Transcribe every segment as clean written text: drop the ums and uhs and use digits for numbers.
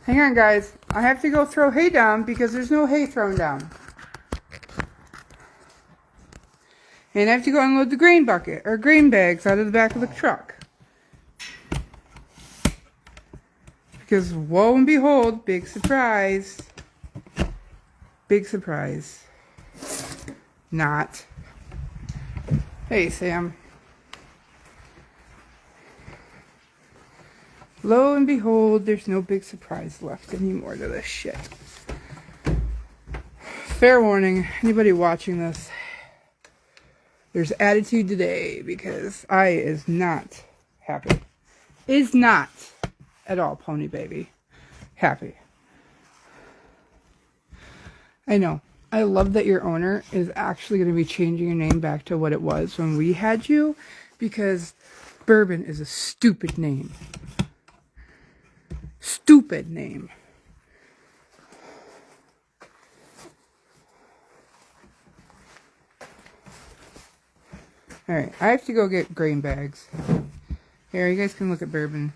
Hang on, guys. I have to go throw hay down because there's no hay thrown down. And I have to go unload the grain bucket or grain bags out of the back of the truck. Because woe and behold, big surprise. Big surprise. Not. Hey, Sam. Lo and behold, there's no big surprise left anymore to this shit. Fair warning, anybody watching this, there's attitude today because I is not happy. Is not at all, pony baby. Happy. I know. I love that your owner is actually going to be changing your name back to what it was when we had you, because Bourbon is a stupid name. Stupid name. Alright, I have to go get grain bags. Here, you guys can look at Bourbon.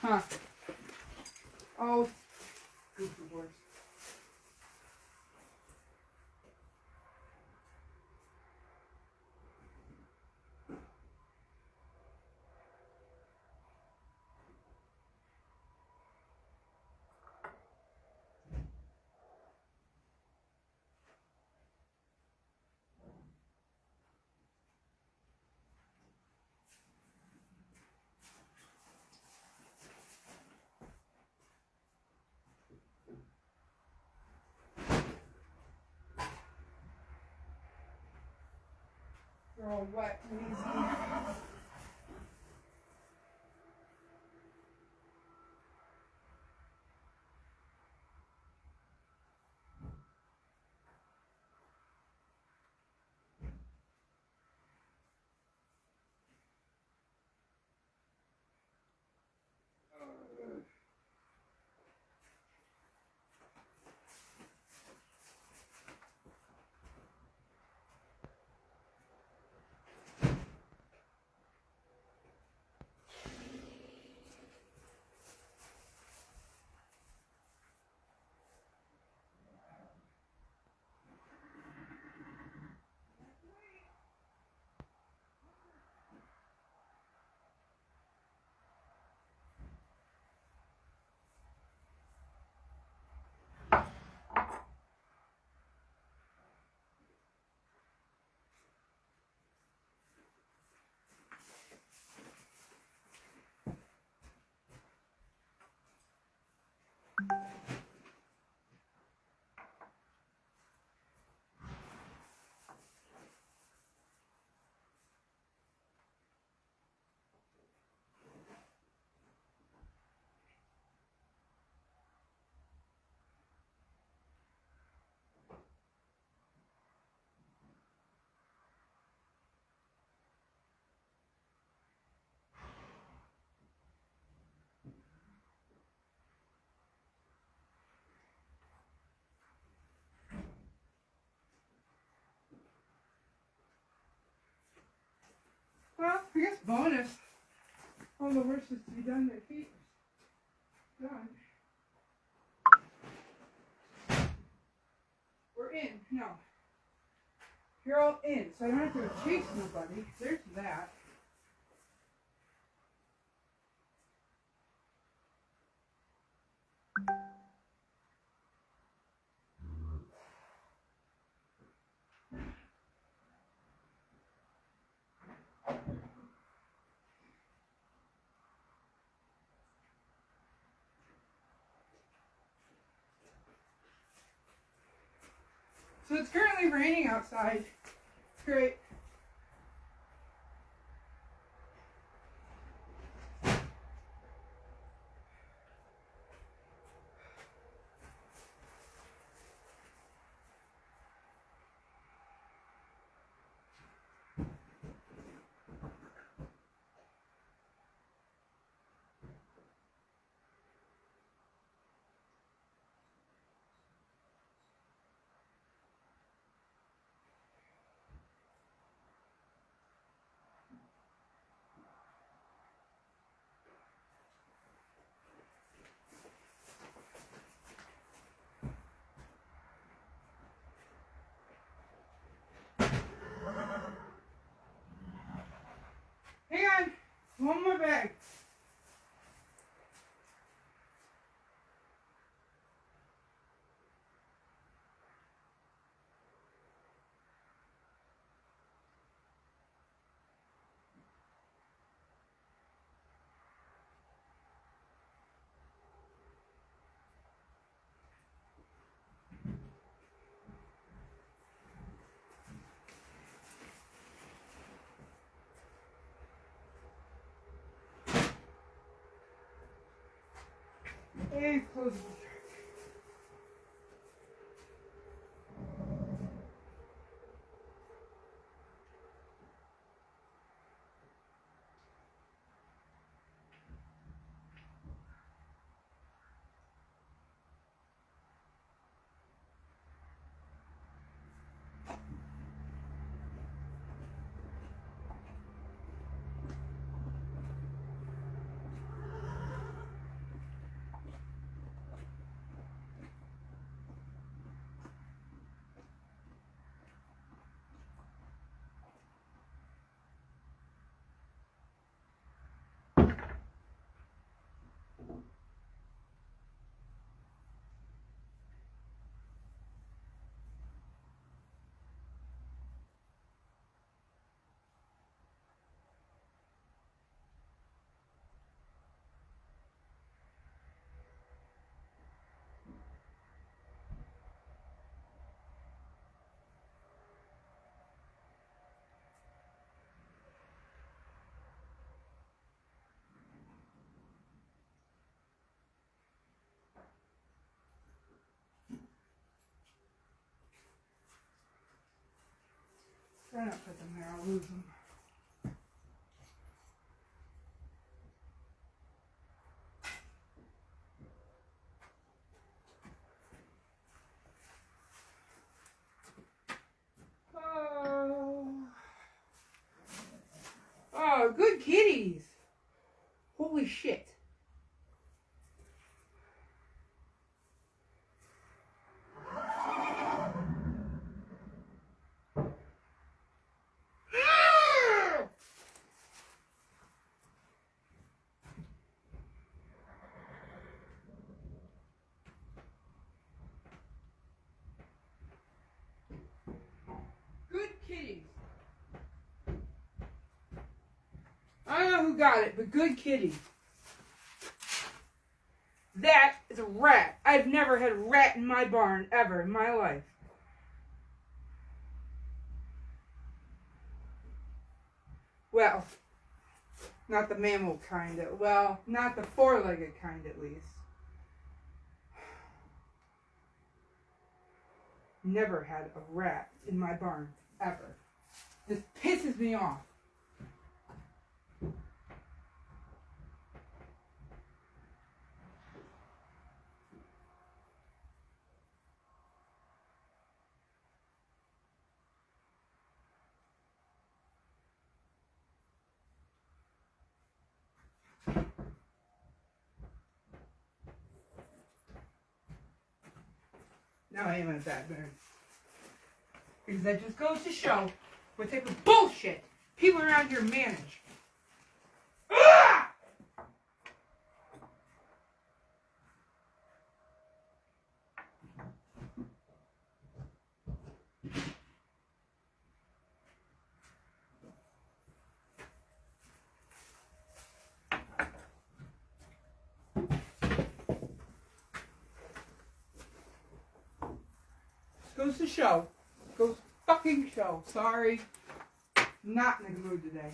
Huh. Oh, goofy horse. They're all wet and easy. Well, I guess bonus. All the work is to be done, their feet done. We're in. No. You're all in, so I don't have to go chase nobody. There's that. So it's currently raining outside. Great. Hang on. One more bag. Hey, close the Try not to put them there, I'll lose them. Oh, good kitties. Holy shit. Good kitties. I don't know who got it, but good kitty. That is a rat. I've never had a rat in my barn ever in my life. Well, not the mammal kind. Well, not the four-legged kind at least. Never had a rat in my barn ever. This pisses me off. Now I am in a bad mood. Because that just goes to show what type of bullshit people around here manage. Ah! Goes to show. Goes to fucking show. Sorry. Not in a good mood today.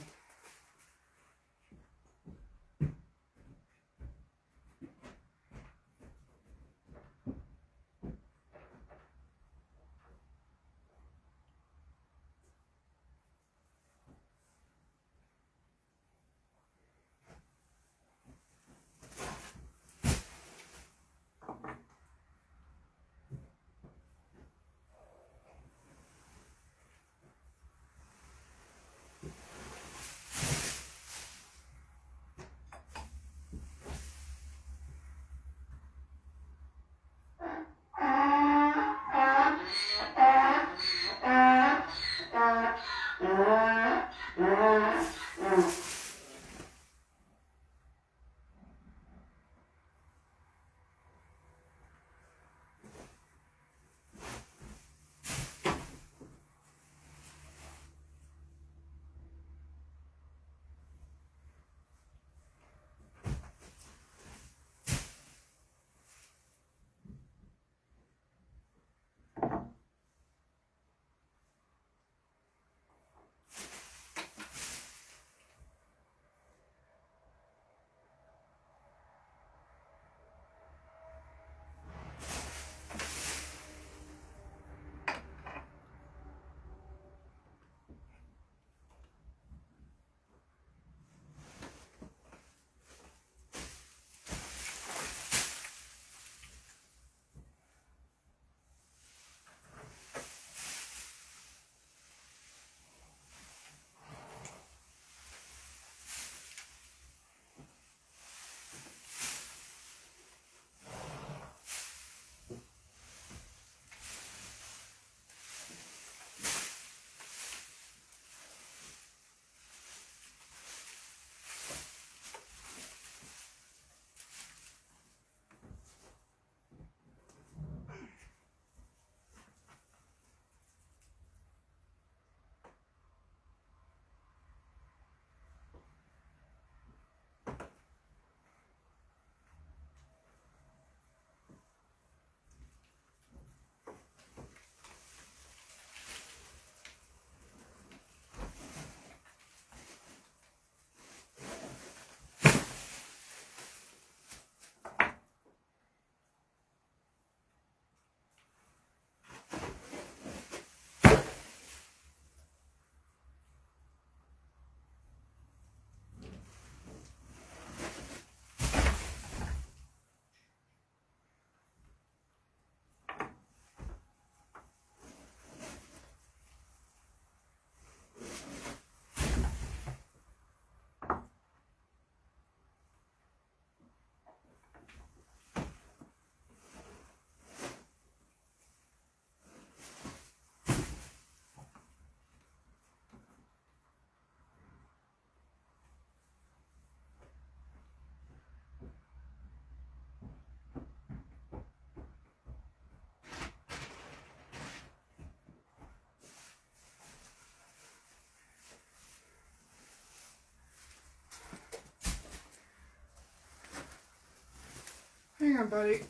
Hang on, buddy.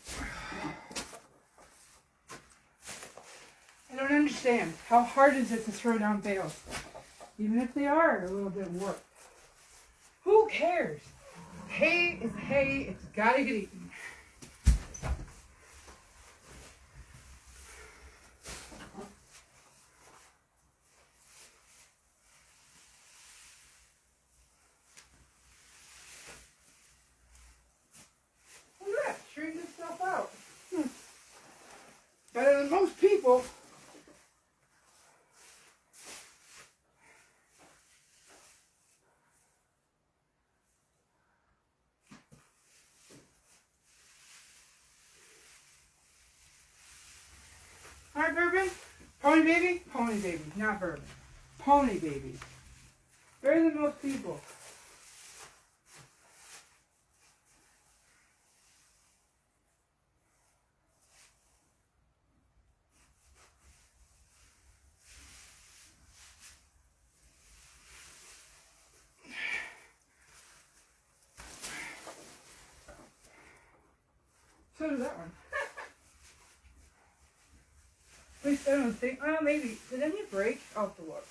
I don't understand. How hard is it to throw down bales? Even if they are a little bit warped. Who cares? Hay is hay. It's gotta get eaten. Look at that. Straighten itself out. Better than most people. Alright, Bourbon? Pony baby? Pony baby, not Bourbon. Pony baby. Better than most people. So did that one. At least I don't think. Oh, maybe. Did any break? I'll have to look.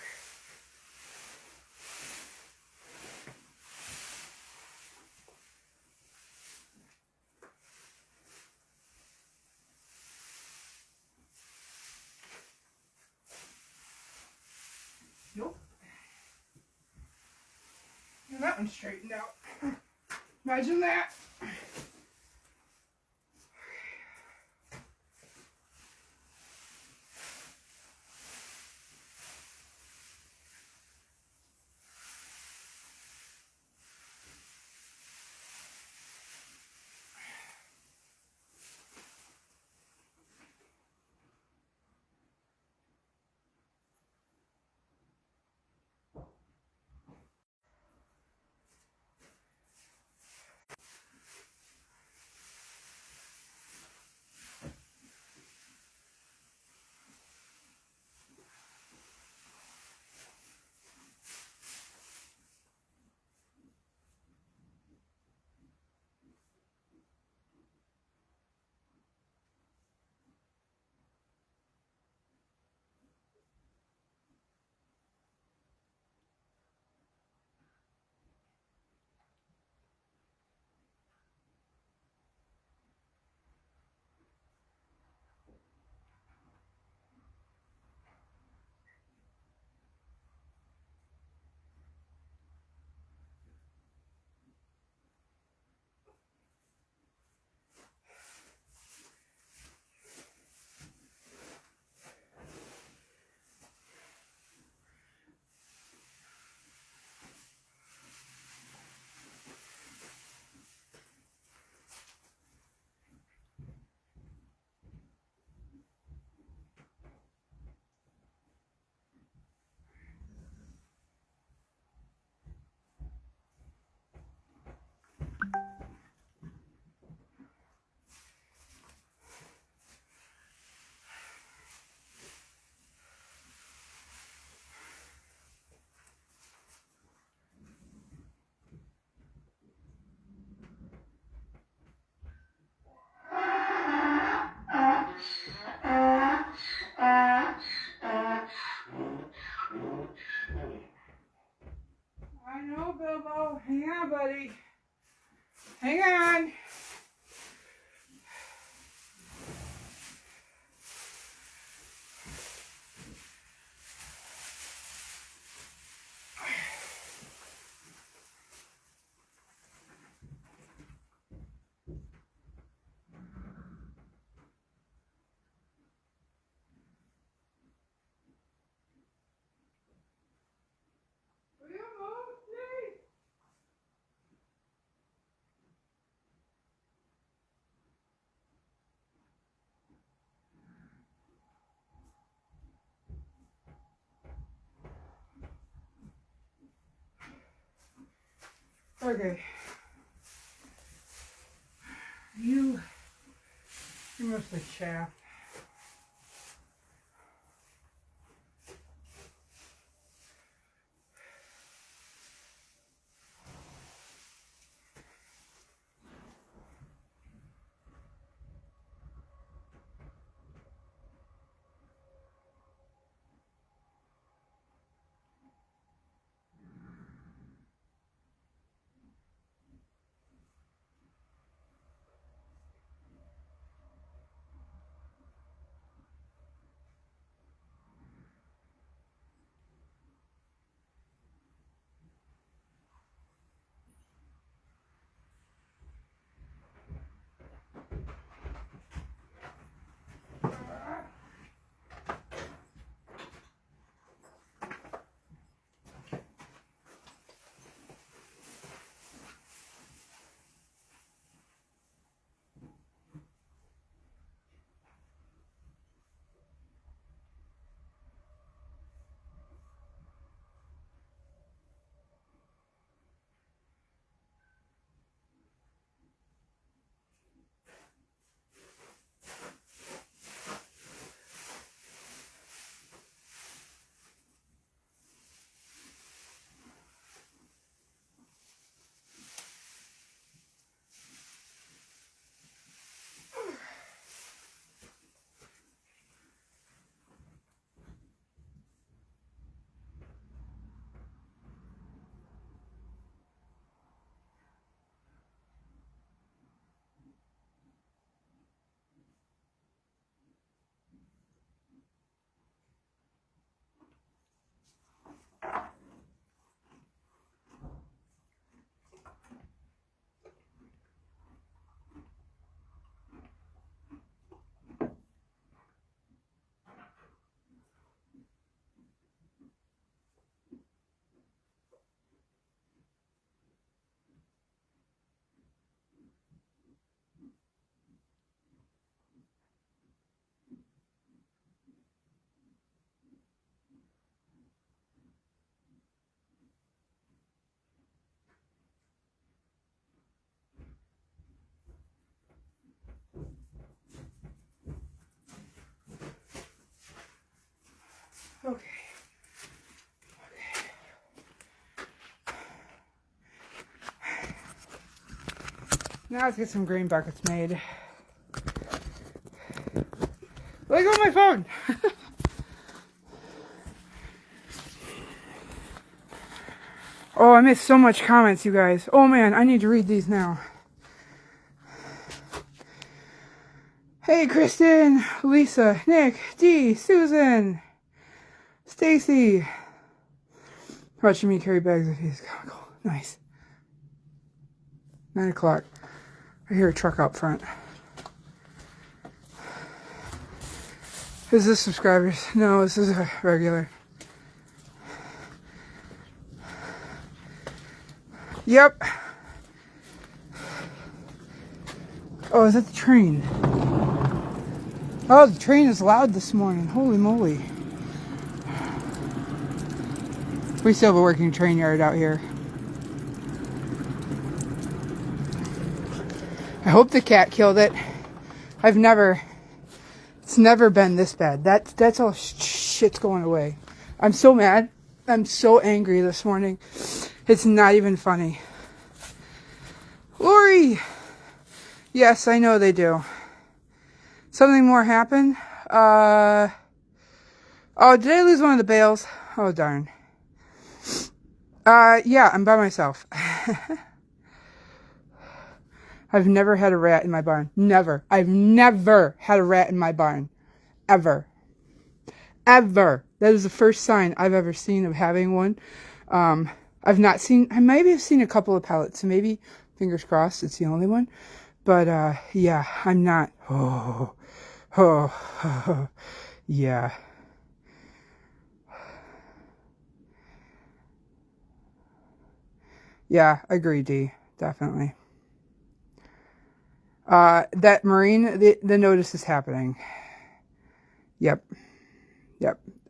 Nope. And that one's straightened out. Imagine that. I know, Bilbo. Hang on, buddy. Hang on. Okay. You're mostly chaff. Now let's get some green buckets made. Let go of my phone. Oh, I missed so much comments, you guys. Oh man, I need to read these now. Hey, Kristen, Lisa, Nick, Dee, Susan, Stacy. Watching me carry bags of fees. Cool. Nice. 9 o'clock. I hear a truck out front. Is this subscribers? No, this is a regular. Yep. Oh, is that the train? Oh, the train is loud this morning. Holy moly. We still have a working train yard out here. I hope the cat killed it. It's never been this bad. That's all shit's going away. I'm so mad. I'm so angry this morning. It's not even funny. Lori! Yes, I know they do. Something more happened? Oh, did I lose one of the bales? Oh, darn. Yeah, I'm by myself. I've never had a rat in my barn. Never. I've never had a rat in my barn. Ever. Ever. That is the first sign I've ever seen of having one. I've not seen, I maybe have seen a couple of pellets, so maybe, fingers crossed, it's the only one. But, yeah, I'm not. Yeah. Yeah, agree, D. Definitely. That Marine, the notice is happening. Yep.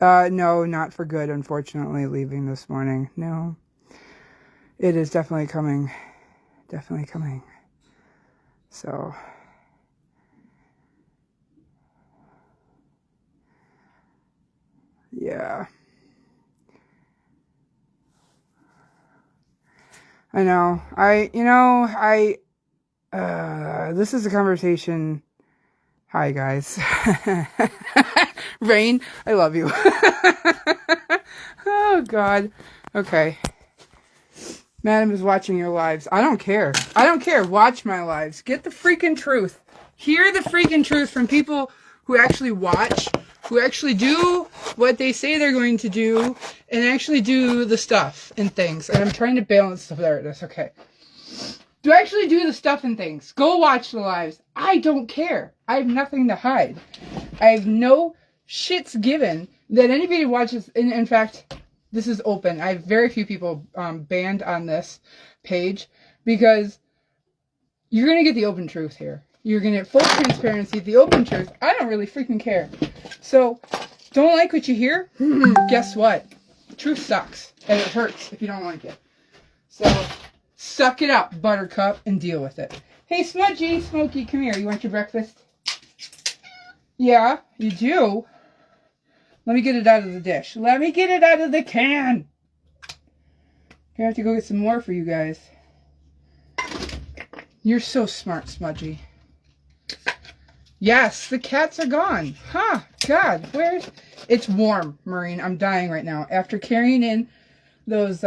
No, not for good, unfortunately, leaving this morning. No. It is definitely coming. Definitely coming. So. Yeah. I know. This is a conversation. Hi, guys. Rain, I love you. Oh, God. Okay. Madam is watching your lives. I don't care. Watch my lives. Get the freaking truth. Hear the freaking truth from people who actually watch, who actually do what they say they're going to do, and actually do the stuff and things. And I'm trying to balance stuff. There it is. Okay. To actually do the stuff and things. Go watch the lives. I don't care. I have nothing to hide. I have no shits given that anybody watches. In fact, this is open. I have very few people banned on this page because you're going to get the open truth here. You're going to get full transparency, the open truth. I don't really freaking care. So, don't like what you hear? Guess what? Truth sucks. And it hurts if you don't like it. So, suck it up, Buttercup, and deal with it. Hey, Smudgy, Smokey, come here. You want your breakfast? Yeah, you do? Let me get it out of the dish. Let me get it out of the can. I have to go get some more for you guys. You're so smart, Smudgy. Yes, the cats are gone. Huh, God, where's... It's warm, Marine. I'm dying right now. After carrying in those,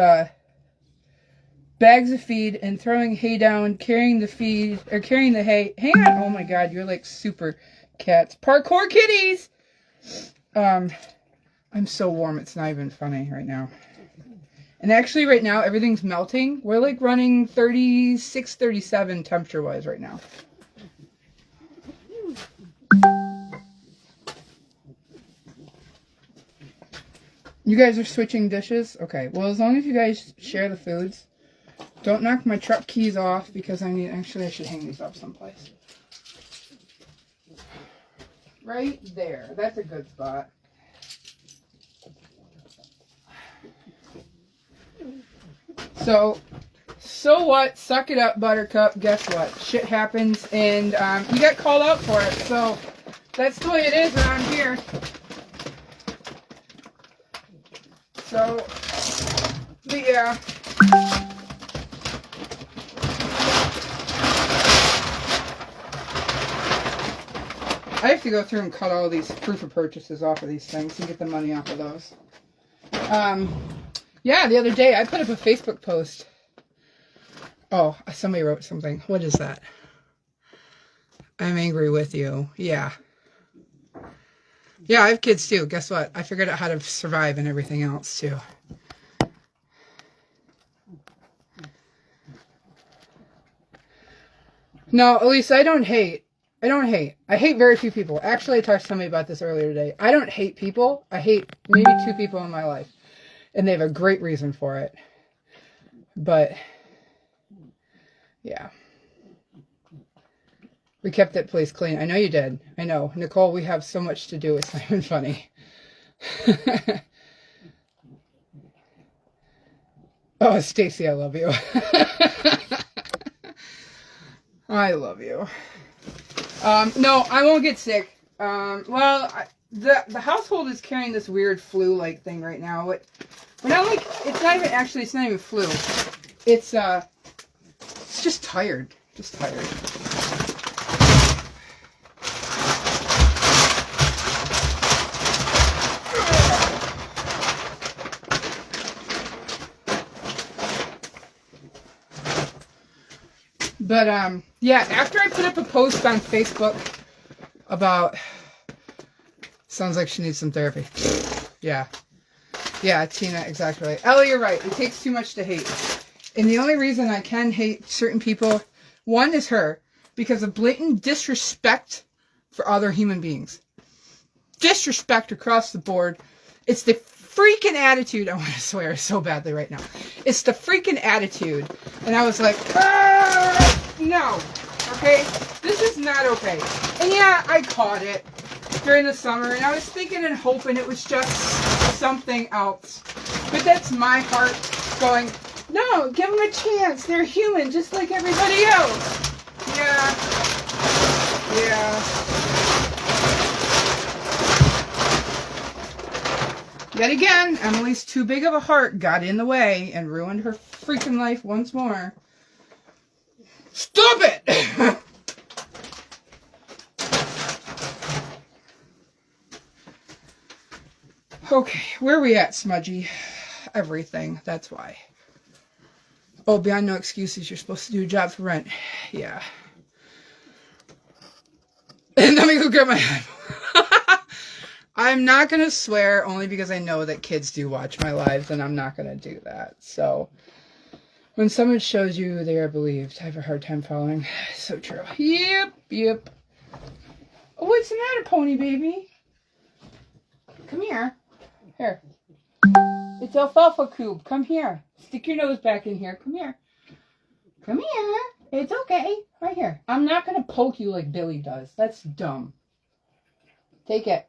bags of feed and throwing hay down, carrying the feed, or carrying the hay. Hang on. Oh my God, you're like super cats. Parkour kitties! I'm so warm, it's not even funny right now. And actually right now, everything's melting. We're like running 36, 37 temperature-wise right now. You guys are switching dishes? Okay, well, as long as you guys share the foods. Don't knock my truck keys off because actually I should hang these up someplace. Right there. That's a good spot. So what? Suck it up, Buttercup. Guess what? Shit happens and you got called out for it. So that's the way it is around here. So, but yeah. I have to go through and cut all these proof of purchases off of these things and get the money off of those. Yeah, the other day I put up a Facebook post. Oh, somebody wrote something. What is that? I'm angry with you. Yeah. Yeah, I have kids too. Guess what? I figured out how to survive and everything else too. No, at least I don't hate. I hate very few people. Actually, I talked to somebody about this earlier today. I don't hate people. I hate maybe 2 people in my life. And they have a great reason for it. But, yeah. We kept that place clean. I know you did. I know. Nicole, we have so much to do. It's not even funny. Oh, Stacy, I love you. I love you. No, I won't get sick. Well, the household is carrying this weird flu-like thing right now. But not like, it's not even flu. It's just tired. Just tired. But, yeah, after I put up a post on Facebook about, sounds like she needs some therapy. Yeah. Yeah, Tina, exactly right. Ellie, you're right. It takes too much to hate. And the only reason I can hate certain people, one is her, because of blatant disrespect for other human beings. Disrespect across the board. It's the freaking attitude. I want to swear so badly right now. It's the freaking attitude. And I was like, no. Okay? This is not okay. And yeah, I caught it during the summer. And I was thinking and hoping it was just something else. But that's my heart going, no, give them a chance. They're human just like everybody else. Yeah. Yeah. Yet again, Emily's too big of a heart got in the way and ruined her freaking life once more. Stop it! Okay, where are we at, Smudgy? Everything, that's why. Oh, beyond no excuses, you're supposed to do a job for rent. Yeah. And let me go grab my head. I'm not going to swear only because I know that kids do watch my lives, and I'm not going to do that. So, when someone shows you they are believed, I have a hard time following. So true. Yep. Oh, what's the matter, pony baby? Come here. Here. It's alfalfa cube. Come here. Stick your nose back in here. Come here. Come here. It's okay. Right here. I'm not going to poke you like Billy does. That's dumb. Take it.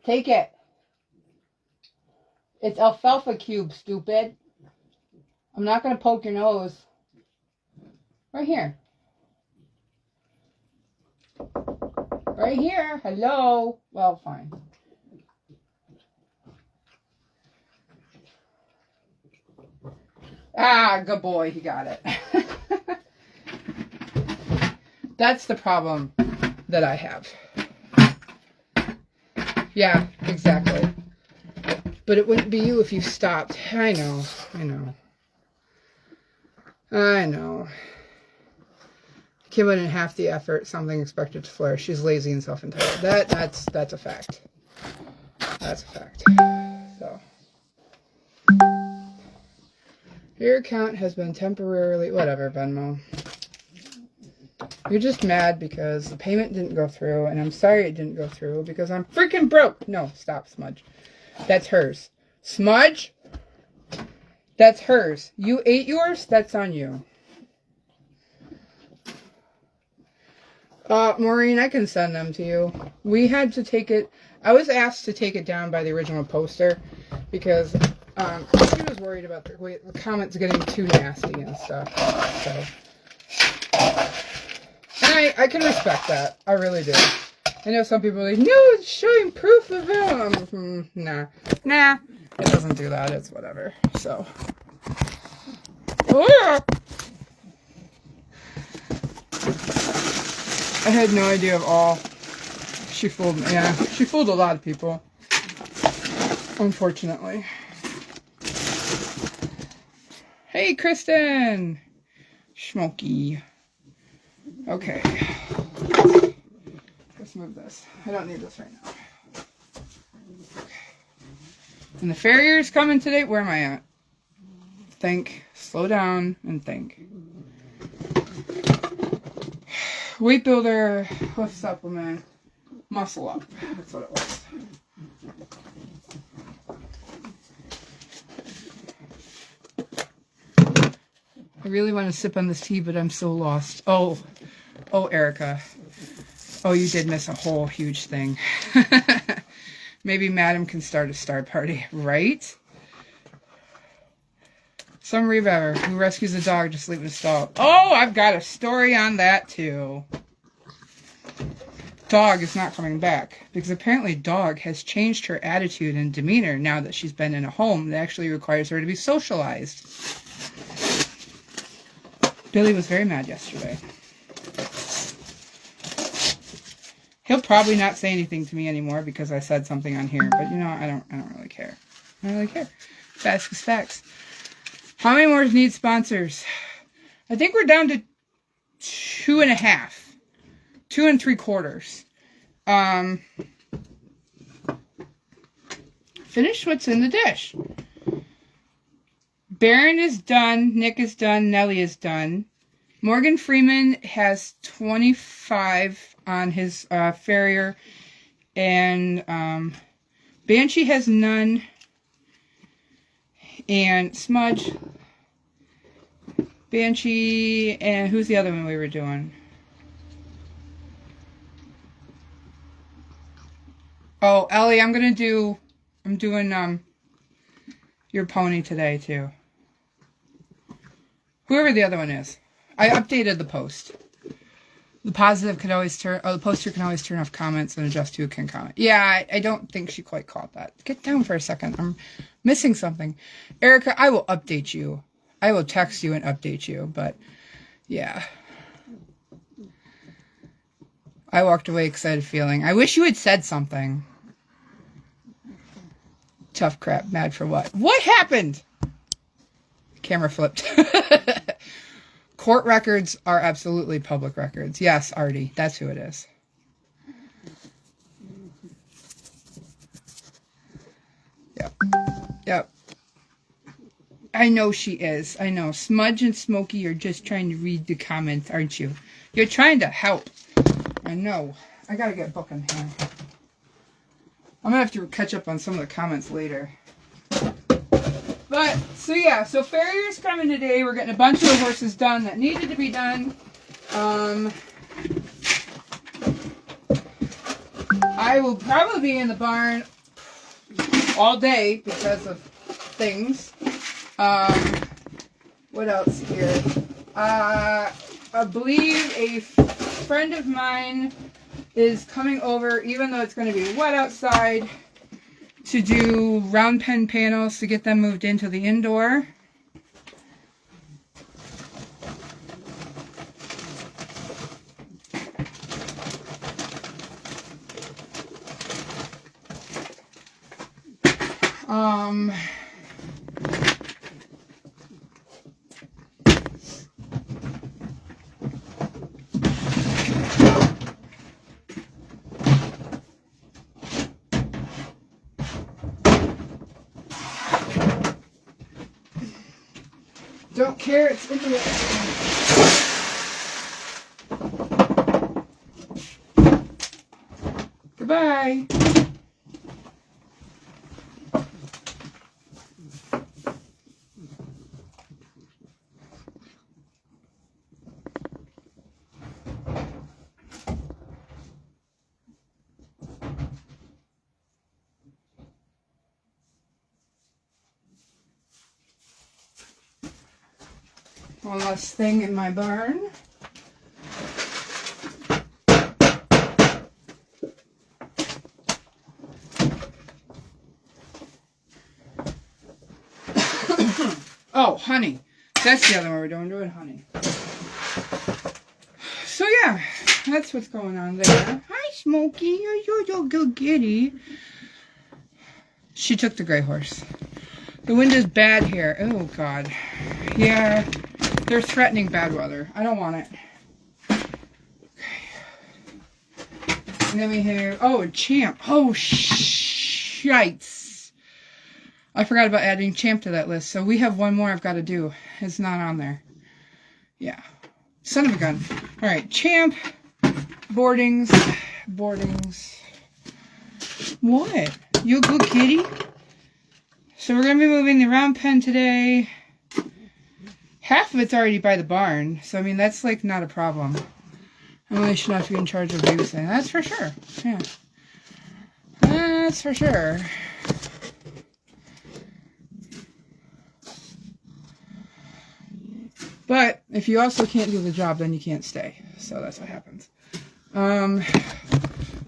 Take it. It's alfalfa cube, stupid. I'm not going to poke your nose. Right here. Right here. Hello. Well, fine. Ah, good boy. He got it. That's the problem that I have. Yeah, exactly. But it wouldn't be you if you stopped. I know. Kid wouldn't half the effort, something expected to flourish. She's lazy and self-entitled. That's a fact. That's a fact. So. Your account has been temporarily... Whatever, Venmo. You're just mad because the payment didn't go through, and I'm sorry it didn't go through because I'm freaking broke. No, stop, Smudge. That's hers. Smudge? That's hers. You ate yours? That's on you. Maureen, I can send them to you. We had to take it... I was asked to take it down by the original poster because she was worried about the comments getting too nasty and stuff. So... And I can respect that. I really do. I know some people are like, no, it's showing proof of it. Nah. It doesn't do that. It's whatever. So. I had no idea of all. She fooled me. Yeah, she fooled a lot of people. Unfortunately. Hey, Kristen! Smokey. Okay. Let's move this. I don't need this right now. Okay. And the Farrier's coming today. Where am I at? Think. Slow down and think. Weight builder, hoof supplement, muscle up. That's what it was. I really want to sip on this tea, but I'm so lost. Oh, Erica. Oh, you did miss a whole huge thing. Maybe Madam can start a star party, right? Some rebounder who rescues a dog to sleep in a stall. Oh, I've got a story on that too. Dog is not coming back because apparently Dog has changed her attitude and demeanor now that she's been in a home that actually requires her to be socialized. Billy was very mad yesterday. He'll probably not say anything to me anymore because I said something on here, but you know, I don't really care. I don't really care. Facts is facts. How many more need sponsors? I think we're down to 2.5. 2 3/4. Finish what's in the dish. Baron is done. Nick is done. Nellie is done. Morgan Freeman has 25 on his Farrier. And Banshee has none. And Smudge. Banshee. And who's the other one we were doing? Oh, Ellie, I'm doing your pony today too. Whoever the other one is. I updated the post. The positive can always turn, the poster can always turn off comments and adjust who can comment. Yeah, I don't think she quite caught that. Get down for a second. I'm missing something. Erica, I will update you. I will text you and update you, but yeah. I walked away excited feeling. I wish you had said something. Tough crap. Mad for what? What happened? Camera flipped. Court records are absolutely public records. Yes, Artie. That's who it is. Yep. Yep. I know she is. I know. Smudge and Smokey are just trying to read the comments, aren't you? You're trying to help. I know. I gotta get a book in here. I'm gonna have to catch up on some of the comments later. But, so yeah, so Farrier's coming today. We're getting a bunch of the horses done that needed to be done. I will probably be in the barn all day because of things. What else here? I believe a friend of mine is coming over, even though it's going to be wet outside, to do round pen panels to get them moved into the indoor. Don't care, it's interesting. Goodbye. One last thing in my barn. Oh, honey. That's the other one we're doing honey. So yeah, that's what's going on there. Hi, Smokey. You're a good kitty. She took the gray horse. The wind is bad here. Oh, God. Yeah, they're threatening bad weather. I don't want it. Okay. And then we have, oh, a Champ. Oh, shites. I forgot about adding Champ to that list. So we have one more I've got to do. It's not on there. Yeah. Son of a gun. All right, Champ. Boardings. What? You a good kitty? So we're going to be moving the round pen today. Half of it's already by the barn. So, I mean, that's, like, not a problem. I really should not be in charge of babysitting. That's for sure. Yeah. That's for sure. But if you also can't do the job, then you can't stay. So that's what happens.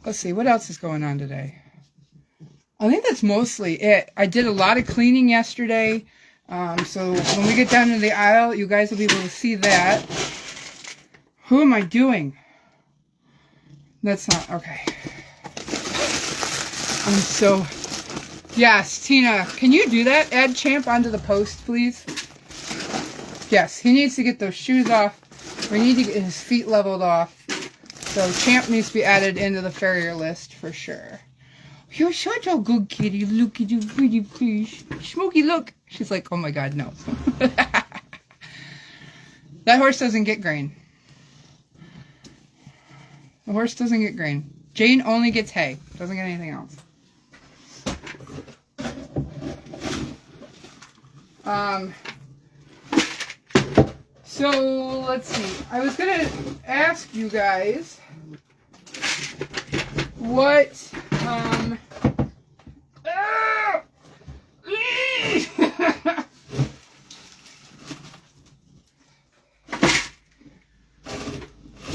Let's see. What else is going on today? I think that's mostly it. I did a lot of cleaning yesterday. So when we get down to the aisle, you guys will be able to see that. Who am I doing? That's not, okay. Yes, Tina, can you do that? Add Champ onto the post, please. Yes, he needs to get those shoes off. We need to get his feet leveled off. So Champ needs to be added into the Farrier list for sure. You're such a good kitty. Look at you pretty fish. Smokey, look. She's like, oh my God, no. That horse doesn't get grain. The horse doesn't get grain. Jane only gets hay. Doesn't get anything else. So, let's see. I was going to ask you guys what,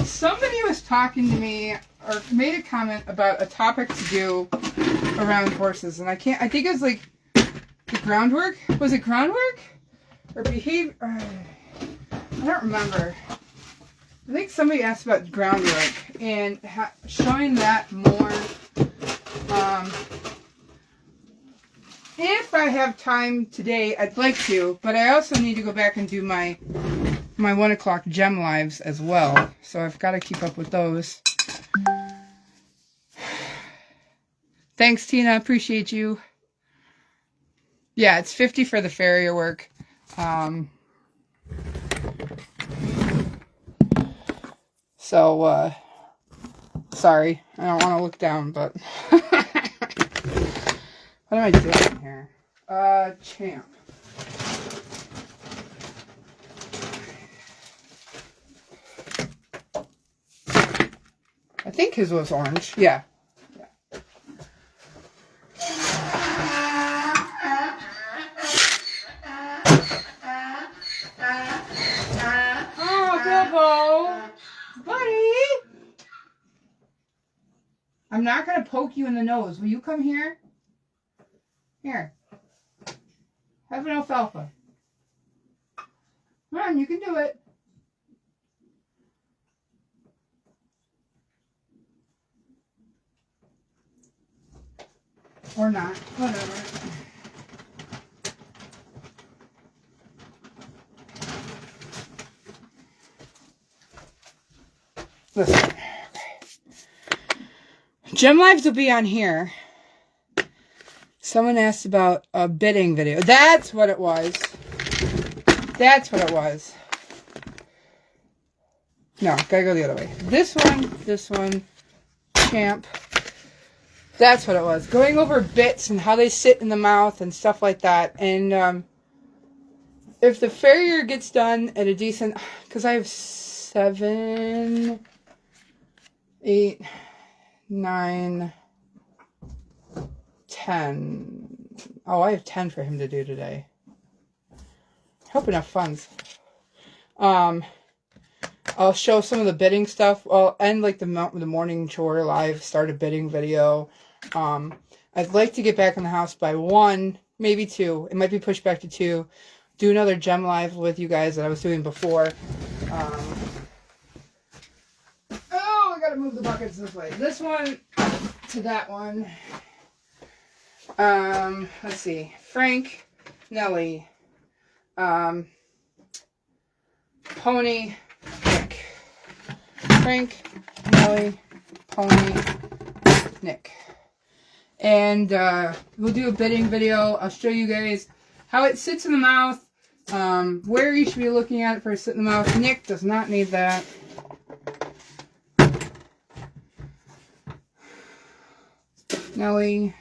somebody was talking to me or made a comment about a topic to do around horses, and I think it was like the groundwork. Was it groundwork or behavior? I don't remember. I think somebody asked about groundwork and showing that more. If I have time today, I'd like to, but I also need to go back and do my 1 o'clock gem lives as well. So I've got to keep up with those. Thanks, Tina. Appreciate you. Yeah, it's 50 for the Farrier work. Sorry. I don't want to look down, but what am I doing here? Champ. I think his was orange. Yeah. Oh, Bilbo. Buddy. I'm not going to poke you in the nose. Will you come here? Here. Have an alfalfa. Come on, you can do it. Or not. Whatever. Listen. Gem Lives will be on here. Someone asked about a bidding video. That's what it was. That's what it was. No, gotta go the other way. This one, Champ. That's what it was. Going over bits and how they sit in the mouth and stuff like that. And if the Farrier gets done at a decent... Because I have 7, 8, 9, 10. Oh, I have 10 for him to do today. Hope enough funds. I'll show some of the bidding stuff. I'll end like the morning chore live, start a bidding video. I'd like to get back in the house by 1, maybe 2. It might be pushed back to 2. Do another gem live with you guys that I was doing before. Oh, I gotta move the buckets this way. This one to that one. Let's see. Frank, Nellie, Pony, Nick. Frank, Nellie, Pony, Nick. And we'll do a bidding video. I'll show you guys how it sits in the mouth, where you should be looking at it for a sit in the mouth. Nick does not need that. Nellie,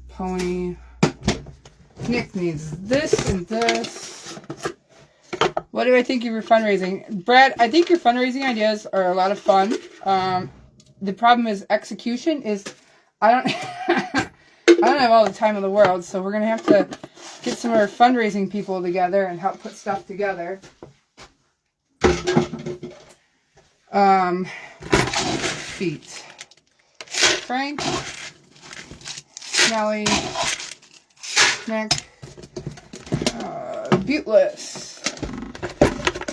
Pony, Nick needs this and this. What do I think of your fundraising? Brad, I think your fundraising ideas are a lot of fun. The problem is execution is, I don't have all the time in the world, so we're going to have to get some of our fundraising people together and help put stuff together. Feet. Frank, Nellie, Nick, Buteless.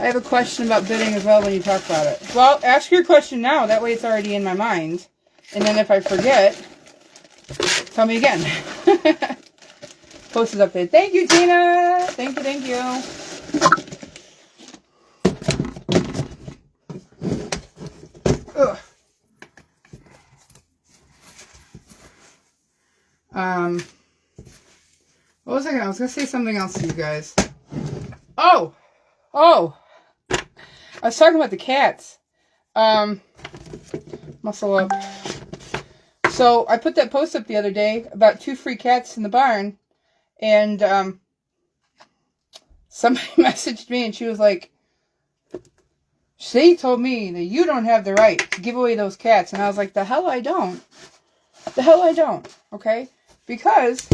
I have a question about bidding as well when you talk about it. Well, ask your question now. That way it's already in my mind. And then if I forget, tell me again. Posted update. Thank you, Tina. Thank you, thank you. Ugh. What was I gonna say something else to you guys. Oh! I was talking about the cats. Muscle up. So I put that post up the other day about 2 free cats in the barn, and somebody messaged me and she was like, "She told me that you don't have the right to give away those cats." And I was like, the hell I don't. The hell I don't. Okay? Because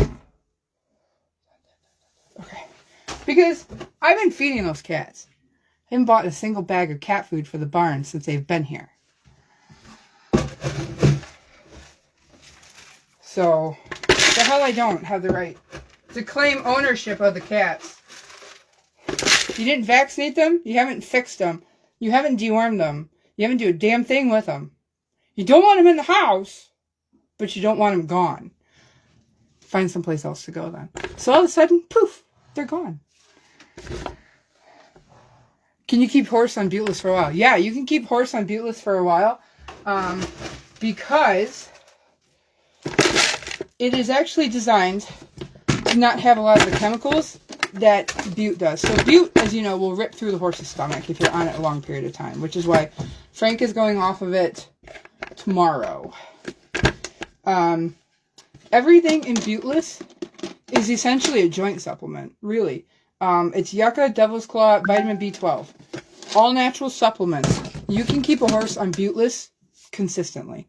I've been feeding those cats. I haven't bought a single bag of cat food for the barn since they've been here. So, the hell I don't have the right to claim ownership of the cats. You didn't vaccinate them. You haven't fixed them. You haven't dewormed them. You haven't do a damn thing with them. You don't want them in the house, but you don't want them gone. Find someplace else to go then. So all of a sudden, poof, they're gone. Can you keep horse on Buteless for a while? Yeah, you can keep horse on Buteless for a while. Because it is actually designed to not have a lot of the chemicals that Butte does. So Butte, as you know, will rip through the horse's stomach if you're on it a long period of time, which is why Frank is going off of it tomorrow. Everything in Buteless is essentially a joint supplement, really. It's yucca, devil's claw, vitamin B12. All natural supplements. You can keep a horse on Buteless consistently.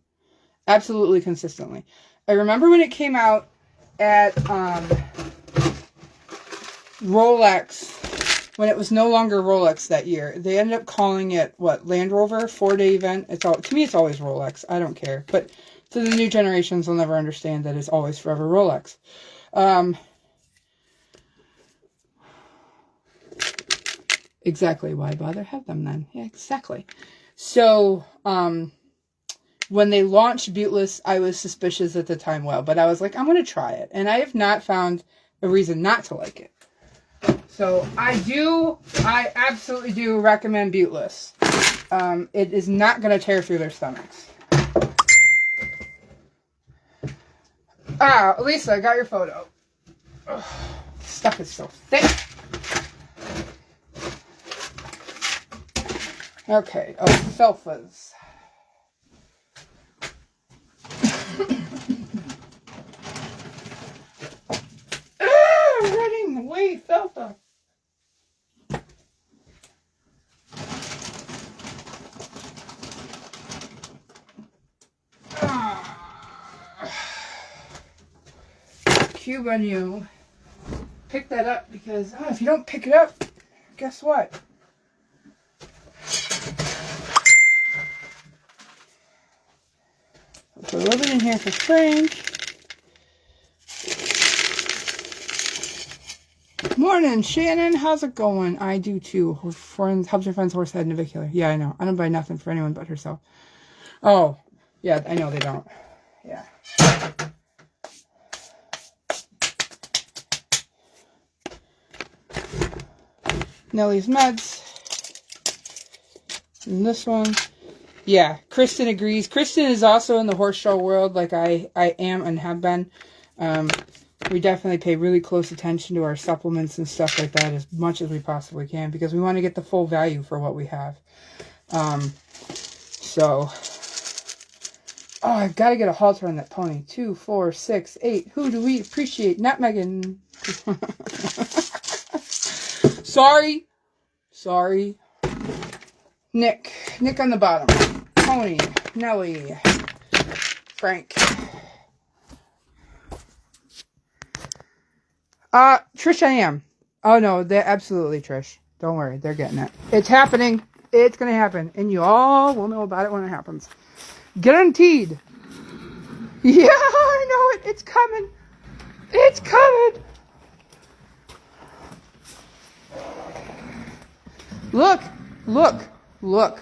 Absolutely consistently. I remember when it came out at Rolex, when it was no longer Rolex that year. They ended up calling it, Land Rover, 4-day event. To me, it's always Rolex. I don't care. But to the new generations, will never understand that it's always forever Rolex. Exactly. Why bother have them then? Yeah, exactly. So, when they launched Buteless, I was suspicious at the time, but I was like, I'm going to try it. And I have not found a reason not to like it. So, I absolutely do recommend Buteless. It is not going to tear through their stomachs. Lisa, I got your photo. Ugh, stuff is so thick. Okay, Felfas. Running away, Felfa. Cube on you. Pick that up because if you don't pick it up, guess what? Put a little bit in here for Frank. Morning, Shannon. How's it going? I do too. Her friends, helps her friend's horse had navicular. Yeah, I know. I don't buy nothing for anyone but herself. Oh, yeah, I know they don't. Yeah. Nellie's meds. And this one. Yeah, Kristen agrees. Kristen is also in the horse show world like I am and have been. We definitely pay really close attention to our supplements and stuff like that as much as we possibly can because we want to get the full value for what we have. So, oh, I've got to get a halter on that pony. 2, 4, 6, 8. Who do we appreciate? Not Megan. Sorry. Nick on the bottom. Pony. Nellie. Frank. Trish, I am. Oh, no, they're absolutely Trish. Don't worry, they're getting it. It's happening. It's going to happen. And you all will know about it when it happens. Guaranteed. Yeah, I know it. It's coming. It's coming. Look.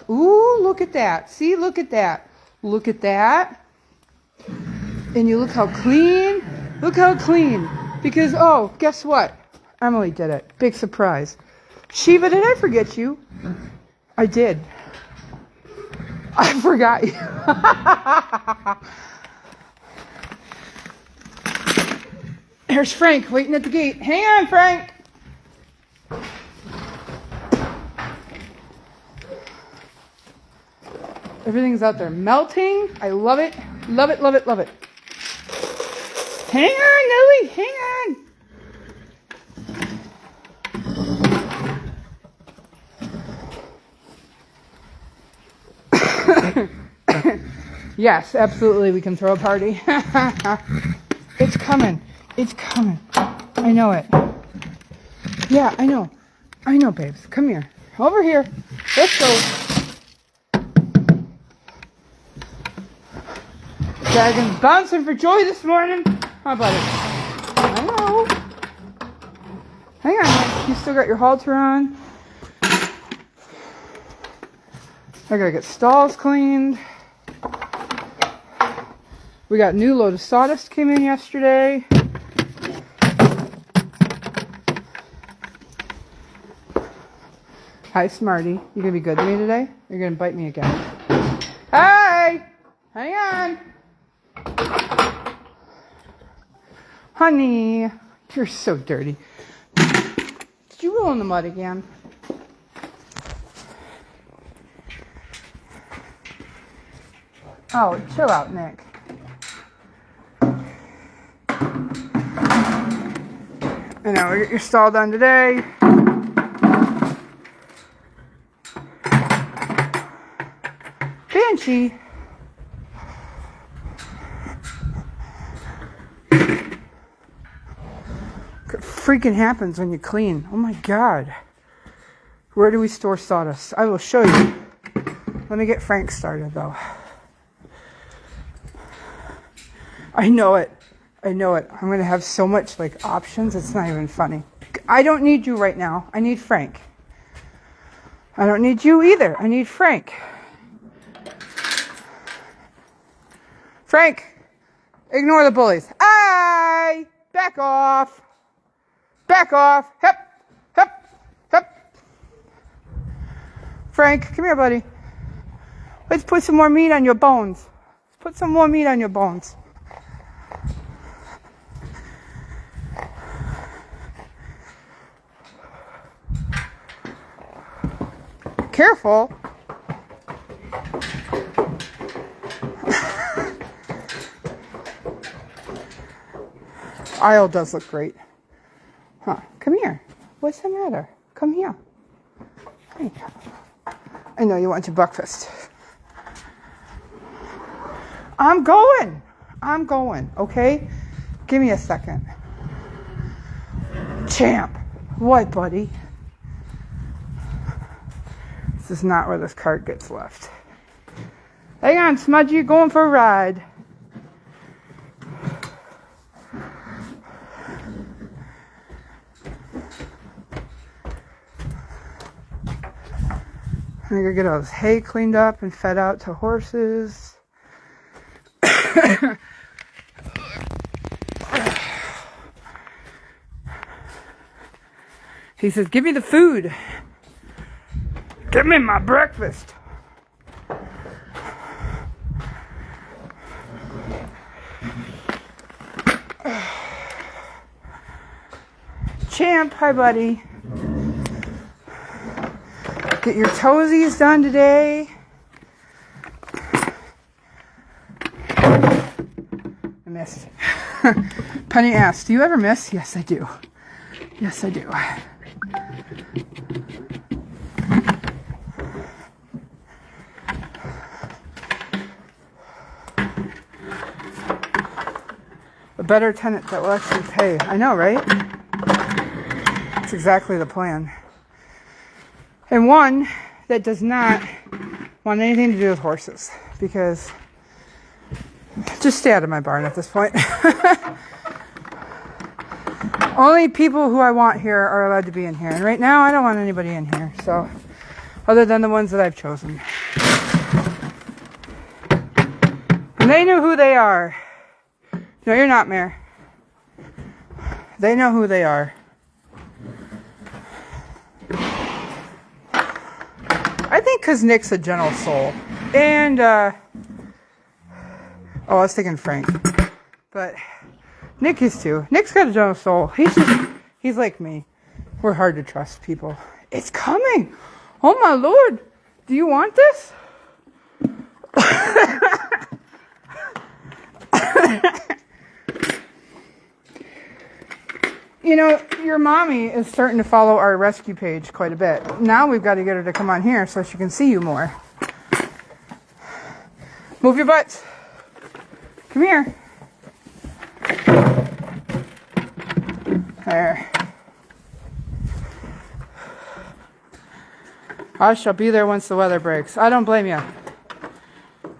Ooh, look at that. See, look at that. Look at that. And you look how clean. Look how clean. Because, oh, guess what? Emily did it. Big surprise. Shiva, did I forget you? I did. I forgot you. There's Frank waiting at the gate. Hang on, Frank. Everything's out there melting. I love it. Love it. Hang on, Nellie. Hang on. Yes, absolutely. We can throw a party. It's coming. I know it. Yeah, I know, babes. Come here. Over here. Let's go. Dragon's bouncing for joy this morning. How about it? I know. Hang on. You still got your halter on. I gotta get stalls cleaned. We got a new load of sawdust came in yesterday. Hi, Smarty. You gonna be good to me today? Or you're gonna bite me again? Hi! Hang on! Honey, you're so dirty. Did you roll in the mud again? Oh, chill out, Nick. I know, we'll get your stall done today. Banshee. What freaking happens when you clean? Oh my God. Where do we store sawdust? I will show you. Let me get Frank started though. I know it. I'm going to have so much like options. It's not even funny. I don't need you right now. I need Frank. I don't need you either. I need Frank. Frank, ignore the bullies. Aye! Back off. Hep. Frank, come here, buddy. Let's put some more meat on your bones. Careful. Aisle does look great. Huh. Come here. What's the matter? Come here. Hey. I know you want your breakfast. I'm going, okay? Give me a second. Champ. What, buddy? This is not where this cart gets left. Hang on, Smudgy, going for a ride. I gotta get all this hay cleaned up and fed out to horses. He says, give me the food. Give me my breakfast. Champ, hi buddy. Get your toesies done today. I missed. Penny asked, do you ever miss? Yes, I do. Yes, I do. A better tenant that will actually pay. I know, right? That's exactly the plan. And one that does not want anything to do with horses. Because just stay out of my barn at this point. Only people who I want here are allowed to be in here. And right now, I don't want anybody in here. So, other than the ones that I've chosen. And they know who they are. No, you're not, Mare. They know who they are. I think because Nick's a gentle soul. And, oh, I was thinking Frank. But Nick is too. Nick's got a gentle soul. He's like me. We're hard to trust people. It's coming. Oh my Lord. Do you want this? You know, your mommy is starting to follow our rescue page quite a bit. Now we've got to get her to come on here so she can see you more. Move your butts. Come here. There. I shall be there once the weather breaks. I don't blame you.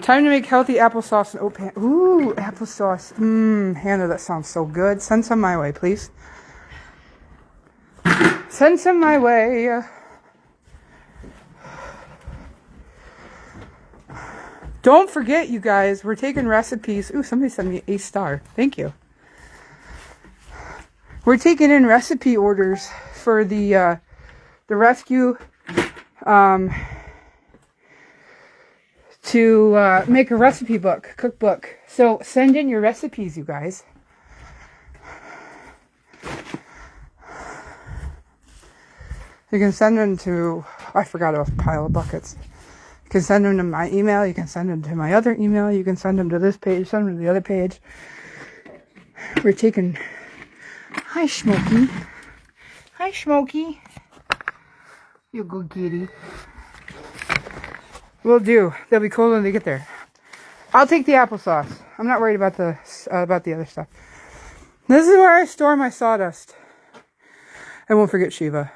Time to make healthy applesauce and oat pan. Ooh, applesauce. Hannah, that sounds so good. Send some my way, please. Send some my way. Don't forget, you guys, we're taking recipes. Ooh, somebody sent me a star. Thank you. We're taking in recipe orders for the rescue to make a recipe book, cookbook. So send in your recipes, you guys. You can send them to, I forgot a pile of buckets. You can send them to my email. You can send them to my other email. You can send them to this page, send them to the other page. We're taking, hi Smokey. Hi Smokey. You good kitty. Will do. They'll be cold when they get there. I'll take the applesauce. I'm not worried about the other stuff. This is where I store my sawdust. I won't forget Shiva.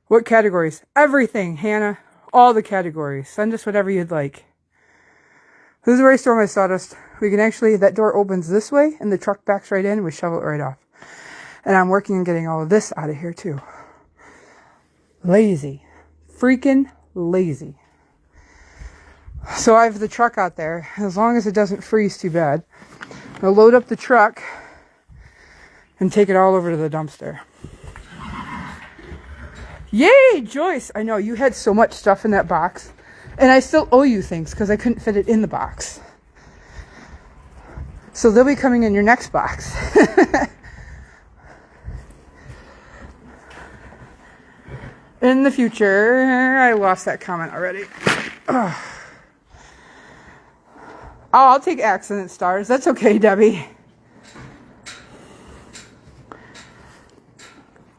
What categories? Everything, Hannah. All the categories. Send us whatever you'd like. This is where I store my sawdust. We can actually, that door opens this way and the truck backs right in. We shovel it right off. And I'm working on getting all of this out of here too. Lazy. Freaking lazy. So I have the truck out there. As long as it doesn't freeze too bad. I'll load up the truck and take it all over to the dumpster. Yay, Joyce! I know, you had so much stuff in that box. And I still owe you things because I couldn't fit it in the box. So they'll be coming in your next box. In the future, I lost that comment already. Ugh. Oh, I'll take accident stars. That's okay, Debbie.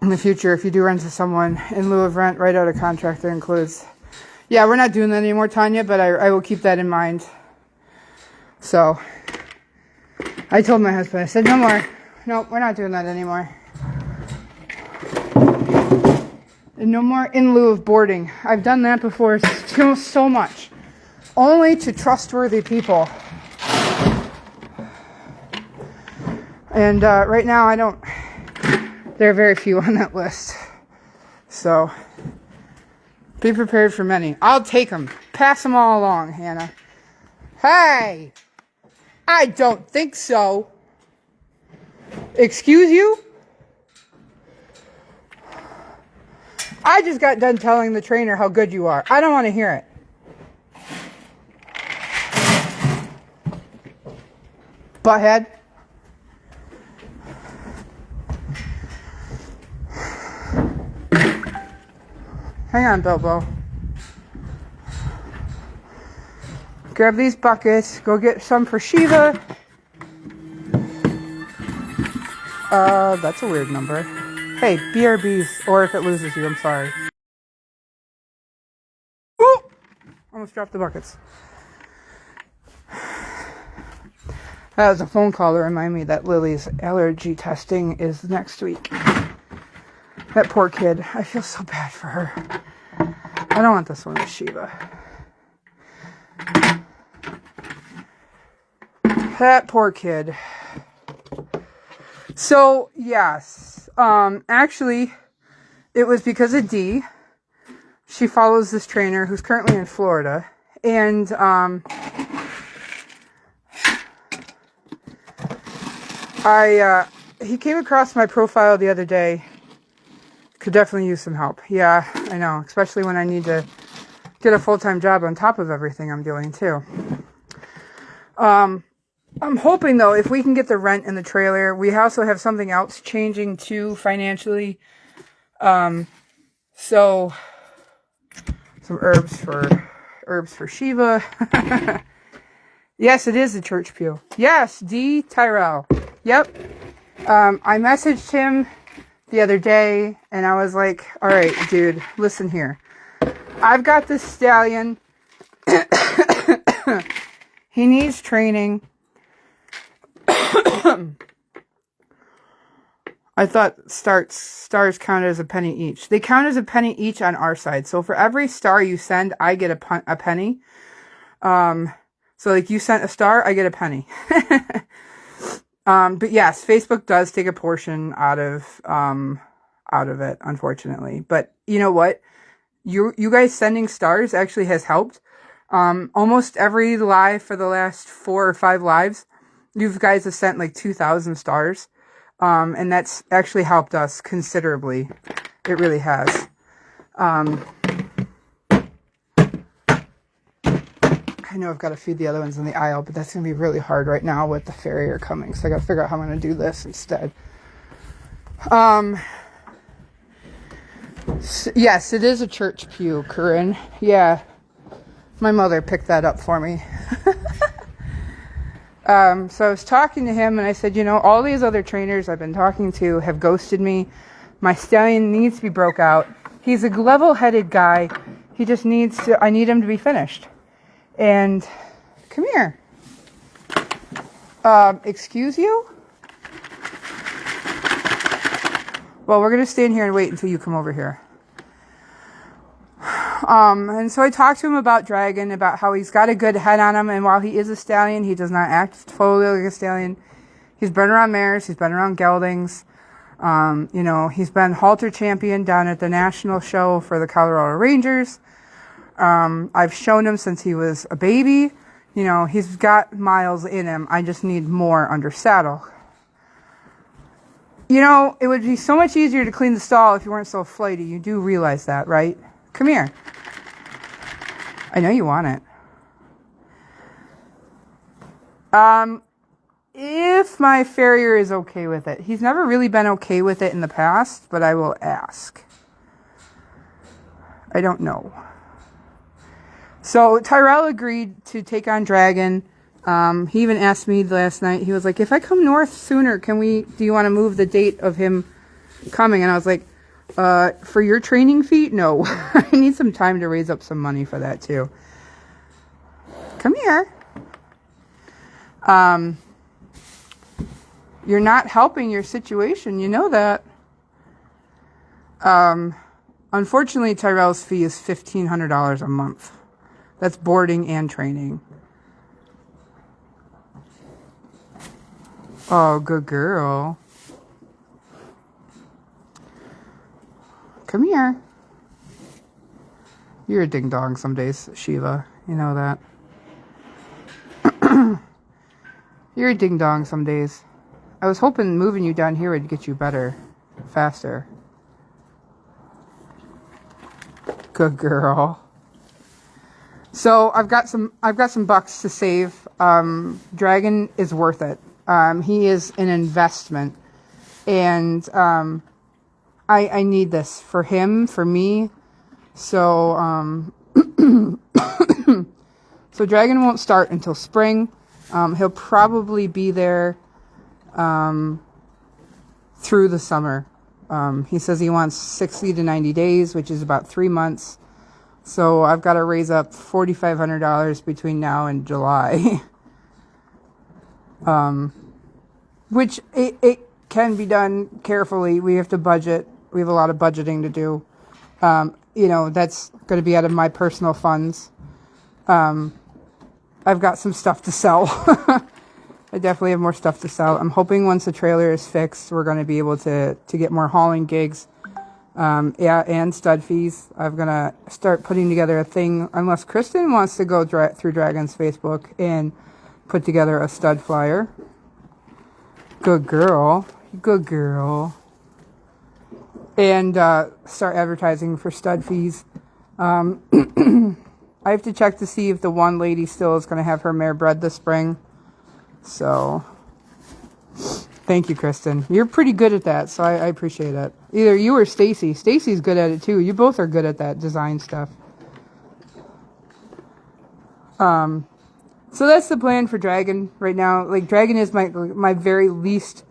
In the future, if you do rent to someone, in lieu of rent, write out a contract that includes... Yeah, we're not doing that anymore, Tanya, but I will keep that in mind. So, I told my husband, I said, no more. Nope, we're not doing that anymore. And no more in lieu of boarding. I've done that before so much. Only to trustworthy people. And right now, I don't... There are very few on that list. So, Be prepared for many. I'll take them. Pass them all along, Hannah. Hey! I don't think so. Excuse you? I just got done telling the trainer how good you are. I don't want to hear it. Butthead. Hang on, Bilbo. Grab these buckets. Go get some for Shiva. That's a weird number. Hey, BRBs, or if it loses you, I'm sorry. Ooh! Almost dropped the buckets. That was a phone call to remind me that Lily's allergy testing is next week. That poor kid. I feel so bad for her. I don't want this one with Shiva. That poor kid. So, yes. Actually, it was because of Dee. She follows this trainer who's currently in Florida. And, he came across my profile the other day. Could definitely use some help. Yeah, I know. Especially when I need to get a full-time job on top of everything I'm doing, too. I'm hoping, though, if we can get the rent in the trailer, we also have something else changing, too, financially. So, some herbs for Shiva. Yes, it is a church pew. Yes, D. Tyrell. Yep. I messaged him the other day, and I was like, all right, dude, listen here. I've got this stallion. He needs training. I thought stars counted as a penny each. They count as a penny each on our side. So for every star you send, I get a penny. So like you sent a star, I get a penny. But yes, Facebook does take a portion out of it, unfortunately. But you know what? You guys sending stars actually has helped. Almost every live for the last 4 or 5 lives, you guys have sent like 2,000 stars. And that's actually helped us considerably. It really has. I know I've got to feed the other ones in the aisle, but that's going to be really hard right now with the Farrier coming. So I got to figure out how I'm going to do this instead. Yes, it is a church pew, Corinne. Yeah. My mother picked that up for me. So I was talking to him and I said, you know, all these other trainers I've been talking to have ghosted me. My stallion needs to be broke out. He's a level-headed guy. He just I need him to be finished. And come here. Excuse you? Well, we're going to stand here and wait until you come over here. And so I talked to him about Dragon, about how he's got a good head on him, and while he is a stallion, he does not act totally like a stallion. He's been around mares, he's been around geldings, you know, he's been halter champion down at the national show for the Colorado Rangers. I've shown him since he was a baby. You know, he's got miles in him. I just need more under saddle. You know, it would be so much easier to clean the stall if you weren't so flighty. You do realize that, right? Come here. I know you want it. If my Farrier is okay with it. He's never really been okay with it in the past, but I will ask. I don't know. So Tyrell agreed to take on Dragon. He even asked me last night. He was like, if I come north sooner, do you want to move the date of him coming? And I was like, for your training feet? No. I need some time to raise up some money for that too. Come here. You're not helping your situation. You know that. Unfortunately, Tyrell's fee is $1,500 a month. That's boarding and training. Oh, good girl. Come here. You're a ding-dong some days, Sheila. You know that. You're a ding-dong some days. I was hoping moving you down here would get you better. Faster. Good girl. So I've got some bucks to save. Dragon is worth it. He is an investment. And I need this for him, for me. So so Dragon won't start until spring. He'll probably be there through the summer. He says he wants 60 to 90 days, which is about 3 months. So I've got to raise up $4,500 between now and July. Which it can be done carefully. We have to budget. We have a lot of budgeting to do. That's going to be out of my personal funds. I've got some stuff to sell. I definitely have more stuff to sell. I'm hoping once the trailer is fixed, we're going to be able to get more hauling gigs. And stud fees. I'm going to start putting together a thing, unless Kristen wants to go through Dragon's Facebook and put together a stud flyer. Good girl. Good girl. And start advertising for stud fees. I have to check to see if the one lady still is going to have her mare bred this spring. So, thank you, Kristen. You're pretty good at that, so I appreciate it. Either you or Stacy. Stacy's good at it, too. You both are good at that design stuff. So that's the plan for Dragon right now. Like, Dragon is my very least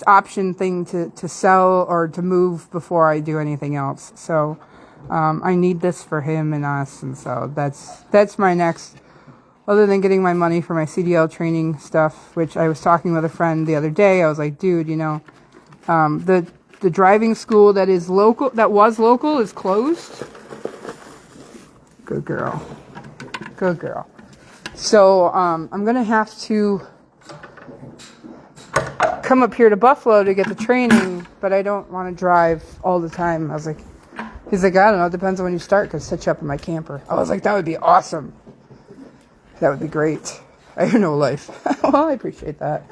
option thing to sell or to move before I do anything else. So, I need this for him and us, and so that's my next, other than getting my money for my CDL training stuff, which I was talking with a friend the other day. I was like, dude, the driving school that was local is closed. Good girl. Good girl. So, I'm going to have to come up here to Buffalo to get the training, but I don't want to drive all the time. He's like, I don't know, it depends on when you start, because set you up in my camper. I was like, that would be awesome. That would be great. I have no life. Well, I appreciate that.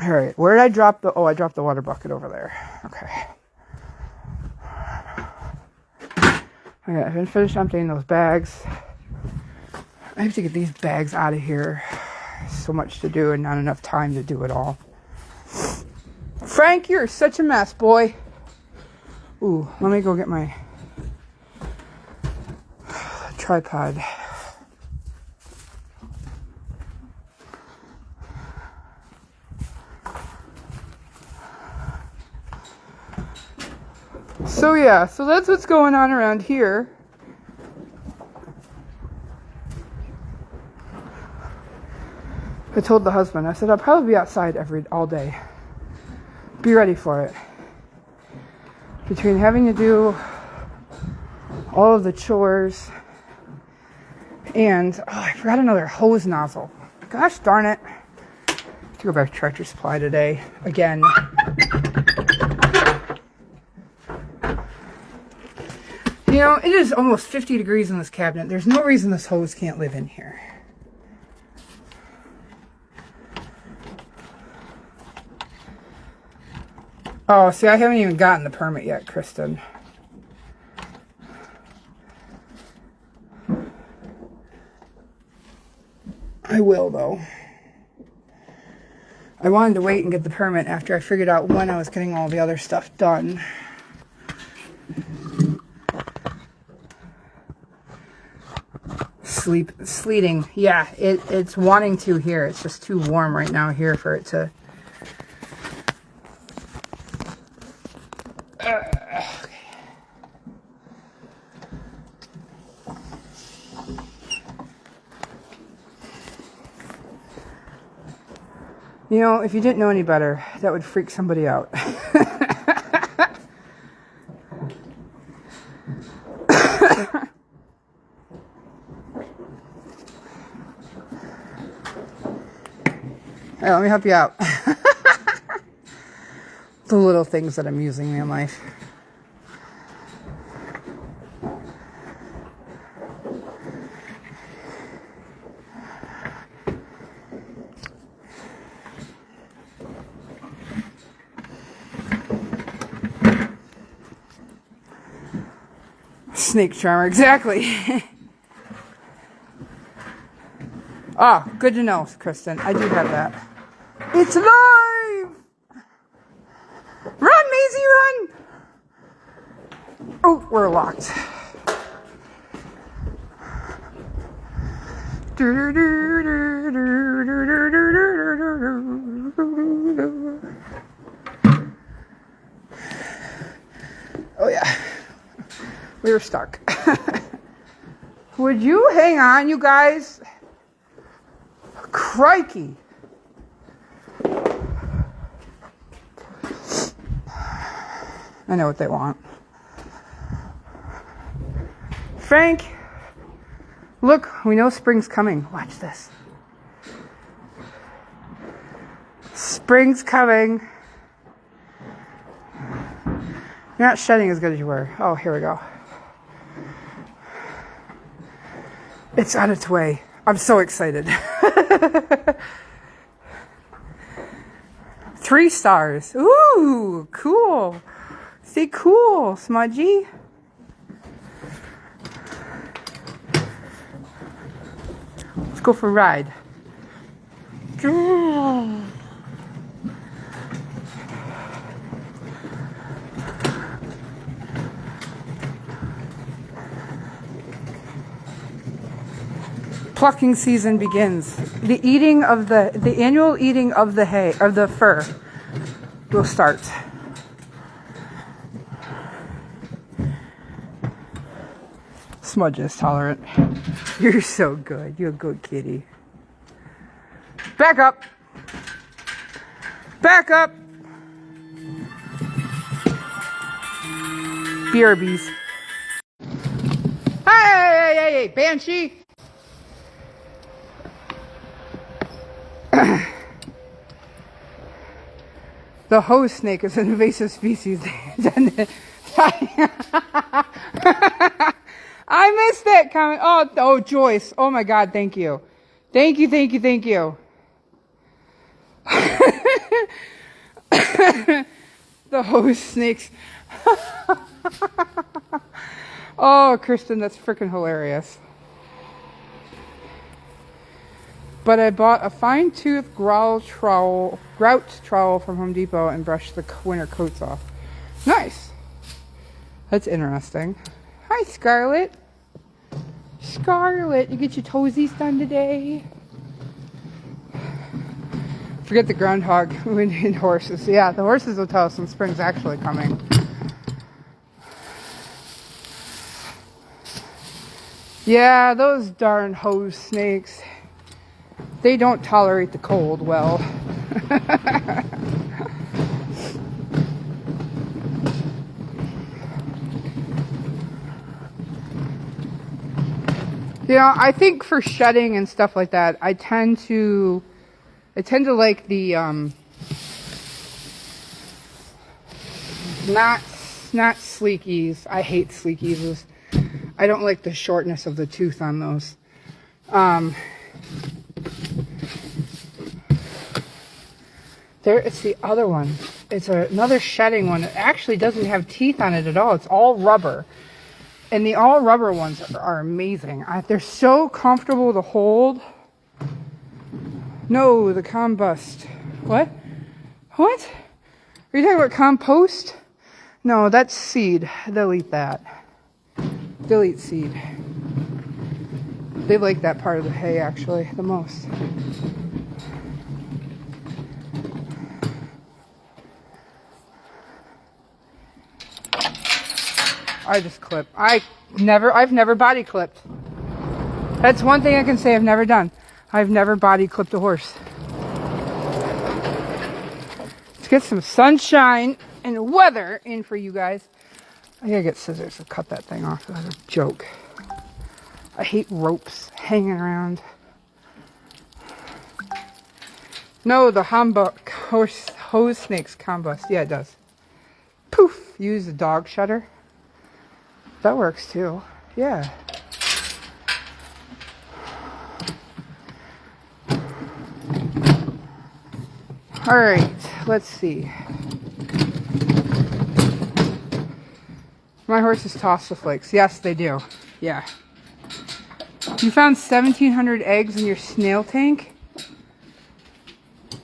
All right, where did I drop I dropped the water bucket over there. Okay. Okay, I've been finished emptying those bags. I have to get these bags out of here. So much to do and not enough time to do it all. Frank, you're such a mess, boy. Ooh, let me go get my tripod. So that's what's going on around here. I told the husband, I said, I'll probably be outside all day. Be ready for it. Between having to do all of the chores and, I forgot another hose nozzle. Gosh darn it. I have to go back to Tractor Supply today. Again. It is almost 50 degrees in this cabinet. There's no reason this hose can't live in here. Oh, see, I haven't even gotten the permit yet, Kristen. I will, though. I wanted to wait and get the permit after I figured out when I was getting all the other stuff done. Sleeting. Yeah, it's wanting to here. It's just too warm right now here for it to... If you didn't know any better, that would freak somebody out. All right, let me help you out. The little things that I'm using in life. snake charmer, exactly. Ah, good to know, Kristen. I do have that. It's live! Run, Maisie, run! Oh, we're locked. Oh yeah, we were stuck. Would you hang on, you guys? Crikey. I know what they want. Frank, look, we know spring's coming. Watch this. Spring's coming. You're not shedding as good as you were. Oh, here we go. It's on its way. I'm so excited. 3 stars. Ooh, cool. Say cool, Smudgy. Let's go for a ride. Plucking season begins. The annual eating of the hay, of the fur, will start. Smudge is tolerant. You're so good. You're a good kitty. Back up. Back up. BRBs. Hey, Banshee. The hose snake is an invasive species. I missed that comment. Oh, Joyce. Oh my God, thank you. Thank you. The hose snakes. Oh, Kristen, that's freaking hilarious. But I bought a fine-tooth grout trowel from Home Depot and brushed the winter coats off. Nice. That's interesting. Hi, Scarlett. Scarlett, you get your toesies done today? Forget the groundhog and horses. Yeah, the horses will tell us when spring's actually coming. Yeah, those darn hose snakes. They don't tolerate the cold well. You know, I think for shedding and stuff like that, I tend to like the not sleekies. I hate sleekies. I don't like the shortness of the tooth on those. There, it's the other one. It's another shedding one. It actually doesn't have teeth on it at all. It's all rubber. And the all rubber ones are amazing. They're so comfortable to hold. No, the combust. What? What? Are you talking about compost? No, that's seed. Delete that. Delete seed. They like that part of the hay, actually, the most. I just clip. I've never body clipped. That's one thing I can say I've never done. I've never body clipped a horse. Let's get some sunshine and weather in for you guys. I gotta get scissors to cut that thing off. That's a joke. I hate ropes hanging around. No, the hose snakes combust. Yeah, it does. Poof. Use the dog shutter. That works too. Yeah. All right, let's see. My horses toss the flakes. Yes, they do. Yeah. You found 1,700 eggs in your snail tank?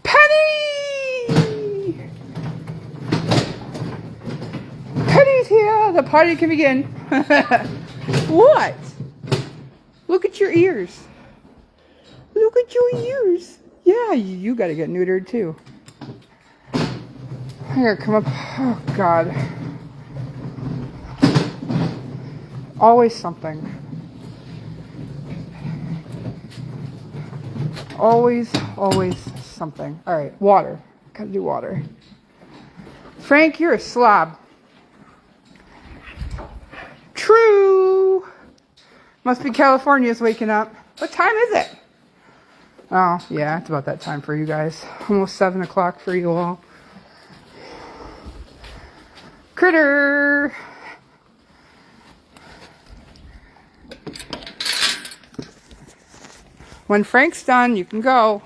Penny! Penny's here! The party can begin. What? Look at your ears. Look at your ears. Yeah, you gotta get neutered too. I gotta come up. Oh, God. Always something. Always something. All right, water. Gotta do water. Frank, you're a slob. True. Must be California's waking up. What time is it? Oh, yeah, it's about that time for you guys. Almost 7 o'clock for you all. Critter. When Frank's done, you can go.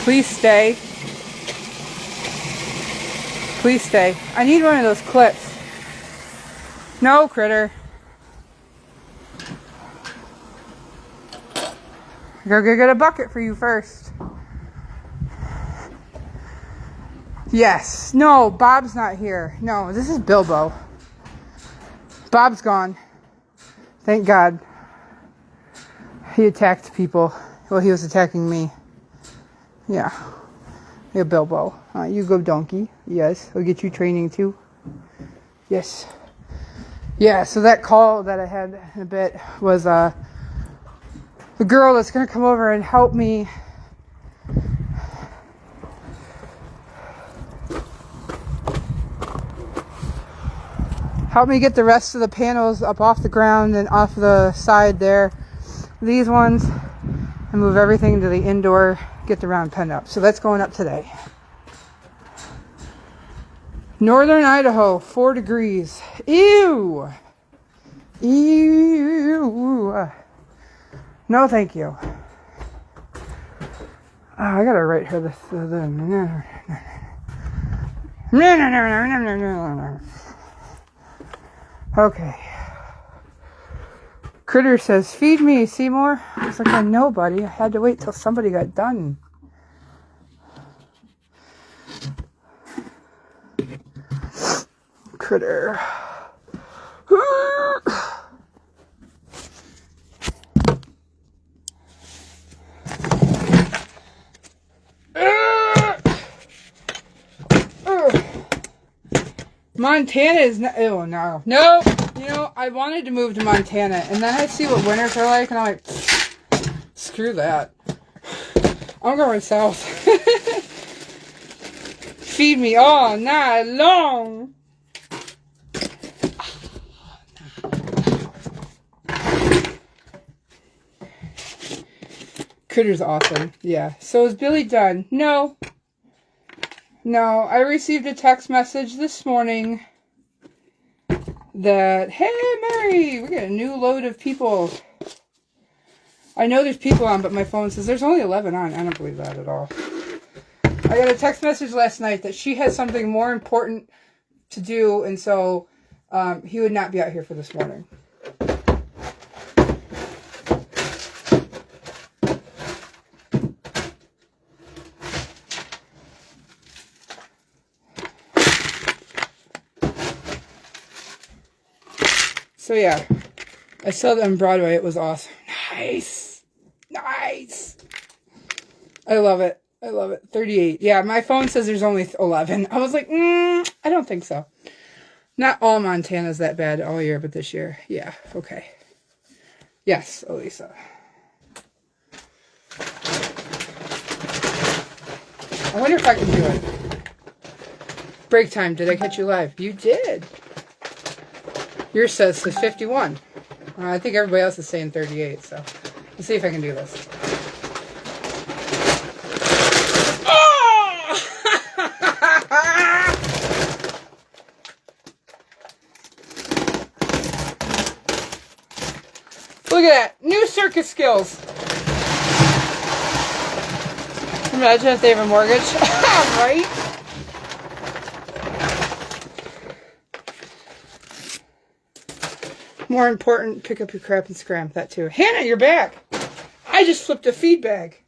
Please stay. Please stay. I need one of those clips. No, Critter. Go get a bucket for you first. Yes. No, Bob's not here. No, this is Bilbo. Bob's gone. Thank God. He attacked people. Well, he was attacking me. Yeah. Yeah, Bilbo. You go, donkey. Yes. I'll get you training too. Yes. Yeah, so that call that I had in a bit was the girl that's going to come over and help me get the rest of the panels up off the ground and off the side there. These ones, and move everything to the indoor, get the round pen up. So that's going up today. Northern Idaho, 4 degrees. Ew! Ew! No, thank you. Oh, I gotta write her this. Okay. Critter says, feed me, Seymour. I was like, no, buddy. I had to wait till somebody got done. Critter. Montana is not. Oh, no. No. You know, I wanted to move to Montana, and then I see what winters are like, and I'm like, screw that. I'm going south. Feed me all night long. Critter's awesome. Yeah. So is Billy done? No. No. I received a text message this morning that, hey, Mary, we got a new load of people. I know there's people on, but my phone says there's only 11 on. I don't believe that at all. I got a text message last night that she has something more important to do, and so he would not be out here for this morning. So yeah, I saw that on Broadway. It was awesome. Nice. Nice. I love it. I love it. 38. Yeah, my phone says there's only 11. I was like, I don't think so. Not all Montana's that bad all year, but this year. Yeah, okay. Yes, Elisa. I wonder if I can do it. Break time. Did I catch you live? You did. Yours says 51. I think everybody else is saying 38, so let's see if I can do this. Oh! Look at that. New circus skills. Imagine if they have a mortgage. Right? More important, pick up your crap and scram. That too. Hannah, you're back. I just flipped a feed bag.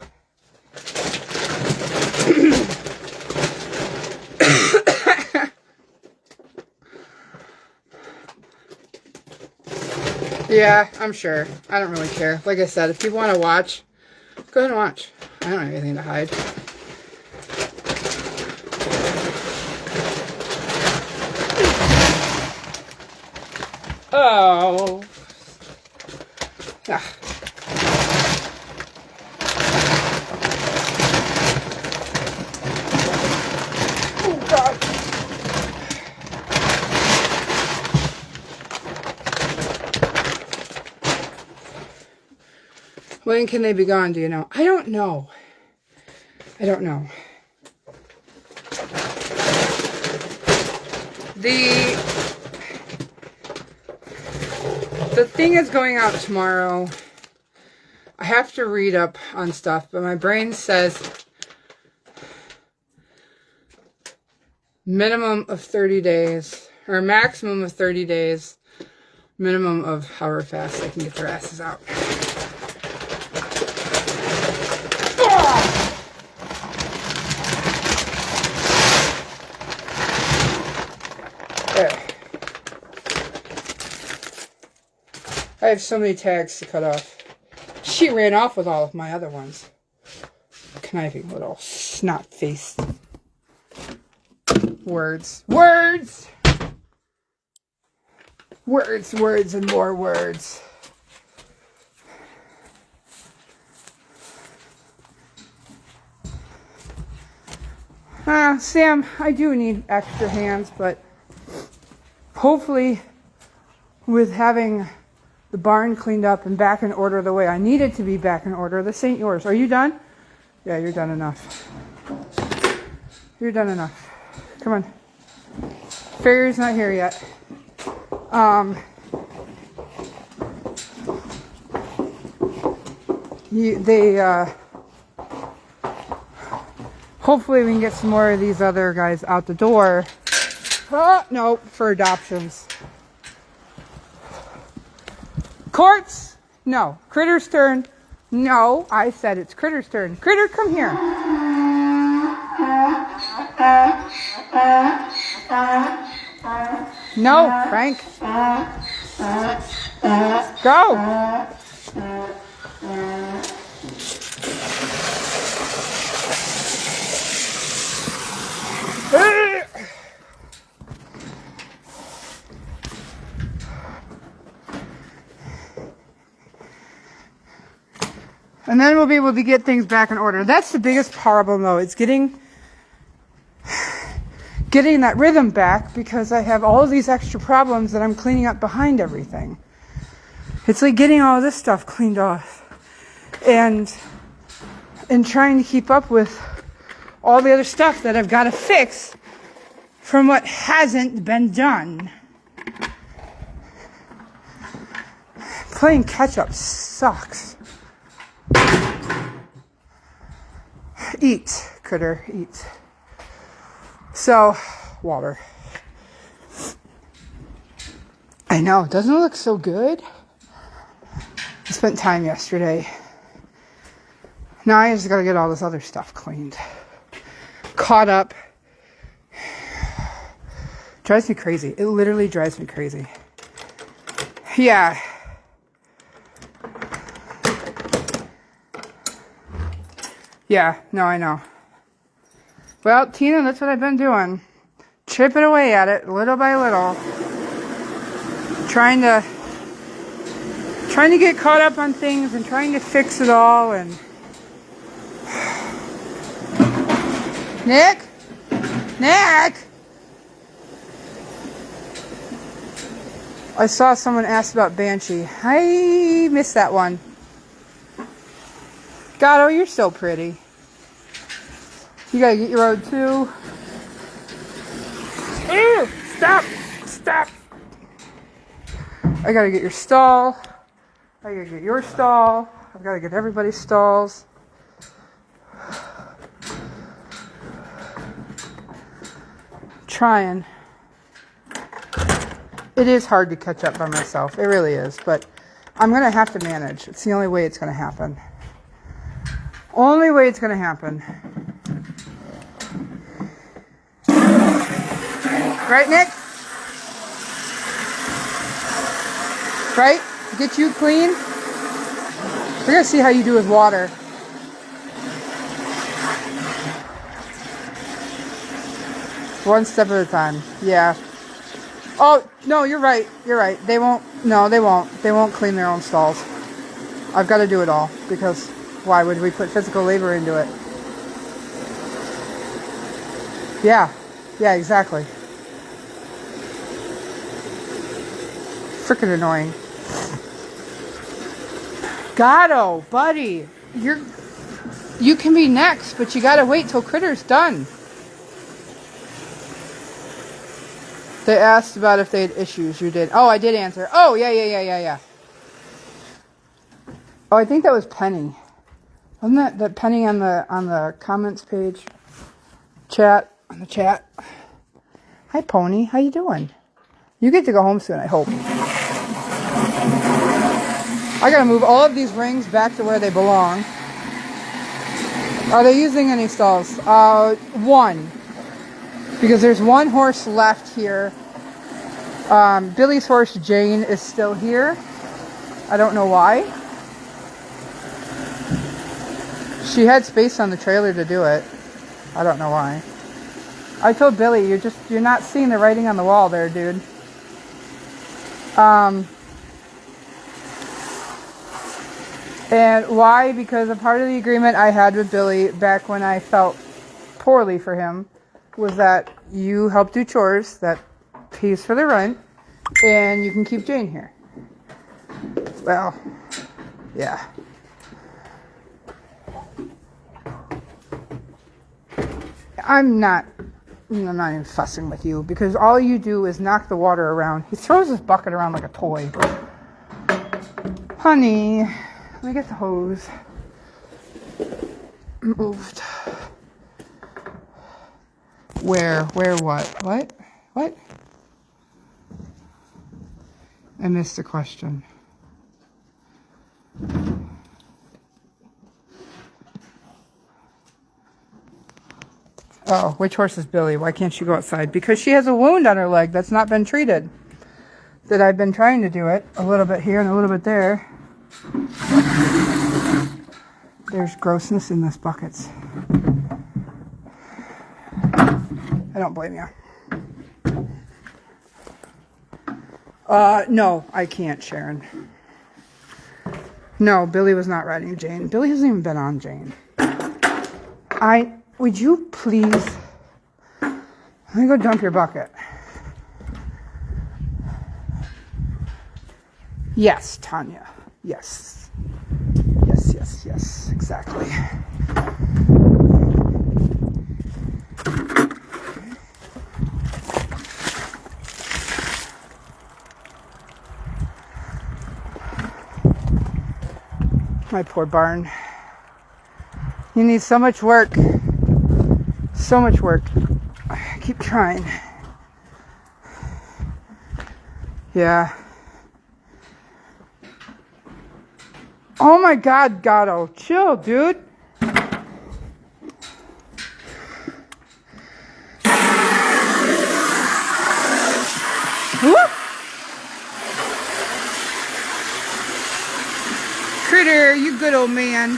Yeah, I'm sure. I don't really care. Like I said, if you want to watch, go ahead and watch. I don't have anything to hide. Oh. Ah. Oh, God. When can they be gone, do you know? I don't know. I don't know. The thing is going out tomorrow. I have to read up on stuff, but my brain says minimum of 30 days, or maximum of 30 days, minimum of however fast they can get their asses out. There. I have so many tags to cut off. She ran off with all of my other ones. Conniving little snot-faced words. Words! Words, words, and more words. Sam, I do need extra hands, but hopefully with having the barn cleaned up and back in order the way I need it to be back in order. This ain't yours. Are you done? Yeah, you're done enough. You're done enough. Come on. Farrier's not here yet. Hopefully we can get some more of these other guys out the door. Oh, no, for adoptions. Courts? No. Critter's turn. No, I said it's Critter's turn. Critter, come here. No, Frank. Go. And then we'll be able to get things back in order. That's the biggest problem, though. It's getting that rhythm back, because I have all of these extra problems that I'm cleaning up behind everything. It's like getting all this stuff cleaned off and trying to keep up with all the other stuff that I've got to fix from what hasn't been done. Playing catch up sucks. Eat, Critter, eat. So, water. I know, doesn't it look so good? I spent time yesterday. Now I just gotta get all this other stuff cleaned. Caught up. Drives me crazy. It literally drives me crazy. Yeah. Yeah, no, I know. Well, Tina, that's what I've been doing. Chipping away at it, little by little. Trying to get caught up on things and trying to fix it all. And Nick? I saw someone ask about Banshee. I missed that one. Gato, you're so pretty. You gotta get your road too. Ew! Stop! I gotta get your stall. I gotta get your stall. I've got to get everybody's stalls. Trying. It is hard to catch up by myself. It really is. But I'm going to have to manage. It's the only way it's going to happen. Only way it's going to happen. Right, Nick? Right? Get you clean? We're going to see how you do with water. One step at a time. Yeah. Oh, no, you're right. You're right. They won't. No, they won't. They won't clean their own stalls. I've got to do it all because why would we put physical labor into it? Yeah. Yeah, exactly. Freaking annoying. Gatto, buddy. You can be next, but you got to wait till Critter's done. They asked about if they had issues. You did. Oh, I did answer. Oh, yeah. Oh, I think that was Penny. Wasn't that Penny on the comments page? Chat. On the chat. Hi, Pony. How you doing? You get to go home soon, I hope. I gotta move all of these rings back to where they belong. Are they using any stalls? One. Because there's one horse left here. Billy's horse, Jane, is still here. I don't know why. She had space on the trailer to do it. I don't know why. I told Billy, you're not seeing the writing on the wall there, dude. And why? Because a part of the agreement I had with Billy back when I felt poorly for him was that you help do chores, that pays for the rent, and you can keep Jane here. Well, yeah. I'm not even fussing with you because all you do is knock the water around. He throws his bucket around like a toy. Honey, let me get the hose. Moved. Where, what? What? I missed the question. Oh, which horse is Billy? Why can't she go outside? Because she has a wound on her leg that's not been treated. That I've been trying to do it. A little bit here and a little bit there. There's grossness in this buckets. I don't blame you. No, I can't, Sharon. No, Billy was not riding Jane. Billy hasn't even been on Jane. Would you please, let me go dump your bucket. Yes, Tanya. Yes. Yes, exactly. My poor barn. You need so much work. So much work. I keep trying. Yeah. Oh my God, Gatto. Chill, dude. Whoop. Critter, you good old man.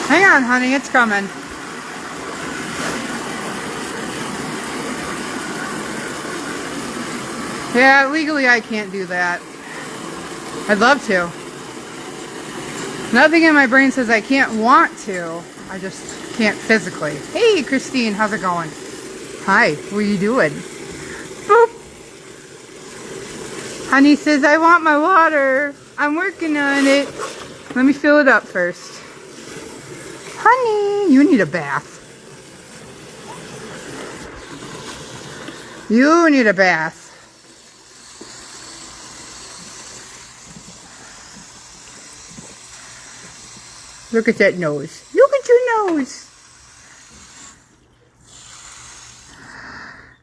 Hang on, honey, it's coming. Yeah, legally I can't do that. I'd love to. Nothing in my brain says I can't want to. I just can't physically. Hey, Christine, how's it going? Hi, what are you doing? Boop. Honey says, I want my water. I'm working on it. Let me fill it up first. Honey, you need a bath. You need a bath. Look at that nose. Look at your nose.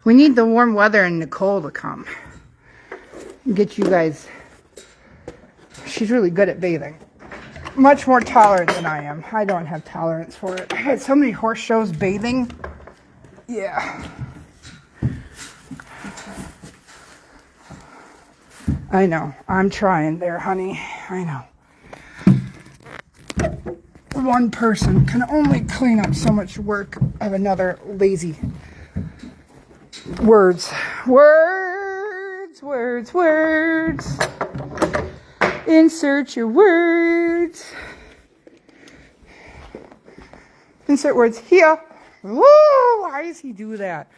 We need the warm weather and Nicole to come. Get you guys. She's really good at bathing. Much more tolerant than I am. I don't have tolerance for it. I had so many horse shows bathing. Yeah. I know. I'm trying there, honey. I know. One person can only clean up so much work of another lazy. Words. Words, words, words. Insert your words. Insert words here. Woo! Why does he do that?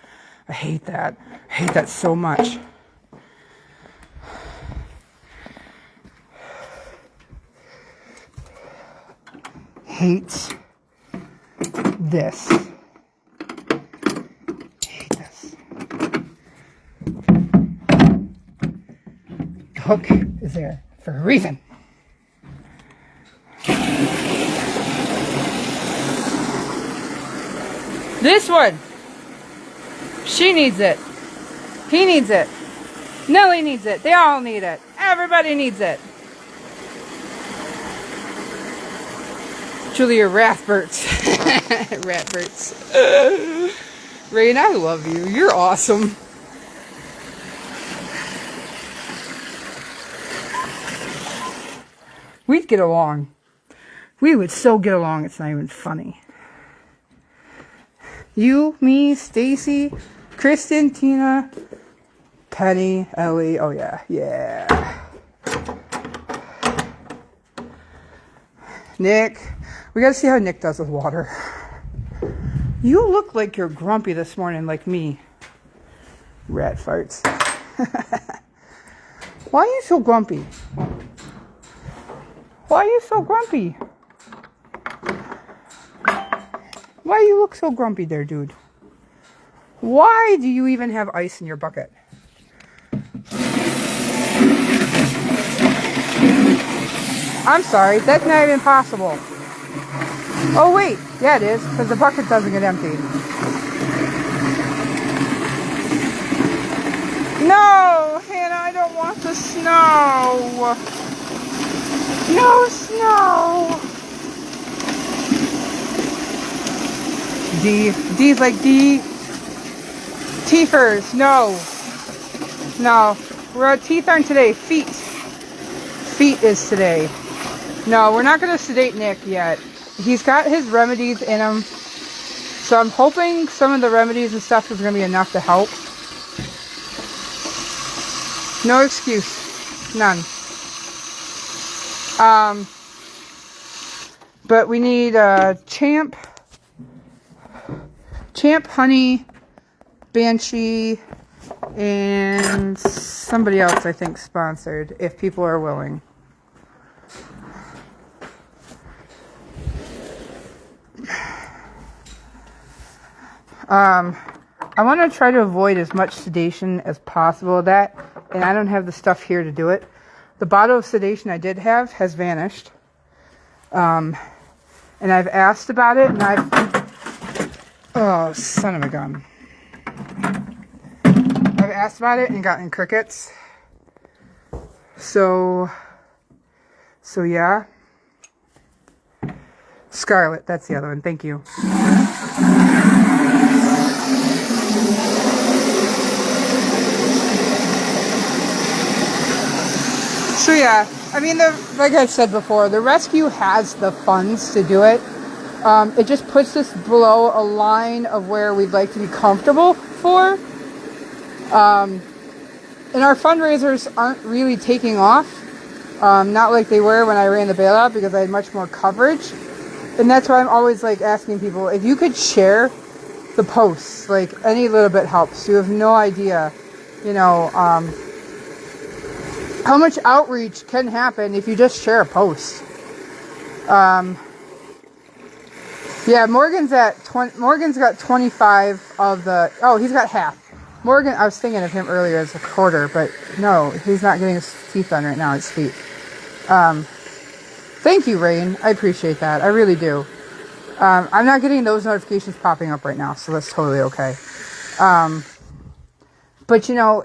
I hate that. I hate that so much. Hates this. Hate this. The hook is there for a reason. This one. She needs it. He needs it. Nellie needs it. They all need it. Everybody needs it. Julia Rathberts. Ratberts. Rain, I love you. You're awesome. We'd get along. We would so get along, it's not even funny. You, me, Stacy, Kristen, Tina, Penny, Ellie. Oh yeah, yeah. Nick. We gotta see how Nick does with water. You look like you're grumpy this morning, like me. Rat farts. Why are you so grumpy? Why are you so grumpy? Why do you look so grumpy there, dude? Why do you even have ice in your bucket? I'm sorry, that's not even possible. Oh wait, yeah it is, because the bucket doesn't get emptied. No, Hannah, I don't want the snow. No snow. D's like D. Teethers, no. No, teeth aren't today, feet. Feet is today. No, we're not going to sedate Nick yet. He's got his remedies in him. So I'm hoping some of the remedies and stuff is going to be enough to help. No excuse. None. But we need Champ, Honey, Banshee, and somebody else I think sponsored, if people are willing. I want to try to avoid as much sedation as possible of that, and I don't have the stuff here to do it. The bottle of sedation I did have has vanished. And I've asked about it, and oh, son of a gun. I've asked about it and gotten crickets. So yeah. Scarlet, that's the other one. Thank you. So yeah, I mean, like I've said before, the rescue has the funds to do it. It just puts us below a line of where we'd like to be comfortable for. And our fundraisers aren't really taking off. Not like they were when I ran the bailout, because I had much more coverage. And that's why I'm always like asking people, if you could share the posts, like any little bit helps. You have no idea, you know, how much outreach can happen if you just share a post. Yeah, Morgan's got 25 of the, oh, he's got half. Morgan, I was thinking of him earlier as a quarter, but no, he's not getting his teeth done right now, his feet. Thank you, Rain. I appreciate that. I really do. I'm not getting those notifications popping up right now, so that's totally okay. But you know,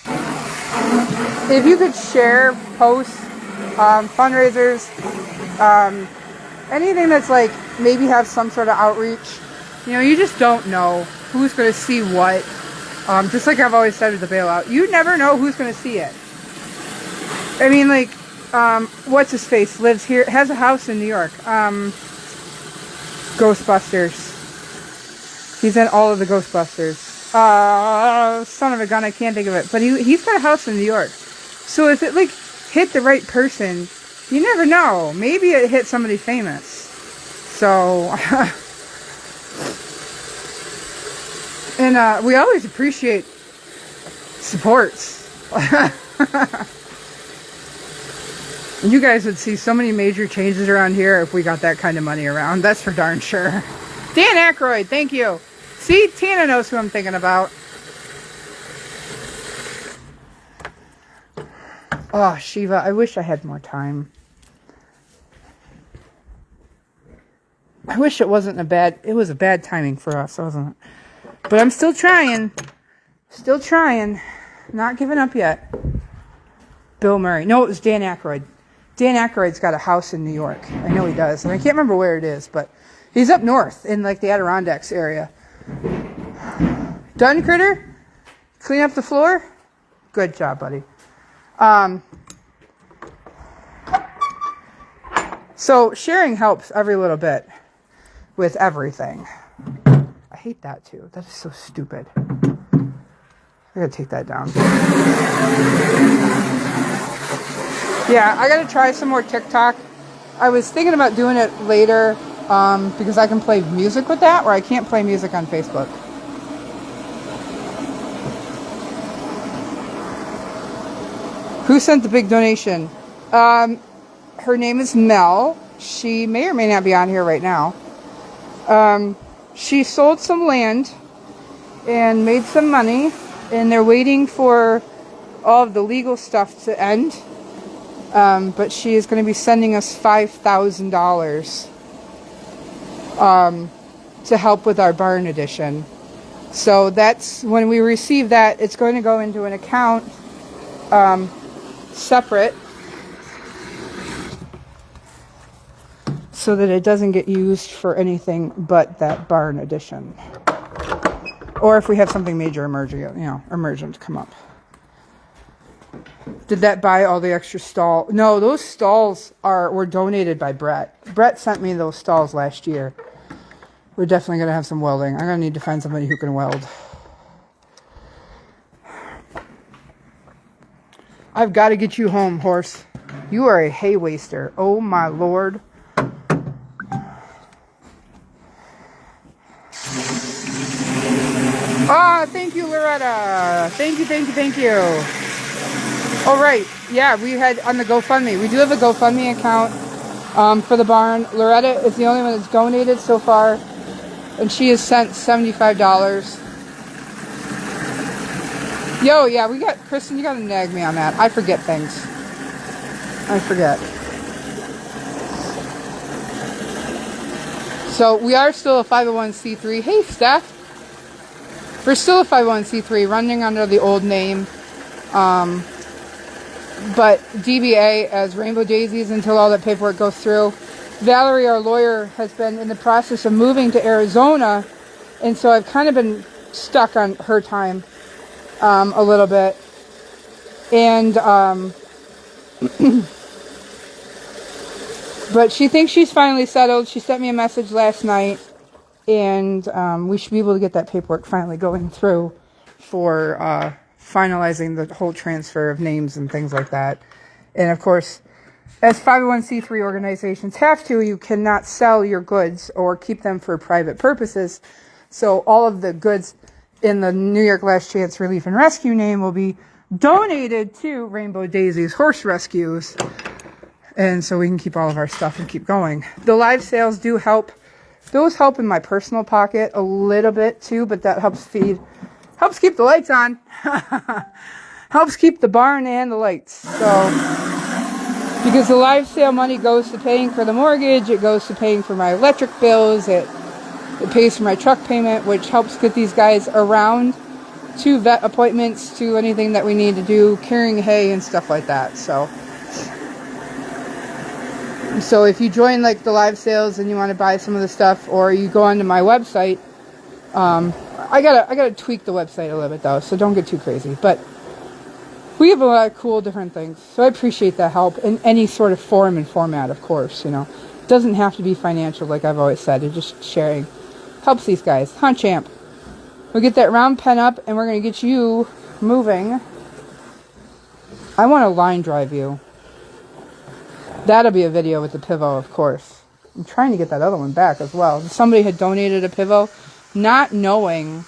if you could share posts, fundraisers, anything that's like maybe have some sort of outreach, you know, you just don't know who's going to see what. Just like I've always said with the bailout, you never know who's going to see it. I mean, like, what's his face lives here, has a house in New York. Ghostbusters. He's in all of the Ghostbusters. Son of a gun, I can't think of it. But he's got a house in New York. So if it, like, hit the right person, you never know. Maybe it hit somebody famous. So, and we always appreciate supports. You guys would see so many major changes around here if we got that kind of money around. That's for darn sure. Dan Aykroyd, thank you. See, Tina knows who I'm thinking about. Oh, Shiva, I wish I had more time. I wish it wasn't it was a bad timing for us, wasn't it? But I'm still trying. Still trying. Not giving up yet. Bill Murray. No, it was Dan Aykroyd. Dan Aykroyd's got a house in New York. I know he does. And I can't remember where it is, but he's up north in like the Adirondacks area. Done, Critter? Clean up the floor? Good job, buddy. So sharing helps every little bit with everything. I hate that too. That is so stupid. I gotta take that down. Yeah, I gotta try some more TikTok. I was thinking about doing it later because I can play music with that, where I can't play music on Facebook. Who sent the big donation? Her name is Mel. She may or may not be on here right now. She sold some land and made some money, and they're waiting for all of the legal stuff to end. But she is going to be sending us $5,000 to help with our barn addition. So that's when we receive that, it's going to go into an account separate so that it doesn't get used for anything but that barn addition. Or if we have something major emergent come up. Did that buy all the extra stall? No, those stalls were donated by Brett. Brett sent me those stalls last year. We're definitely going to have some welding. I'm going to need to find somebody who can weld. I've got to get you home, horse. You are a hay waster. Oh, my Lord. Ah, thank you, Loretta. Thank you, thank you, thank you. Oh, right. Yeah, we had on the GoFundMe. We do have a GoFundMe account for the barn. Loretta is the only one that's donated so far, and she has sent $75. Yo, yeah, we got, Kristen, you got to nag me on that. I forget things. I forget. So we are still a 501c3. Hey, Steph. We're still a 501c3 running under the old name. But DBA as Rainbow Daisies until all that paperwork goes through. Valerie, our lawyer, has been in the process of moving to Arizona, and so I've kind of been stuck on her time a little bit. And but she thinks she's finally settled. She sent me a message last night, and we should be able to get that paperwork finally going through for finalizing the whole transfer of names and things like that. And of course, as 501c3 organizations have to, you cannot sell your goods or keep them for private purposes. So all of the goods in the New York Last Chance Relief and Rescue name will be donated to Rainbow Daisies Horse Rescues. And so we can keep all of our stuff and keep going. The live sales do help. Those help in my personal pocket a little bit too, but that helps keep the lights on. Helps keep the barn and the lights. So Because the live sale money goes to paying for the mortgage, it goes to paying for my electric bills, it pays for my truck payment, which helps get these guys around to vet appointments, to anything that we need to do, carrying hay and stuff like that. So if you join like the live sales and you want to buy some of the stuff, or you go onto my website, I gotta tweak the website a little bit though, so don't get too crazy. But we have a lot of cool different things, so I appreciate that help in any sort of form and format, of course. You know, it doesn't have to be financial, like I've always said. It's just sharing helps these guys. Huh, champ? We'll get that round pen up, and we're gonna get you moving. I want to line drive you. That'll be a video with the pivot, of course. I'm trying to get that other one back as well. Somebody had donated a pivot, not knowing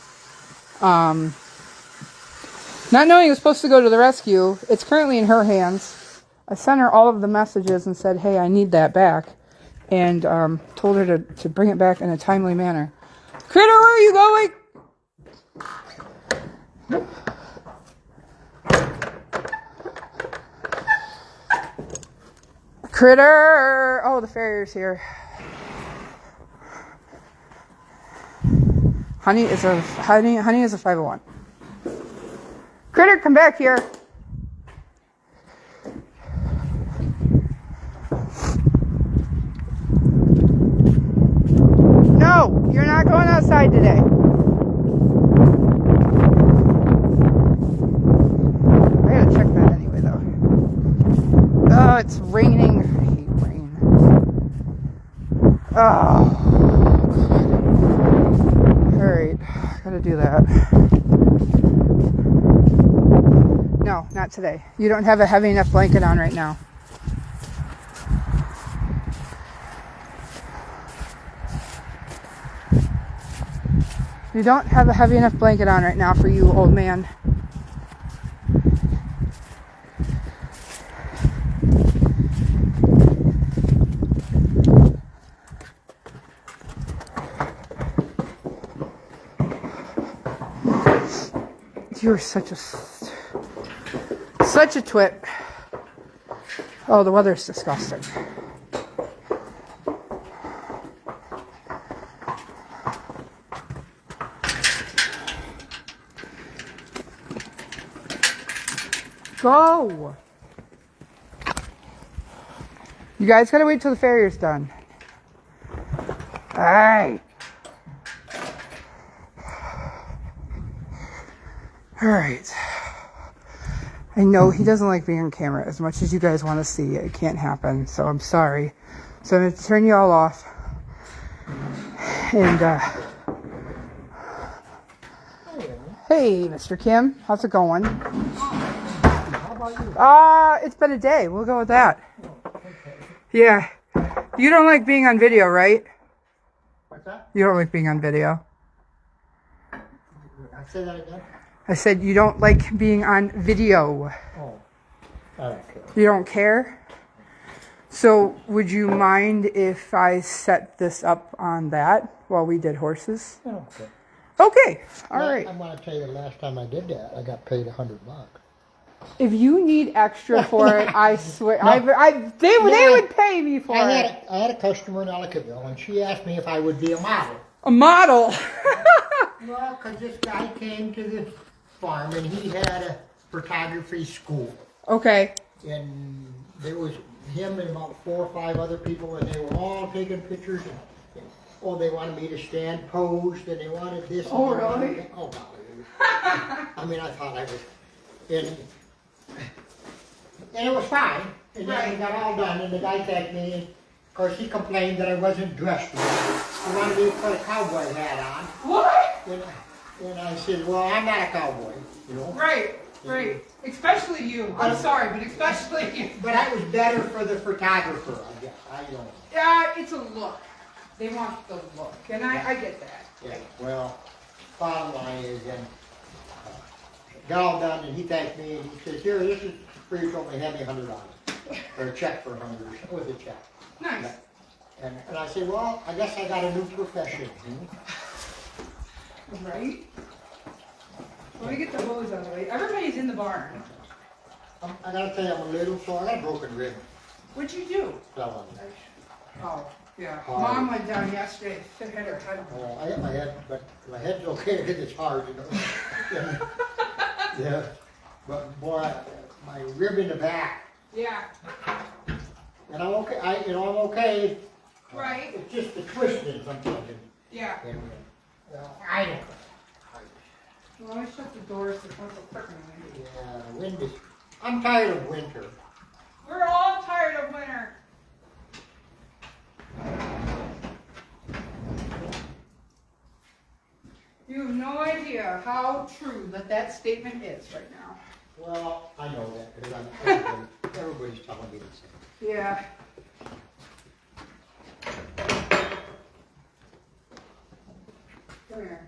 it was supposed to go to the rescue. It's currently in her hands. I sent her all of the messages and said, hey, I need that back. And told her to bring it back in a timely manner. Critter, where are you going? Critter! Oh, the Farrier's here. Honey is a 501. Critter, come back here. No, you're not going outside today. I gotta check that anyway, though. Oh, it's raining. I hate rain. Oh, God. Alright, gotta do that. No, not today. You don't have a heavy enough blanket on right now. You don't have a heavy enough blanket on right now for you, old man. You're such a twit. Oh, the weather's disgusting. Go! You guys gotta wait till the Farrier's done. Alright. Alright. I know he doesn't like being on camera as much as you guys want to see. It can't happen, so I'm sorry. So I'm going to turn you all off. And, hey, Mr. Kim. How's it going? How about you? It's been a day. We'll go with that. Yeah. You don't like being on video, right? What's that? You don't like being on video. I say that again? I said you don't like being on video. Oh, I don't care. You don't care? So would you mind if I set this up on that while we did horses? I don't care. Okay. All right. I'm going to tell you the last time I did that, I got paid $100. If you need extra for it, I swear, they would pay me for it. I had a customer in Ellicottville, and she asked me if I would be a model. A model? Well, because this guy came to the farm, and he had a photography school. Okay. And there was him and about 4 or 5 other people, and they were all taking pictures. And they wanted me to stand posed, and they wanted this. Oh, really? That. Oh, golly. I mean, I thought I was... And it was fine. And then we got all done, and the guy tagged me, and of course he complained that I wasn't dressed right. He wanted me to put a cowboy hat on. What? And I said, well, I'm not a cowboy, you know. Right. Especially you. I'm sorry, but especially you. But I was better for the photographer, I guess. I don't know. Yeah, it's a look. They want the look, and I get that. Yeah, well, bottom line is, and got all done, and he thanked me, and he says, here, this is for you, told me, hand me $100. Or a check for $100, with a check. Nice. And I said, well, I guess I got a new profession. Right? Let me get the hose out of the way. Everybody's in the barn. I gotta tell you, I'm a little sore. I got a broken rib. What'd you do? Fell Oh, yeah. Hard. Mom went down yesterday, hit her head. Oh, I hit my head, but my head's okay because it's hard, you know. Yeah, but boy, my rib in the back, Yeah, and I'm okay. I'm okay. right. It's just the twisting sometimes. Yeah. And, I don't. Well, let me shut the doors so it don't go quick. Yeah, the wind is. I'm tired of winter. We're all tired of winter. You have no idea how true that statement is right now. Well, I know that because everybody's telling me the same. Yeah. Come here.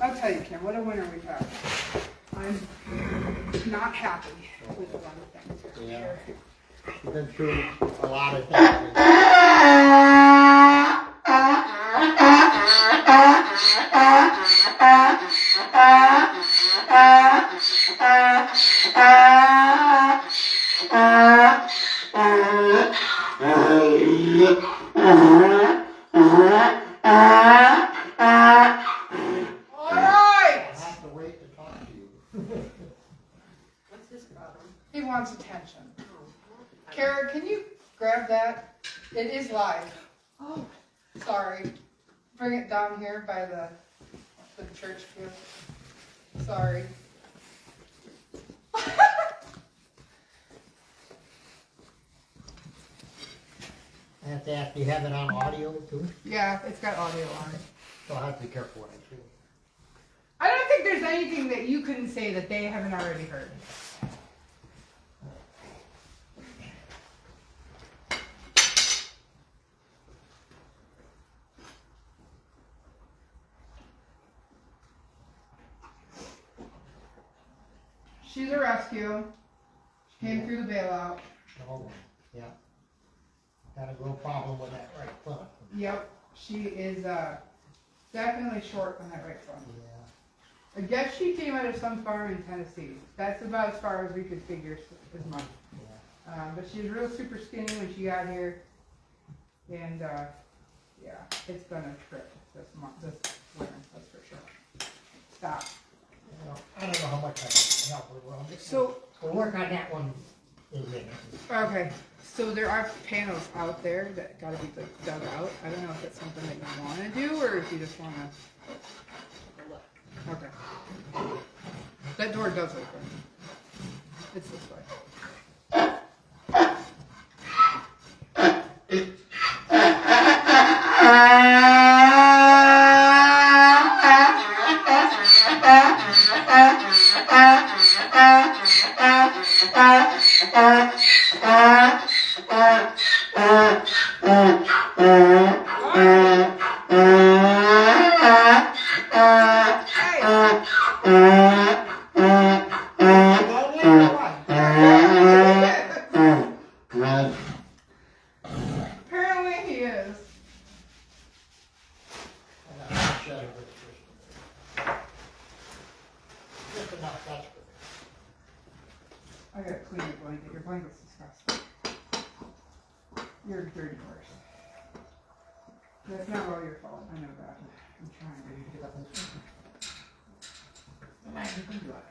I'll tell you, Kim, what a winter we've had. I'm not happy with a lot of things. Yeah. We've been through a lot of things. He wants attention. Kara, can you grab that? It is live. Oh, sorry. Bring it down here by the church field. Sorry. I have to ask, do you have it on audio too? Yeah, it's got audio on it. So I have to be careful what I say. I don't think there's anything that you couldn't say that they haven't already heard. She's a rescue. She came through the bailout. Oh, yeah. Got a real problem with that right foot. Yep, she is definitely short on that right foot. Yeah. I guess she came out of some farm in Tennessee. That's about as far as we could figure as much. Yeah. But she was real super skinny when she got here, and yeah, it's gonna trip this winter. That's for sure. Stop. Well, I don't know how much I can help her. Well, So we'll work on that one in a minute. okay, so there are panels out there that gotta be like dug out. I don't know if that's something that you want to do or if you just want to. Okay. That door does open. It's this way. Apparently he is. Just enough, that's good. I gotta clean your blanket. Your blanket's disgusting. You're a dirty horse. That's not all your fault. I know that. I'm trying to get up and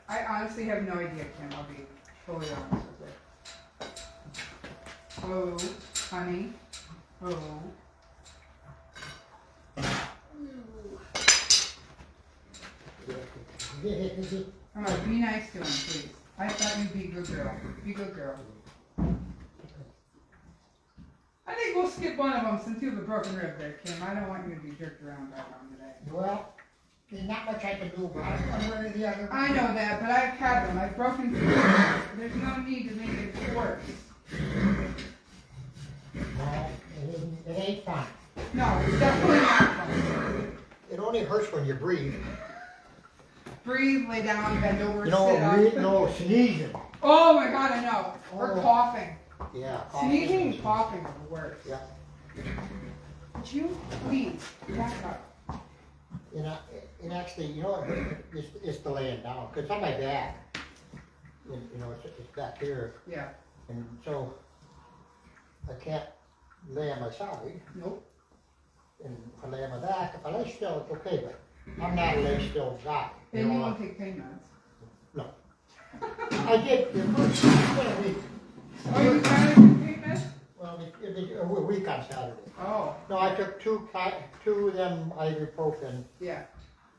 I honestly have no idea, Kim. I'll be totally honest with you. Oh, honey. Oh. All right, be nice to him, please. I thought you'd be a good girl. Be a good girl. I think we'll skip one of them since you have a broken rib there, Kim. I don't want you to be jerked around by one today. Well, there's not much I can do about it, one way or the other. I know that, but I've had them. I've broken through. There's no need to make it worse. Well, it ain't fun. No, it's definitely not fun. It only hurts when you breathe. Breathe, lay down, bend over, You sit up. know, no, sneezing. Oh my god, I know. Or Oh. coughing. Yeah. Sneezing and coughing are the worst. Yeah. Would you please back up? And actually, you know, it's the laying down, because it's on my back. And, you know, it's back here. Yeah. And so I can't lay on my side. Nope. And if I lay on my back, if I lay still, it's okay, but I'm not a lay still guy. And you won't take pain meds. No. I did the first week. Oh, you started taking pain meds? Well, a week on Saturday. Oh. No, I took two of them ibuprofen Yeah.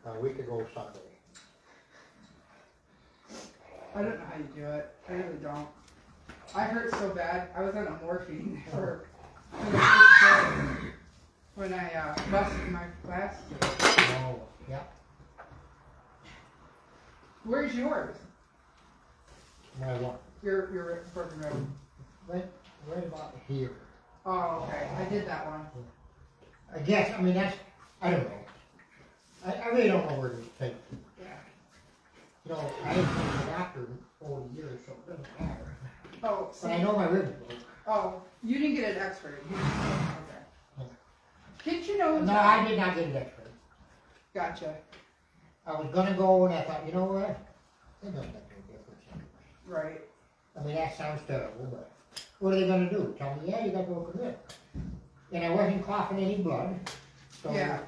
a week ago Sunday. I don't know how you do it. I really don't. I hurt so bad. I was on a morphine for the first day when I busted my last day. Oh, yeah. Where's yours? My one. Your broken rib. Right about here. Oh, okay. I did that one. I guess, I mean, that's, I don't know. I really don't know where to take it. Yeah. You know, I haven't been to the doctor in 40 years, so it doesn't matter. Oh, But I know my ribs broke. Oh, you didn't get an X-ray. Okay. Didn't you know? No, I did not get an X-ray. Gotcha. I was gonna go and I thought, you know what? It doesn't make no difference anyway. Right. I mean, that sounds terrible, but what are they gonna do? Tell me, yeah, you got broken rib. And I wasn't coughing any blood. So Yeah.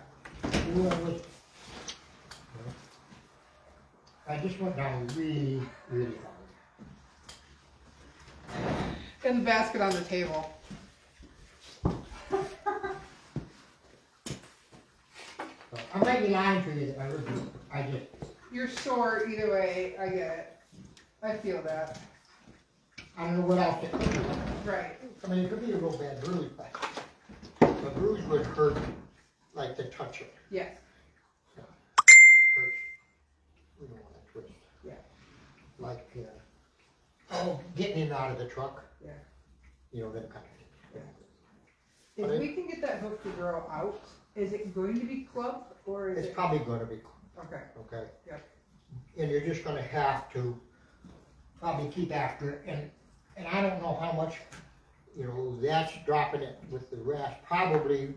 I just went down really, really hard. And the basket on the table. So, I might be lying to you that my ribs, I just, You're sore either way. I get it. I feel that. I don't know what else it could be. Right. I mean, it could be a real bad bruise, but the bruise would hurt like to touch it. Yes. So, it hurts. We don't want to twist. Yeah. Like, getting in and out of the truck. Yeah. You know, them kind of things. If we can get that hook to grow out, is it going to be clubbed or is It's it? probably going to be, Okay. okay? Yep. And you're just going to have to probably keep after it. And I don't know how much, you know, that's dropping it with the rest. Probably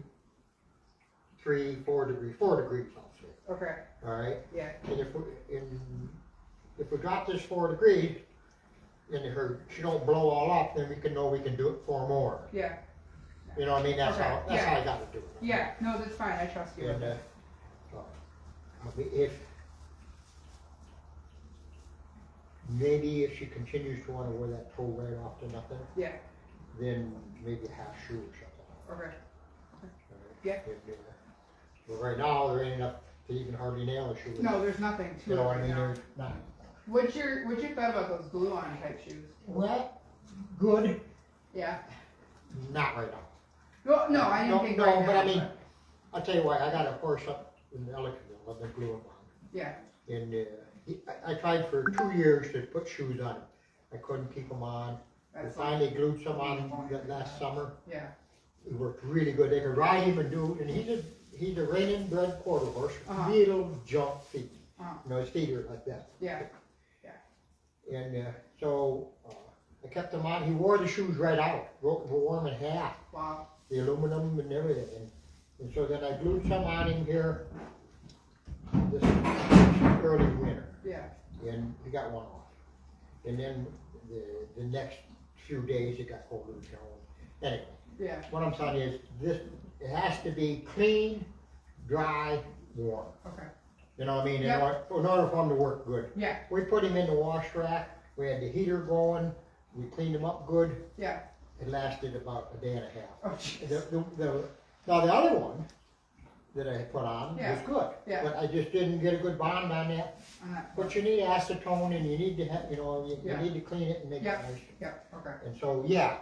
4 degrees, I'll say. Okay. All right? Yeah. And if we drop this 4 degrees, and she don't blow all up, then we can know we can do it 4 more. Yeah. You know what I mean? That's Okay, how yeah. I got to do it. Yeah. No, that's fine. I trust you. And maybe if she continues to want to wear that toe right off to nothing, Yeah. then maybe a half shoe or something. Okay. Yeah. But right now there ain't enough to even hardly nail a shoe. No, there's nothing to You know it what I right mean? now. There's not. What's your thought about those glue-on type shoes? Well, good. Yeah. Not right now. Well, no, I didn't think right now. but I mean, I'll tell you what. I got a horse up in Ellicottville. I've been gluing on. Yeah. And I tried for 2 years to put shoes on him. I couldn't keep them on. I finally glued some on last summer. Yeah. It worked really good. They could ride him and do, and he's a rein bred quarter horse, little jump feet. You know, his feet are like that. Yeah. And so I kept him on. He wore the shoes right out, wore them in half. Wow. The aluminum and everything. And so then I glued some on him here this early winter. Yeah. And he got one off. And then the next few days it got colder and cold. Anyway, Yeah. what I'm saying is it has to be clean, dry, warm. Okay. You know what I mean? Yep. In order for him to work good. Yeah. We put him in the wash rack. We had the heater going. We cleaned him up good. Yeah. It lasted about a day and a half. Oh, jeez. Now the other one that I put on was good. Yeah. But I just didn't get a good bond on that. But you need acetone and you need to have, you need to clean it and make it nice. Yeah. Okay. And so, yeah,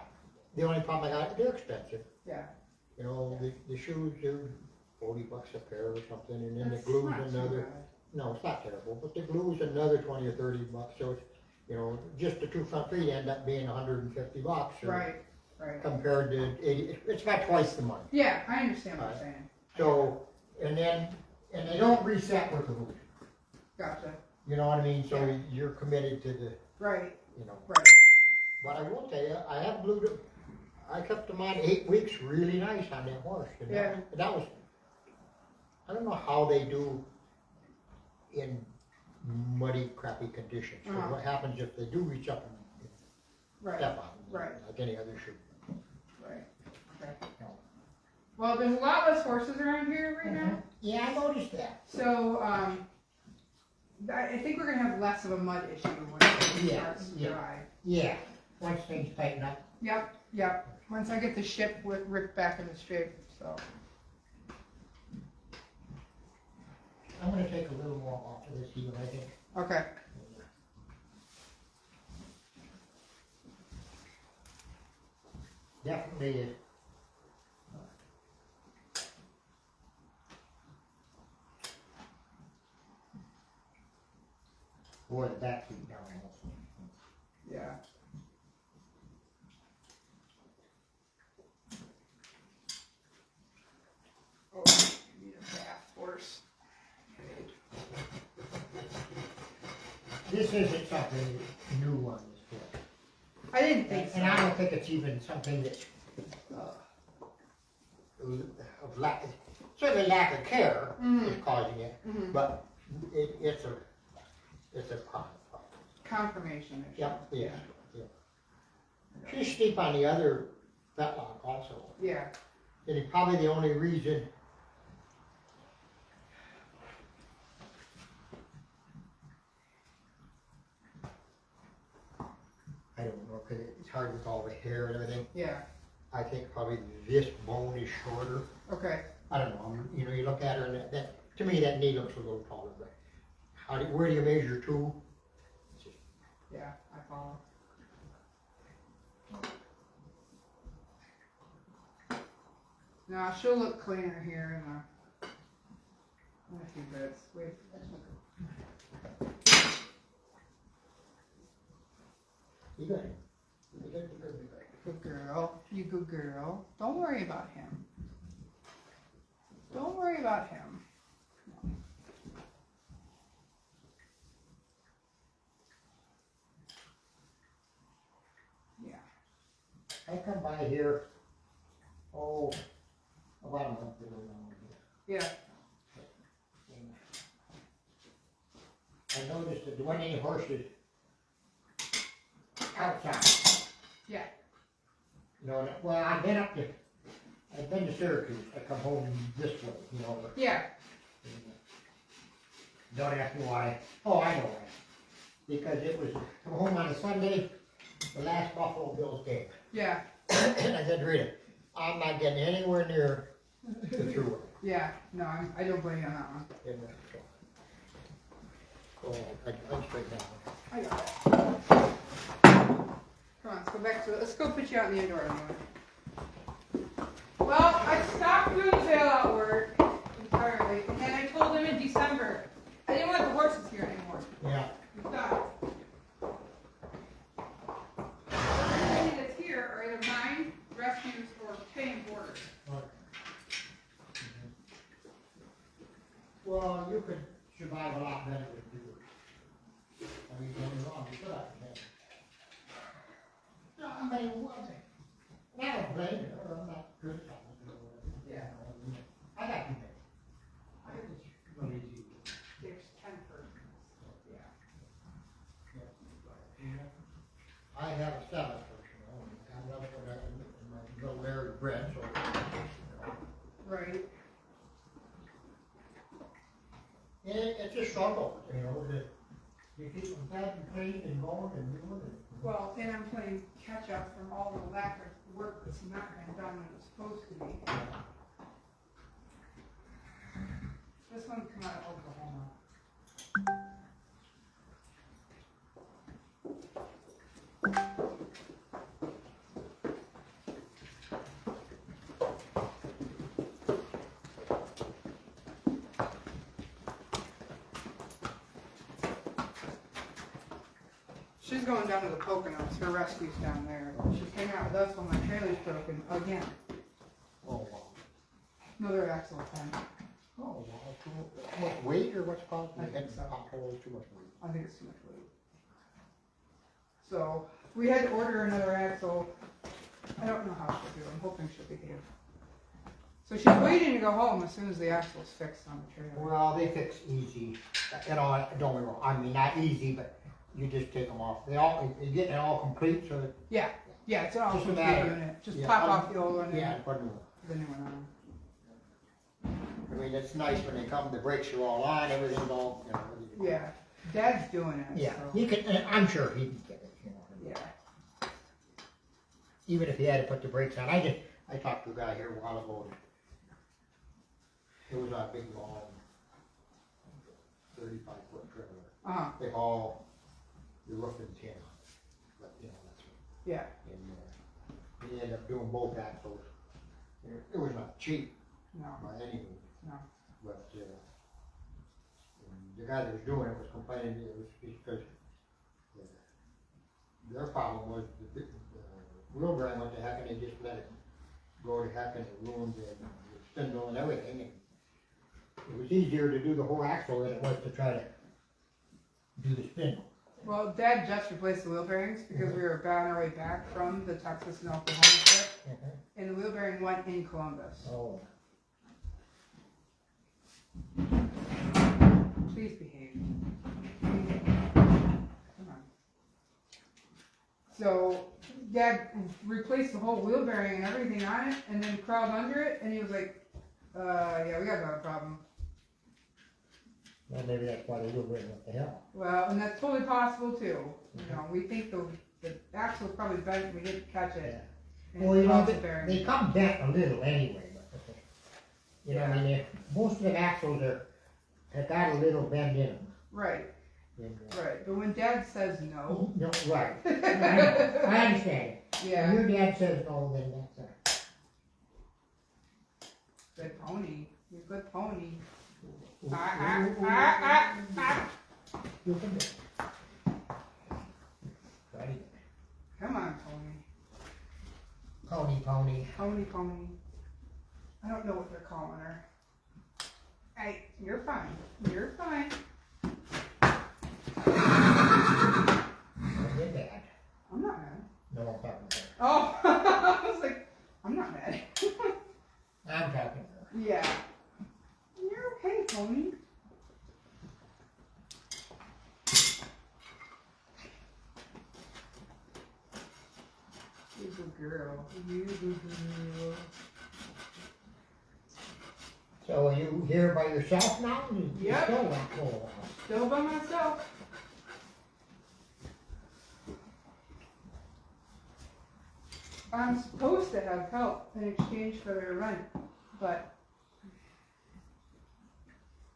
the only problem I got, they're expensive. Yeah. You know, the shoes are $40 a pair or something, and then That's the glue's not too another. bad. No, it's not terrible, but the glue's another $20 or $30. So it's, you know, just the 2 front feet end up being $150. Or Right. Right. compared to 80, it's about twice the money. Yeah, I understand what you're saying. So, and they don't reset with the boot. Gotcha. You know what I mean? So you're committed to the, Right. you know. Right. But I will tell you, I have glued it. I kept them on 8 weeks, really nice on that horse. And Yeah. that was, I don't know how they do in muddy, crappy conditions. So what happens if they do reach up and Right. step on, Right. like any other shoe. Right. Okay. No. Well, there's a lot less horses around here right now. Yeah, I noticed that. So, I think we're gonna have less of a mud issue when it starts to dry. Yeah, once things tighten up. Yep, yep. Once I get the ship ripped back into shape, so. I'm gonna take a little more off of this heel, I think. Okay. Definitely is. Boy, the back feet down also. Yeah. Oh, I need a bath horse. This isn't something new on this book. I didn't think so. And I don't think it's even something that, of lack, certainly lack of care is causing it, but it's a problem. Confirmation issue. Yep, yeah. She's steep on the other fetlock also. Yeah. And it's probably the only reason I don't know, because it's hard with all the hair and everything. Yeah. I think probably this bone is shorter. Okay. I don't know. You know, you look at her and that to me that knee looks a little taller. But where do you measure to? Yeah, I follow. No, she'll look cleaner here in a few bits. Wait. You good? Good girl. You good girl. Don't worry about him. Don't worry about him. No. Yeah. I come by here, about a month ago now. Yeah. I noticed that there weren't any horses outside. Yeah. You know, well, I've been to Syracuse. I come home this way, you know. Yeah. Don't ask me why. Oh, I know why. Because it was come home on a Sunday, the last Buffalo Bills game. Yeah. And I said, Rita, I'm not getting anywhere near the thruway. Yeah. No, I don't blame you on that one. So I'm straight down. I got it. Come on, let's go back to it. Let's go put you out in the indoor anyway. Well, I stopped doing the bailout work entirely, and then I told him in December, I didn't want the horses here anymore. Yeah. We stopped. Everything that's here are either mine, rescues, or paying boarders. Well, you could survive a lot better with viewers. I mean, don't get me wrong, you could have been. No, I mean, I don't blame you, or I'm not criticizing you or whatever. Yeah. I got you there. I just really easy. There's 10 persons. Yeah. I have a 7 person, you know, and I love what I can in my little area of bread, so. Right. It's a struggle, you know, you keep them fed and clean and going and doing it. Well, and I'm playing catch up from all the lack of work that's not been done when it's supposed to be. This one come out of Oklahoma. She's going down to the Poconos. Her rescue's down there. She's hanging out with us when my trailer's broken again. Oh, wow. Another axle time. Oh, wow, cool. How much weight or what's causing I it? think so. Potholes, too much weight. I think it's too much weight. So we had to order another axle. I don't know how she'll do. I'm hoping she'll behave. So she's waiting to go home as soon as the axle's fixed on the trailer. Well, they fix easy. You know, don't get me wrong. I mean, not easy, but you just take them off. You're getting it all complete, so. Yeah, it's an all Just a complete matter- unit. Just yeah, pop off the old one Yeah, and put them. put the new one on. I mean, it's nice when they come, the brakes are all on, everything's all, you know. ready to go. Yeah, Dad's doing it. Yeah, So. he can, and I'm sure he can get it, you know. Yeah. Even if he had to put the brakes on. I talked to a guy here a while ago. It was a big, long, 35-foot trailer. They haul the roof and tin. But, you know, that's what. Yeah. And he ended up doing both axles. It was not cheap No. by any means. No. But the guy that was doing it was complaining it was because their problem was the wheel bearing went to heck and they just let it go to heck and it ruined the spindle and everything. And it was easier to do the whole axle than it was to try to do the spindle. Well, Dad just replaced the wheel bearings because we were on our way back from the Texas and Oklahoma trip, and the wheel bearing went in Columbus. Oh. Please behave. Come on. So, Dad replaced the whole wheel bearing and everything on it, and then crawled under it, and he was like, yeah, we got a problem. Well, maybe that's why the wheel bearing went to hell. Well, and that's totally possible too. You know, we think the axle probably bent, we didn't catch it. Yeah. And Well, you know, caused the bearing. they come bent a little anyway, but, you know, I mean, most of the axles have got a little bend in them. Right, And, right. But when Dad says no, No, right. I understand it. yeah, When your dad says no, then that's good pony. You're a good pony. You can do it. Try it again. Come on, pony. Pony. Pony. I don't know what they're calling her. Hey, you're fine. You're fine. Don't get mad. I'm not mad. No, I'm talking to her. Oh, I was like, I'm not mad. I'm talking to her. Yeah. You're okay, pony. You good girl. You good girl. So are you here by yourself now? You Yep. still not cool. Still by myself. I'm supposed to have help in exchange for their rent, but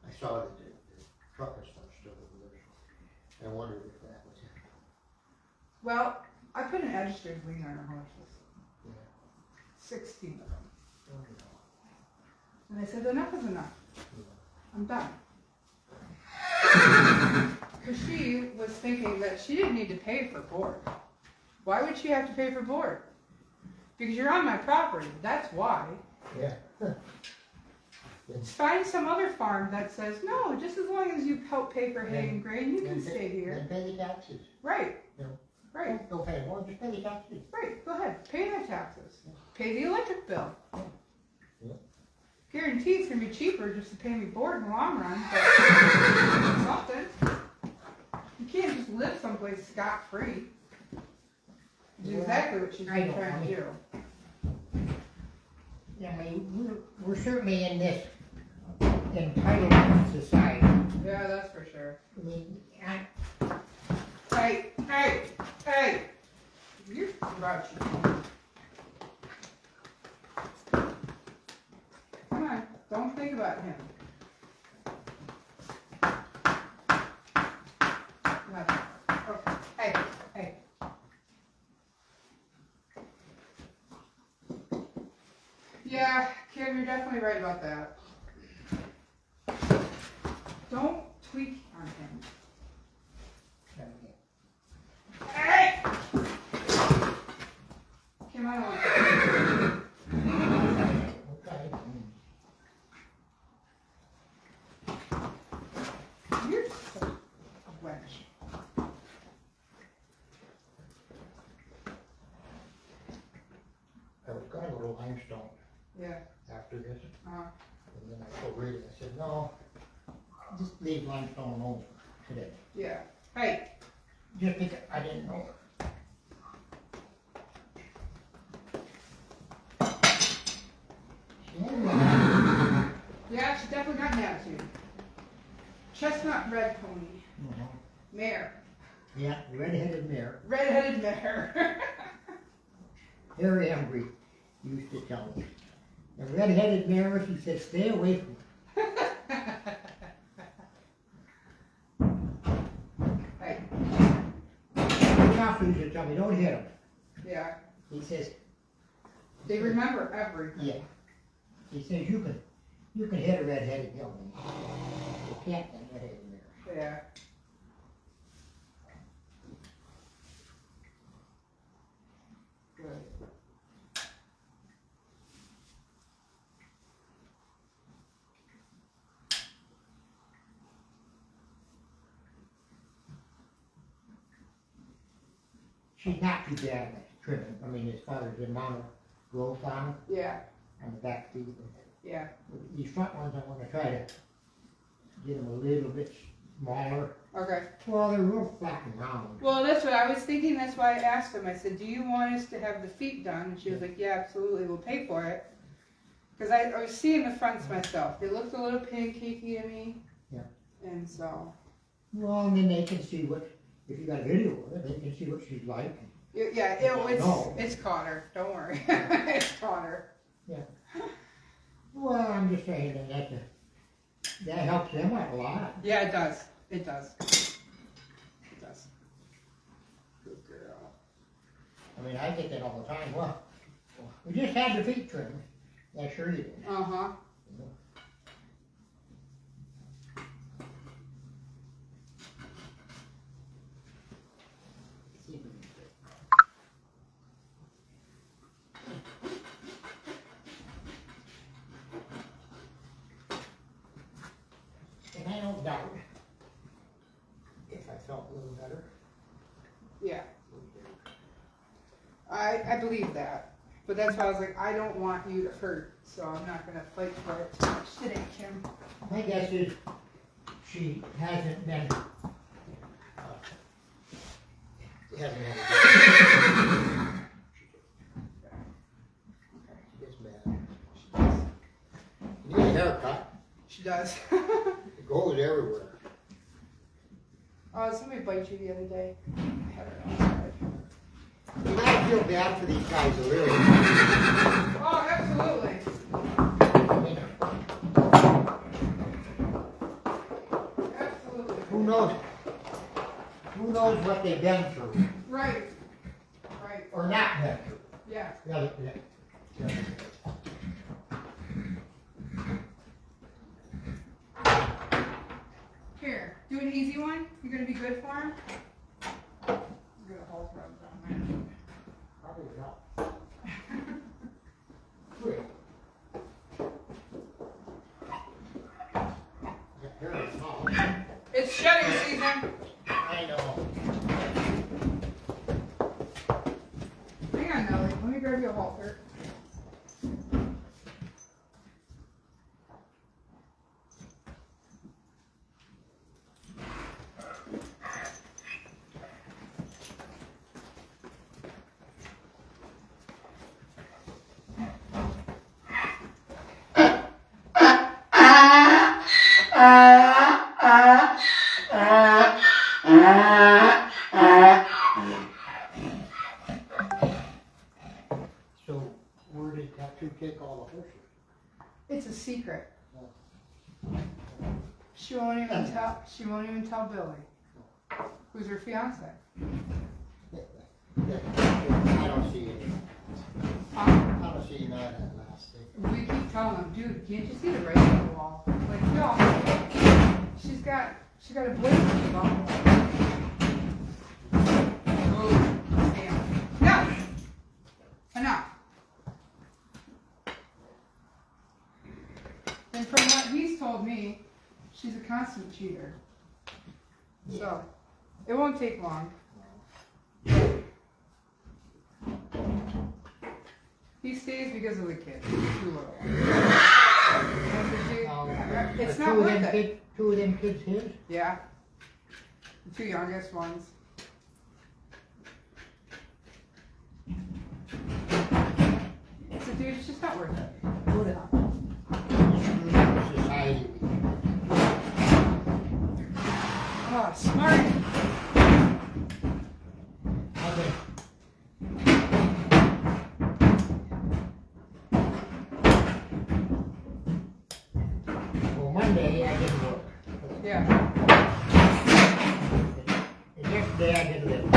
I saw that the truck and stuff still over there. I wondered if that was it. well, I put an educated lien on our horses. Yeah. 16 of them. Oh, no. And I said, enough is enough. I'm done. Because she was thinking that she didn't need to pay for board. Why would she have to pay for board? Because you're on my property. That's why. Yeah. Find some other farm that says, no, just as long as you help pay for hay and grain, you can stay here. Then pay the taxes. Right. Yeah. Right. Don't pay more, just pay the taxes. Right. Go ahead. Pay the taxes. Pay the electric bill. Yeah. Guarantee it's going to be cheaper just to pay me board in the long run, but something. You can't just live someplace scot-free. Which is exactly what she's been trying to do. Yeah, I mean, we're certainly in this entitlement society. Yeah, that's for sure. I mean, Hey! You're grouchy. Come on, don't think about him. Nothing. Okay. Hey. Yeah, Kim, you're definitely right about that. Don't tweak on him. Hey! Kim, I don't want to. You're such a wench. I was gonna go to limestone Yeah. after this, Uh-huh. and then I told Rita, I said, no, just leave limestone alone today. Yeah. Hey, just because I didn't know. Yeah, she definitely got an attitude. Chestnut red pony. Mhm. Mare. Yeah, red-headed mare. Red-headed mare. Harry Embry used to tell me. The red-headed mare, he said, stay away from her. Hey. He also used to tell me, don't hit them. Yeah. He says, They remember everything. yeah. He says, you can hit a red-headed gelding. You can't hit a red-headed mare. Yeah. Good. She's not too bad at trimming. I mean, as far as the amount of growth on her, Yeah. on the back feet. Yeah. These front ones, I want to try to get them a little bit smaller. Okay. Well, they're real flat and round. Well, that's what I was thinking. That's why I asked him. I said, do you want us to have the feet done? And she was like, yeah, absolutely. We'll pay for it. Because I was seeing the fronts myself. They looked a little pancakey to me. Yeah. And so. Well, and then they can see what, if you got a video of it, they can see what she's like. Yeah, it's caught her. Don't worry. It's caught her. Yeah. Well, I'm just saying that helps them out a lot. Yeah, it does. It does. It does. Good girl. I mean, I get that all the time. Well, we just had the feet trimmed. Yeah, sure you did. Uh-huh. And I don't doubt if I felt a little better. Yeah. I believe that. But that's why I was like, I don't want you to hurt, so I'm not going to fight for it too much today, Kim. My guess is she hasn't been, hasn't had a She gets mad. You need a haircut. She does. It goes everywhere. Oh, somebody bite you the other day? I had her outside. You might feel bad for these guys, really. Oh, absolutely. Absolutely. Who knows what they've been through, Right. Right. or not been through. Yeah. Yeah. Here, do an easy one. You're going to be good for him? I'm going to hold rub down Probably not. Quick. Yeah, here it is now. there. It's shedding season. I know. Hang on, Nellie. Let me grab you a halter. So, where did Tattoo take all the horses? It's a secret. She won't even tell. She won't even tell Billy, who's her fiance. I don't see it. Huh? I don't see none of that last thing. We keep telling him, dude, can't you see the writing on the wall? Like, no. She got a blade in the bottom. Oh, damn. No! Enough. And from what he's told me, she's a constant cheater. So, it won't take long. He stays because of the kids. He's too little. It's not worth it. Two of them kids his? Yeah. The two youngest ones. dude, it's just not worth it. Blow it out. Society. Oh, smart. Okay. Well, Monday I didn't work. Yeah. The next day I didn't live.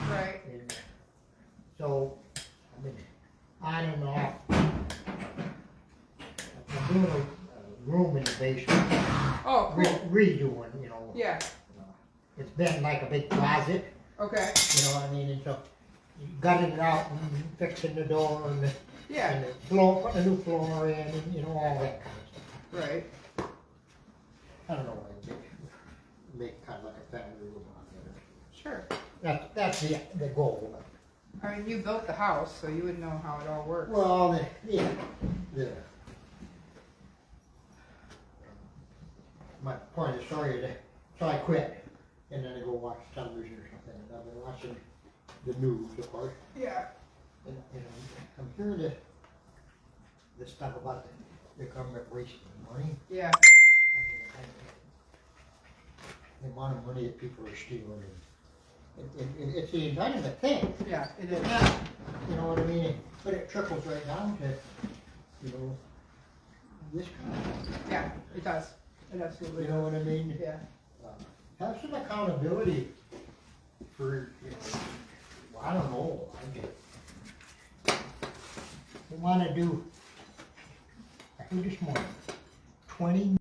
Right. And so, I've been on and off. I'm doing a room in the basement. Oh, cool. Redoing, you know. Yeah. It's been like a big closet, Okay. you know what I mean? And so, gutting it out and fixing the door and the, Yeah. and the floor, putting a new floor in and, you know, all that kind of stuff. Right. I don't know why make kind of like a family room out there. Sure. That's the goal. I mean, you built the house, so you would know how it all works. Well, my point of story is, so I quit, and then I go watch television or something, and I've been watching the news, of course, Yeah. and I'm hearing this stuff about the government wasting money. Yeah. I mean, the amount of money that people are stealing, and it's the entitlement thing. Yeah, it It's is. not, you know what I mean? But it trickles right down to, you know, this kind of stuff. Yeah, it does. It absolutely You know what I mean? does. Yeah. Have some accountability for, you know, well, I don't know. We want to do, I think this morning, 20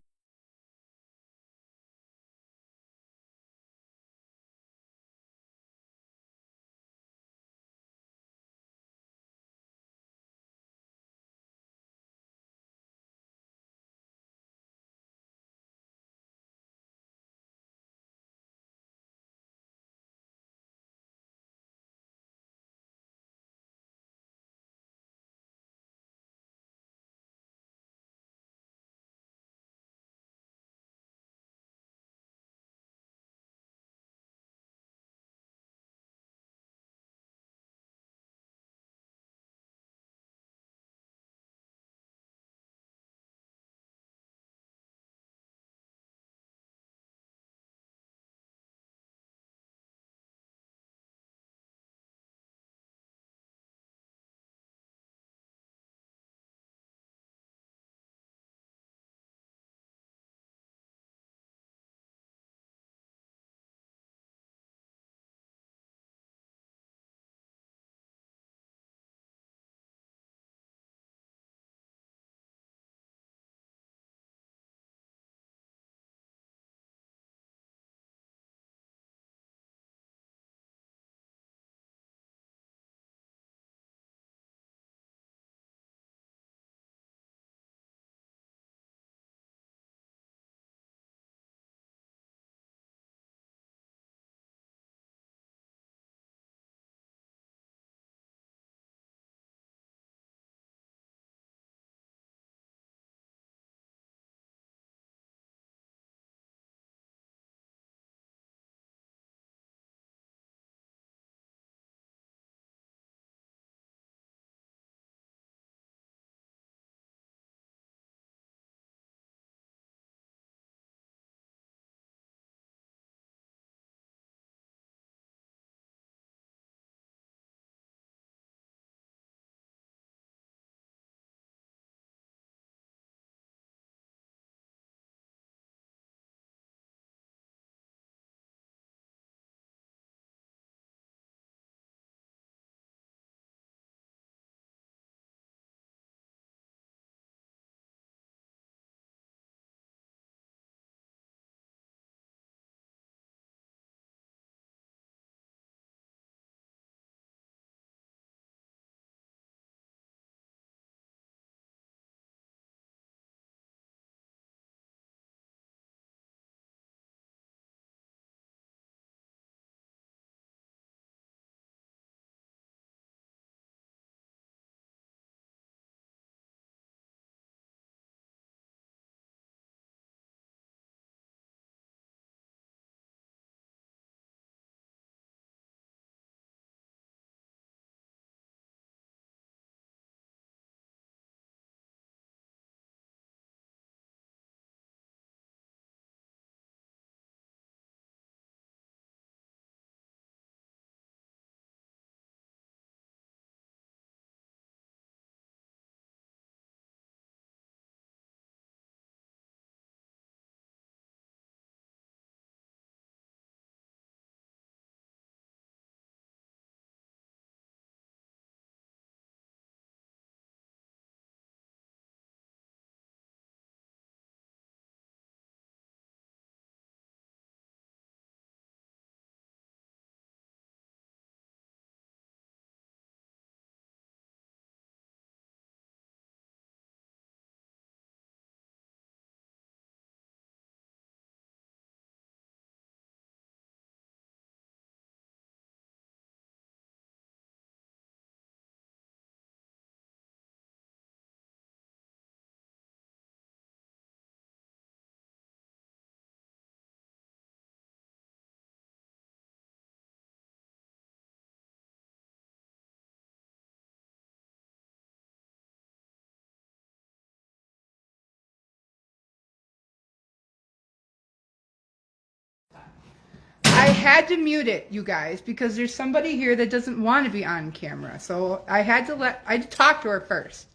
had to mute it, you guys, because there's somebody here that doesn't want to be on camera. So I had to talk to her first.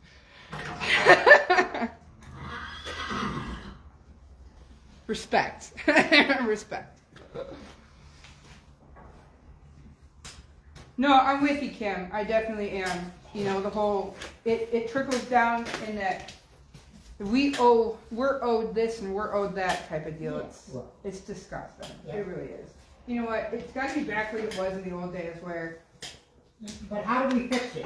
Respect. Respect. No, I'm with you, Kim. I definitely am. You know, the whole, it trickles down in that we're owed this and we're owed that type of deal. It's disgusting. Yeah. It really is. You know what? It's got to be back where it was in the old days where. But how do we fix it?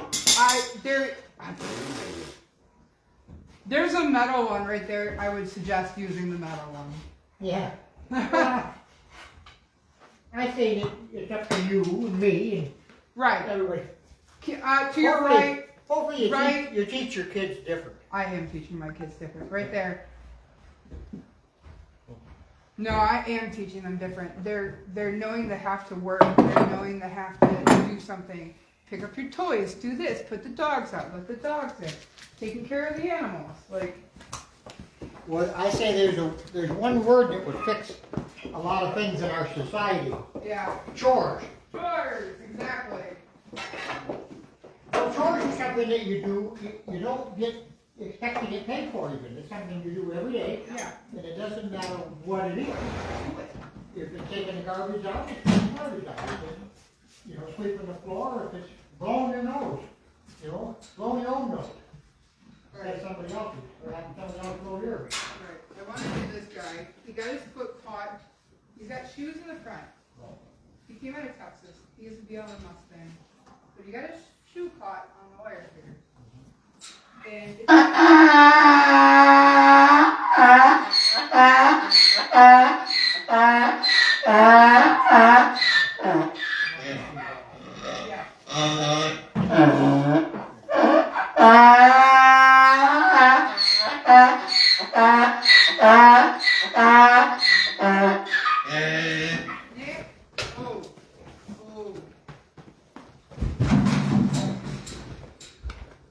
There's a metal one right there. I would suggest using the metal one. Yeah. I say that it's up to you and me and Right. everybody. To your right. Hopefully Right. you teach your kids different. I am teaching my kids different. Right there. No, I am teaching them different. They're knowing they have to work. They're knowing they have to do something. Pick up your toys. Do this. Put the dogs out. Let the dogs in. Taking care of the animals. Like. Well, I say there's one word that would fix a lot of things in our society. Yeah. Chores. Chores. Exactly. Well, chores is something that you do. You don't get expect to get paid for even. It's something you do every day. Yeah. And it doesn't matter what it is. If it's taking the garbage out, it's taking the garbage out. If it's, sweeping the floor, if it's blowing your nose, blowing your own nose. Have somebody else's, or having somebody else blow yours. Right. I want to do this guy. He got his foot caught. He's got shoes in the front. He came out of Texas. He has a BLM Mustang. But he got his shoe caught on the wire here. And it's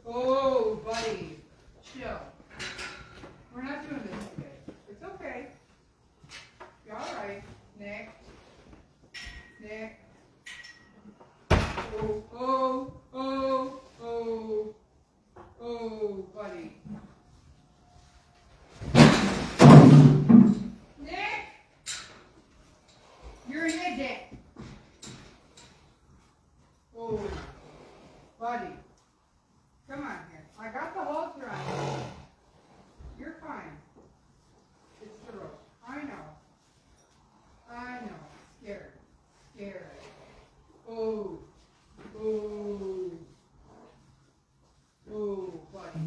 Oh, buddy, chill. We're not doing this today. It's okay. You're all right, Nick. Nick. Oh, buddy. Nick, you're an idiot. Oh, buddy. Come on here. I got the halter on you. You're fine. It's the rope. I know. Scared. Oh, buddy.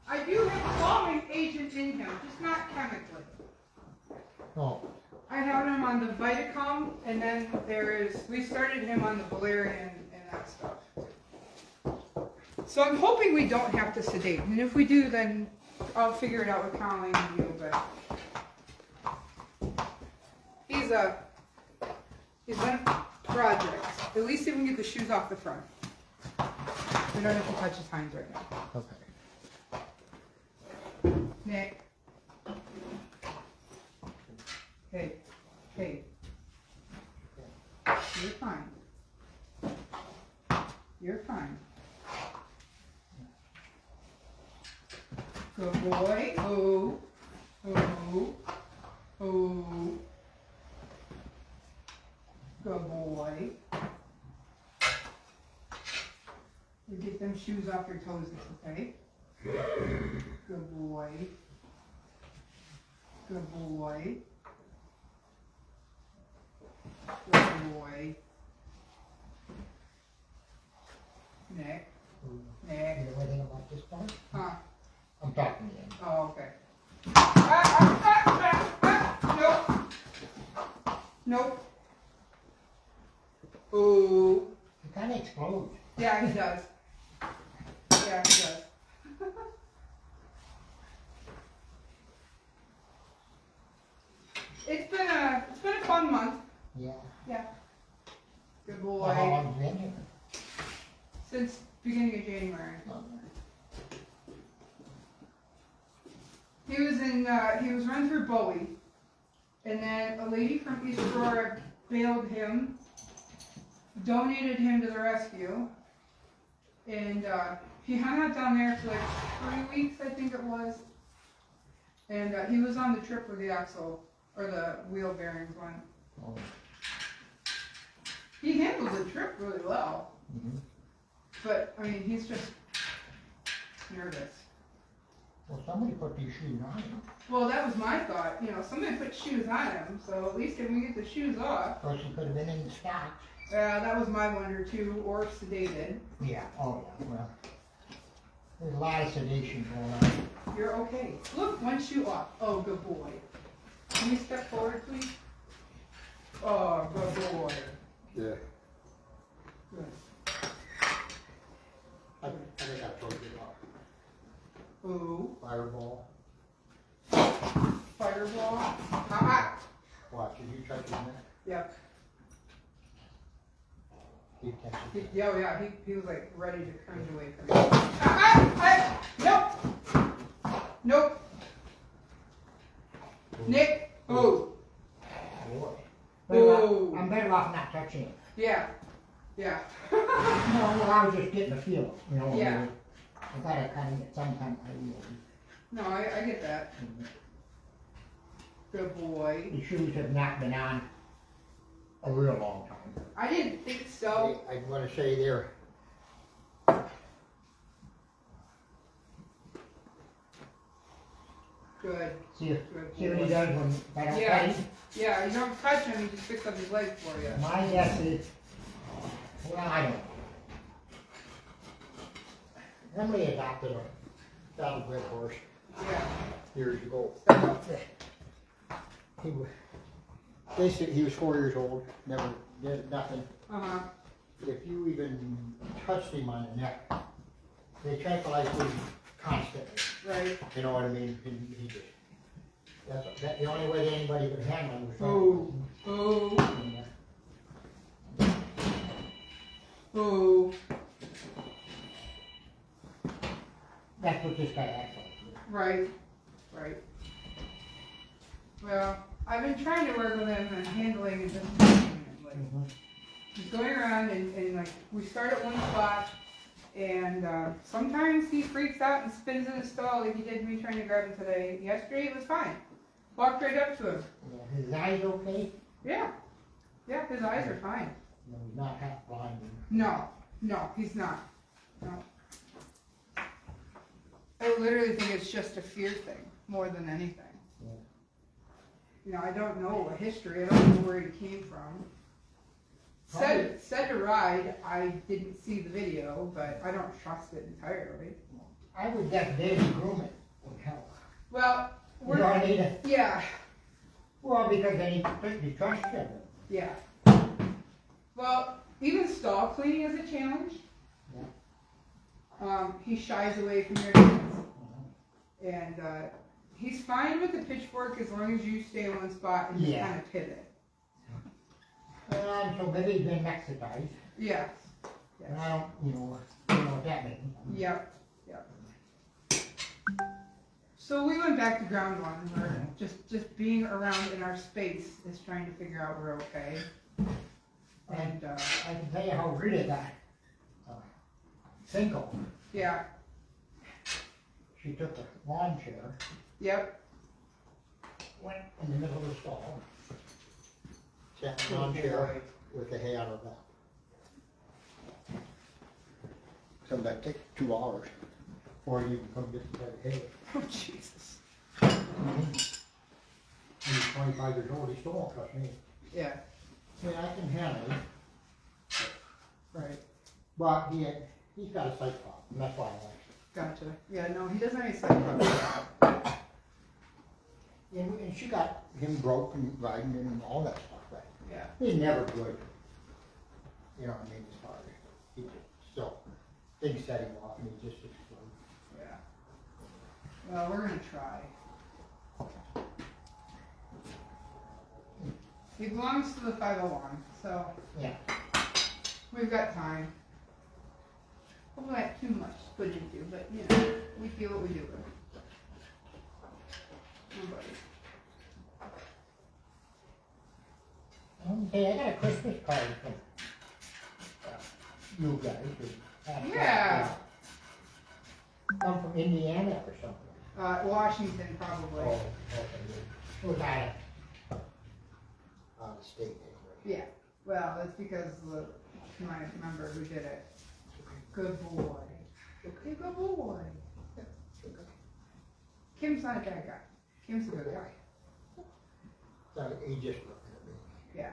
I do have a calming agent in him, just not chemically. Oh. I have him on the Vitacom, and then we started him on the Valerian and that stuff. So I'm hoping we don't have to sedate, and if we do, then I'll figure it out with Colleen and you, but he's been a project. At least he can get the shoes off the front. We don't have to touch his hinds right now. Okay. Nick. Hey. You're fine. You're fine. Good boy. Oh. Good boy. You get them shoes off your toes, okay? Good boy. Good boy. Good boy. Nick. You know anything about this part? Huh? I'm talking to you. Oh, okay. Nope. Oh. He kind of explodes. Yeah, he does. Yeah, he does. It's been a fun month. Yeah. Yeah. Good Well, boy. how long have you been here? Since beginning of January. He was run through Bowie, and then a lady from East Aurora bailed him, donated him to the rescue, and he hung out down there for like 3 weeks, I think it was. And he was on the trip where the axle or the wheel bearings went. Oh. He handled the trip really well, but I mean he's just nervous. Well, somebody put these shoes on him. Well, that was my thought. You know, somebody put shoes on him, so at least if we get the shoes off. Of course, he could have been in the stocks. That was my wonder too, or sedated. Yeah, oh yeah, well, there's a lot of sedation going on. You're okay. Look, one shoe off. Oh, good boy. Can you step forward, please? Oh, good boy. Yeah. Good. I think I told you about Ooh. Fireball. Fireball. Ah. Watch, did you touch his neck? Yep. He touched He, his neck. yeah, he was like ready to cringe away from me. Nope. Nope. Nick. Oh. Boy. Ooh. I'm better off not touching it. Yeah. Yeah. No, well, I was just getting a feel, you know. Yeah. I gotta kind of get some kind of idea. No, I get that. Good boy. The shoes have not been on a real long time. I didn't think so. I want to say they're Good. see what he Good. does when I don't Yeah. touch him. Yeah, you don't touch him, he just picks up his legs for you. My guess is, well, I don't know. Somebody adopted a saddlebred horse Yeah. years ago. So, He was 4 years old, never did nothing. uh-huh. If you even touched him on the neck, they tranquilize him constantly. Right. You know what I mean? He just, that's the only way anybody could handle him was Oh. tranquilize him. Oh. That's what this guy acts like. Right. Right. Well, I've been trying to work with him on handling and just like he's going around and like we start at one spot and sometimes he freaks out and spins in his stall like he did me trying to grab him today. Yesterday it was fine. Walked right up to him. Yeah, his eyes okay? Yeah. Yeah, his eyes are fine. No, he's not half blind. No, he's not. No. I literally think it's just a fear thing more than anything. Yeah. You know, I don't know a history. I don't know where he came from. Said to ride. I didn't see the video, but I don't trust it entirely. I would guess daily grooming would help. Well, You know what I mean? yeah, Well, because then he trusts you. yeah. Well, even stall cleaning is a challenge. Yeah. He shies away from your hands. And he's fine with the pitchfork as long as you stay in one spot and just Yeah. kind of pivot. So maybe he's been Mexicized. Yes. And I don't know what that means. Yep. So we went back to ground one. We're just being around in our space is trying to figure out we're okay. And I can tell you how Rita got Cinco. yeah. She took a lawn chair, Yep. went in the middle of the stall, sat in the lawn chair with the hay on her back. So that takes 2 hours before you can come get the hay. Oh Jesus. He's 25 years old, he still won't trust me. Yeah. Yeah, I can handle it, Right. but he's got a sight problem, and that's why I like it. Gotcha. Yeah. No, he doesn't have any sight. And she got him broke and riding and all that stuff, right? Yeah. He's never good. You know, I mean, as far as, he just, still, things set him off and he just exploded. Yeah. Well, we're gonna try. He belongs to the 501, so Yeah. we've got time. Hopefully not too much to put into, but you know, we feel what we do. Hey, I got a Christmas card from you guys. Yeah. Come from Indiana or something. Washington, probably. Oh, okay. It was out of state anyway. Yeah. Well, it's because my member who did it. Good boy. Good boy. Kim's not a bad guy. Kim's a good guy. So he just looked at me. Yeah.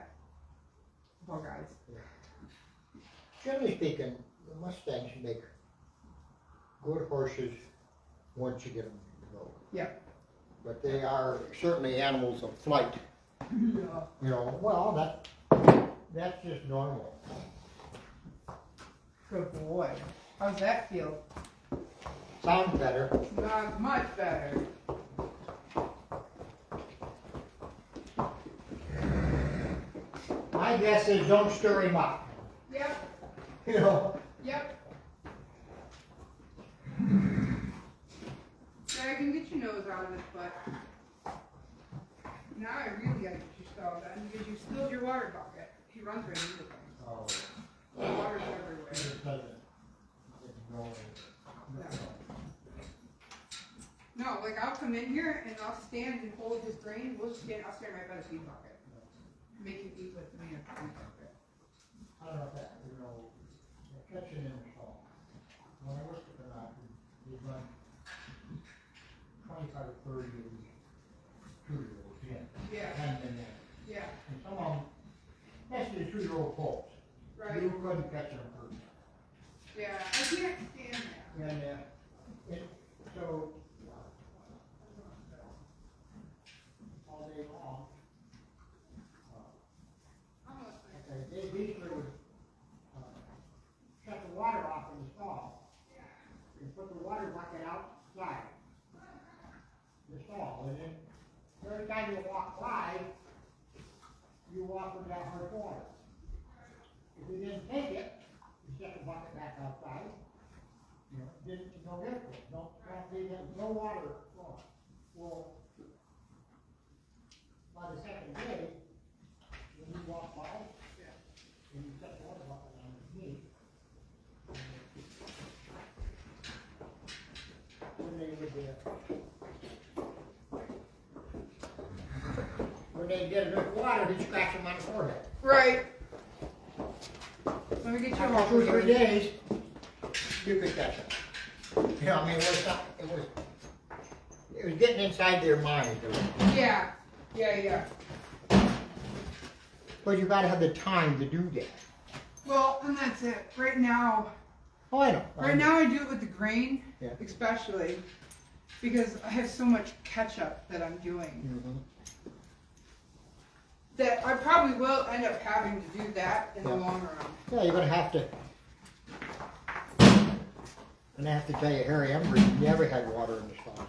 Poor guys. Yeah. Generally speaking, the Mustangs make good horses once you get them to go. Yep. But they are certainly animals of flight. Yeah. You know, well, that's just normal. Good boy. How's that feel? Sounds better. Not much better. My guess is don't stir him up. Yep. You know. Yep. Yeah, I can get your nose out of it, but now I really gotta get your stall done because you spilled your water bucket. He runs right into things. Oh. The water's everywhere. It just doesn't go. No, like I'll come in here and I'll stand and hold his grain. I'll stand right by the feed bucket. Make him eat with me in the feed bucket. I don't know if that, you know, catching in the stall. When I worked at the doctor, we run 25 or 30 of these 2-year-olds in. Yeah. And then there. Yeah. And some of them, especially the 2-year-old colts. Right. You couldn't catch them first. Yeah, I can't stand that. And so all day long, they basically would shut the water off in the stall and put the water bucket outside the stall. And then every time you walk by, you walk with that hard water. If you didn't take it, you set the bucket back outside. You know, didn't no difference. Don't leave it, no water flowing. Well, by the second day, when you walk by, and you set the water bucket on his knee, when they get enough water, he'd scratch them on the forehead. Right. Let me get you a After 2 or 3 water. days, you could catch them. You know, I mean, it was getting inside their mind. Yeah. Yeah. But you gotta have the time to do that. Well, and that's it. Right now, Oh, I know. right now I do it with the grain, Yeah. especially because I have so much catch up that I'm doing Mhm. that I probably will end up having to do that in the Yeah. long run. Yeah, you're gonna have to. And I have to tell you, Harry Embry never had water in the stalls.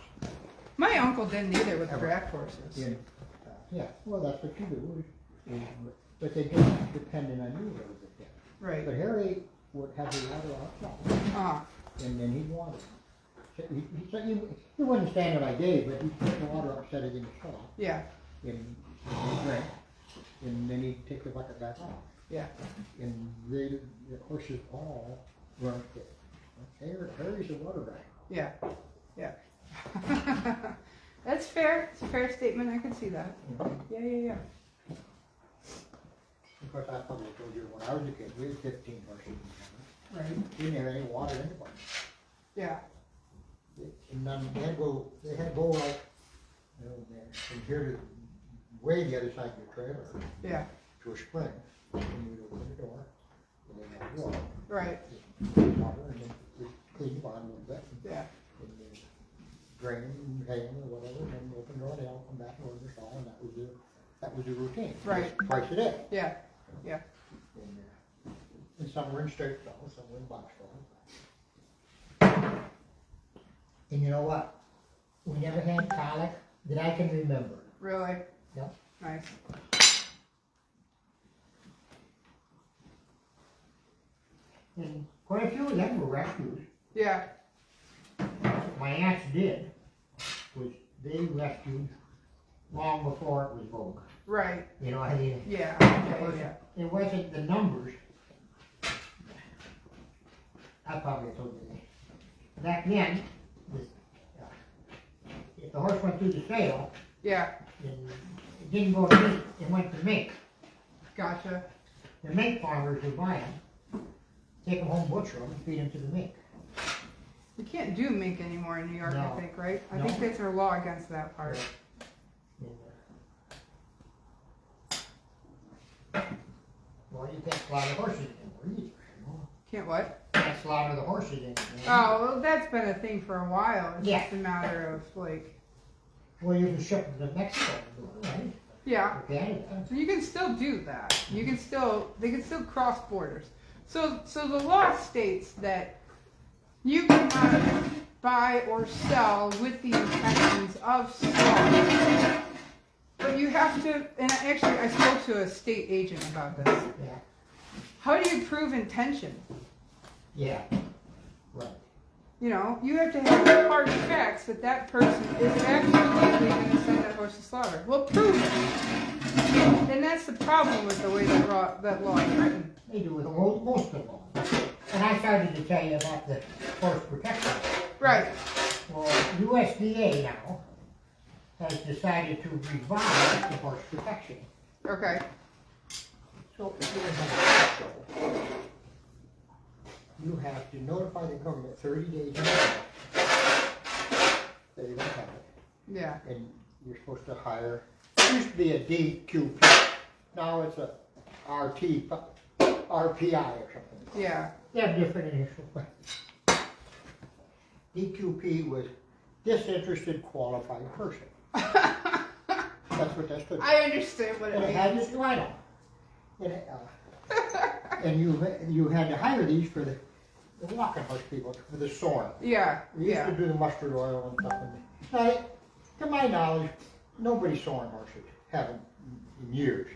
My uncle didn't either with the Ever. draft horses. Yeah, well, that's what you do. But they get dependent on you a little bit there. Right. But Harry would have the water outside, and then he'd water. He wouldn't stand it like Dave, but he'd put the water up, set it in the stall, Yeah. and he'd drink, and then he'd take the bucket back off. Yeah. And the horses all weren't fit. Harry's a water guy. Yeah. That's fair. It's a fair statement. I can see that. Yeah. Of course, I probably told you when I was a kid, we had 15 horses in the Right. barn. We didn't have any water in the barn. Yeah. And then they had to go like, you know, from here to way the other side of your trailer Yeah. to a spring. And you'd open the door, and then have water. Right. Water, and then just clean the bottom a little bit. Yeah. And then drain and hay or whatever, and then open the door, and they'll come back and order the stall, and that was the routine. Right. Twice a day. Yeah. And, and some were in Statesville, some were in Boxville. And you know what? We never had colic that I can remember. Really? Yep. Nice. And quite a few of them were rescues. Yeah. What my aunts did was they rescued long before it was vogue. Right. You know, I mean, Yeah. Yeah. it wasn't the numbers. I probably told you that. Back then, if the horse went through the sale, Yeah. and it didn't go to meat, it went to mink. Gotcha. The mink farmers would buy them, take them home, butcher them, and feed them to the mink. You can't do mink anymore in New York, No. I think, right? I No. think there's a law against that part. Well, you can't slaughter horses anymore either. You know? Can't what? Can't slaughter the horses anymore. Oh, well, that's been a thing for a while. It's Yeah. just a matter of, like, Well, you can ship them to Mexico, right? yeah. Or Canada. So you can still do that. You can still, they can still cross borders. So the law states that you cannot buy or sell with the intentions of slaughter. But you have to, and actually I spoke to a state agent about this. Yeah. How do you prove intention? Yeah. Right. You know, you have to have hard facts that that person is actually going to send that horse to slaughter. Well, prove it. And that's the problem with the way that law is written. They do with most of them. And I started to tell you about the horse protection. Right. Well, USDA now has decided to revise the horse protection. Okay. So if you're in a horse show, you have to notify the government 30 days in advance that you don't have it. Yeah. And you're supposed to hire, it used to be a DQP, now it's a RPI or something. Yeah. They have different initials. DQP was disinterested qualified person. That's what that stood for. I understand what it And it had means. this line on it. And you had to hire these for the walking horse people, for the soring. Yeah. We used Yeah. to do the mustard oil and stuff. Now, to my knowledge, nobody's soring horses, haven't in years,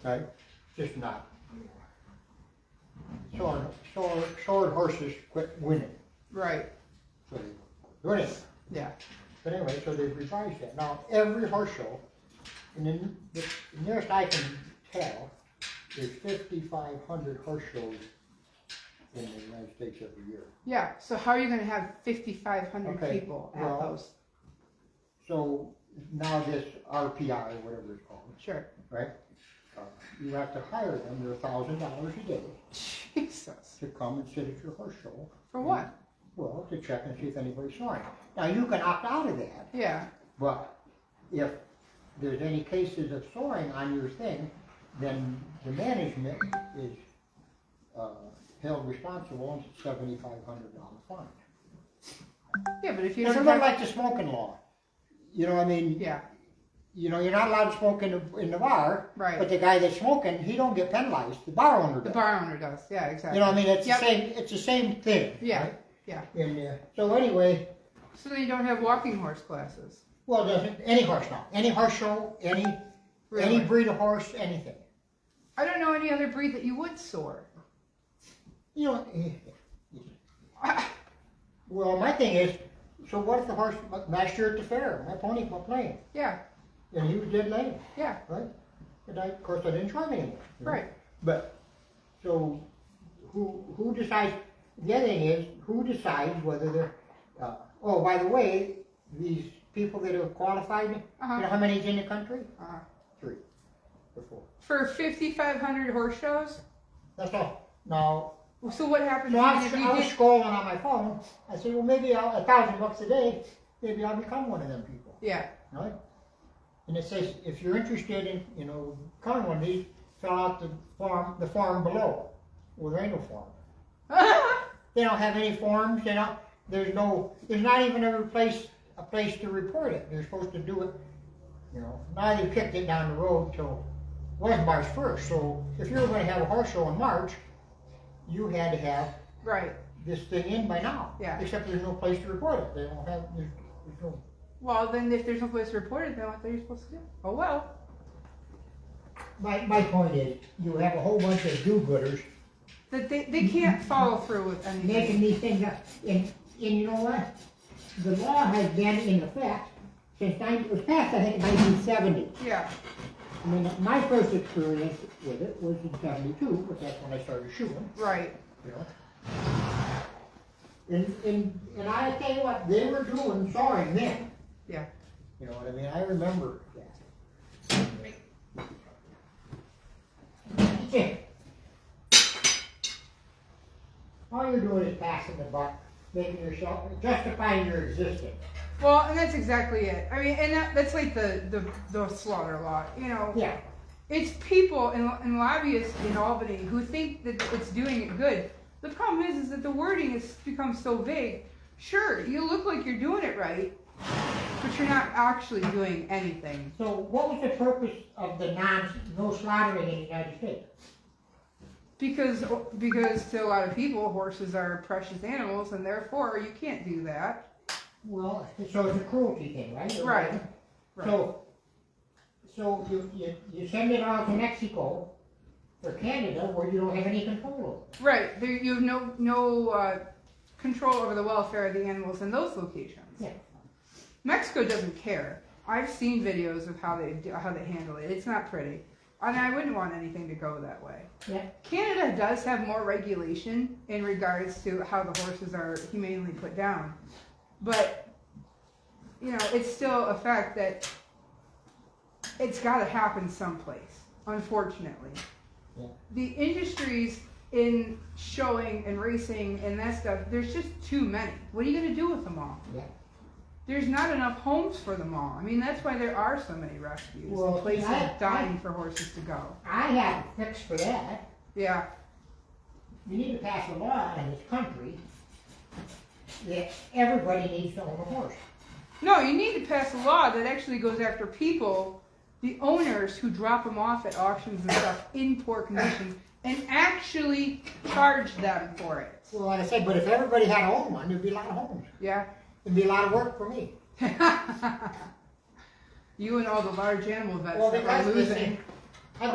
right? Just not. Sored horses quit winning, Right. so they winning. Yeah. But anyway, so they've revised that. Now, every horse show, and then the nearest I can tell, there's 5,500 horse shows in the United States every year. Yeah. So how are you going to have 5,500 Okay, people at well- those? So now this RPI, or whatever it's called, Sure. right? You have to hire them, they're $1,000 a day Jesus. to come and sit at your horse show. For what? Well, to check and see if anybody's soring. Now, you can opt out of that, Yeah. but if there's any cases of soring on your thing, then the management is held responsible and it's $7,500 fine. Yeah, but if you It's a don't little have, like the smoking law. You know, I mean, yeah. you know, you're not allowed to smoke in the bar, Right. but the guy that's smoking, he don't get penalized. The bar owner The does. bar owner does. Yeah. Exactly. You know, I mean, it's Yep. the same. It's the same thing. Yeah. Right? Yeah. And so anyway, So then you don't have walking horse classes. well, doesn't any horse now? Any horse show, any Really? breed of horse, anything. I don't know any other breed that you would soar. You know. Well, my thing is, so what if the horse last year at the fair, my pony playing, Yeah. and he was dead lame, Yeah. right? And of course, I didn't try him anymore. you know? Right. But so who decides? The other thing is who decides whether they're. Oh, by the way, these people that are qualified. Uh-huh. You know how many's in the country? Uh-huh. 3 or 4. For 5,500 horse shows. That's all. Now, So what happens so if you I was did? scrolling on my phone. I said, well, maybe $1,000 a day. Maybe I'll become one of them people, Yeah. right? And it says if you're interested in, becoming one of these, fill out the form below. Well, there ain't no form. They don't have any forms. There's not even a place to report it. They're supposed to do it. Now they kicked it down the road till was March 1st. So if you were going to have a horse show in March, you had to have Right. this thing in by now. Yeah. Except there's no place to report it. They don't have, there's no. Well, then if there's no place to report it, then what are you supposed to do? Oh well. My point is, you have a whole bunch of do-gooders That they can't follow through with anything. making these things up. And you know what? The law has been in effect since it was passed, I think, in 1970. Yeah. I mean, my first experience with it was in '72, but that's when I started shooting. Right. You know. And I tell you what, they were doing sawing then. Yeah. You know what I mean? I remember that. Yeah. All you're doing is passing the buck, making yourself, justifying your existence. Well, and that's exactly it. I mean, and that's like the slaughter law. You know. Yeah. It's people and lobbyists in Albany who think that it's doing it good. The problem is that the wording has become so vague. Sure, you look like you're doing it right, but you're not actually doing anything. So what was the purpose of the no slaughtering in the United States? Because to a lot of people, horses are precious animals, and therefore you can't do that. Well, so it's a cruelty thing, right? Right. So you send it out to Mexico or Canada where you don't have any control over. Right. There, you have no control over the welfare of the animals in those locations. Yeah. Mexico doesn't care. I've seen videos of how they handle it. It's not pretty, and I wouldn't want anything to go that way. Yeah. Canada does have more regulation in regards to how the horses are humanely put down, but you know it's still a fact that it's got to happen someplace. Unfortunately, Yeah. the industries in showing and racing and that stuff, there's just too many. What are you going to do with them all? Yeah. There's not enough homes for them all. I mean, that's why there are so many rescues and places dying for horses to go. I have a fix for that. Yeah. You need to pass a law in this country that everybody needs to own a horse. No, you need to pass a law that actually goes after people, the owners who drop them off at auctions and stuff in poor conditions, and actually charge them for it. Well, like I said, but if everybody had to own one, there'd be a lot of homes. Yeah. It'd be a lot of work for me. You and all the large animal vets Well, that are because losing. I've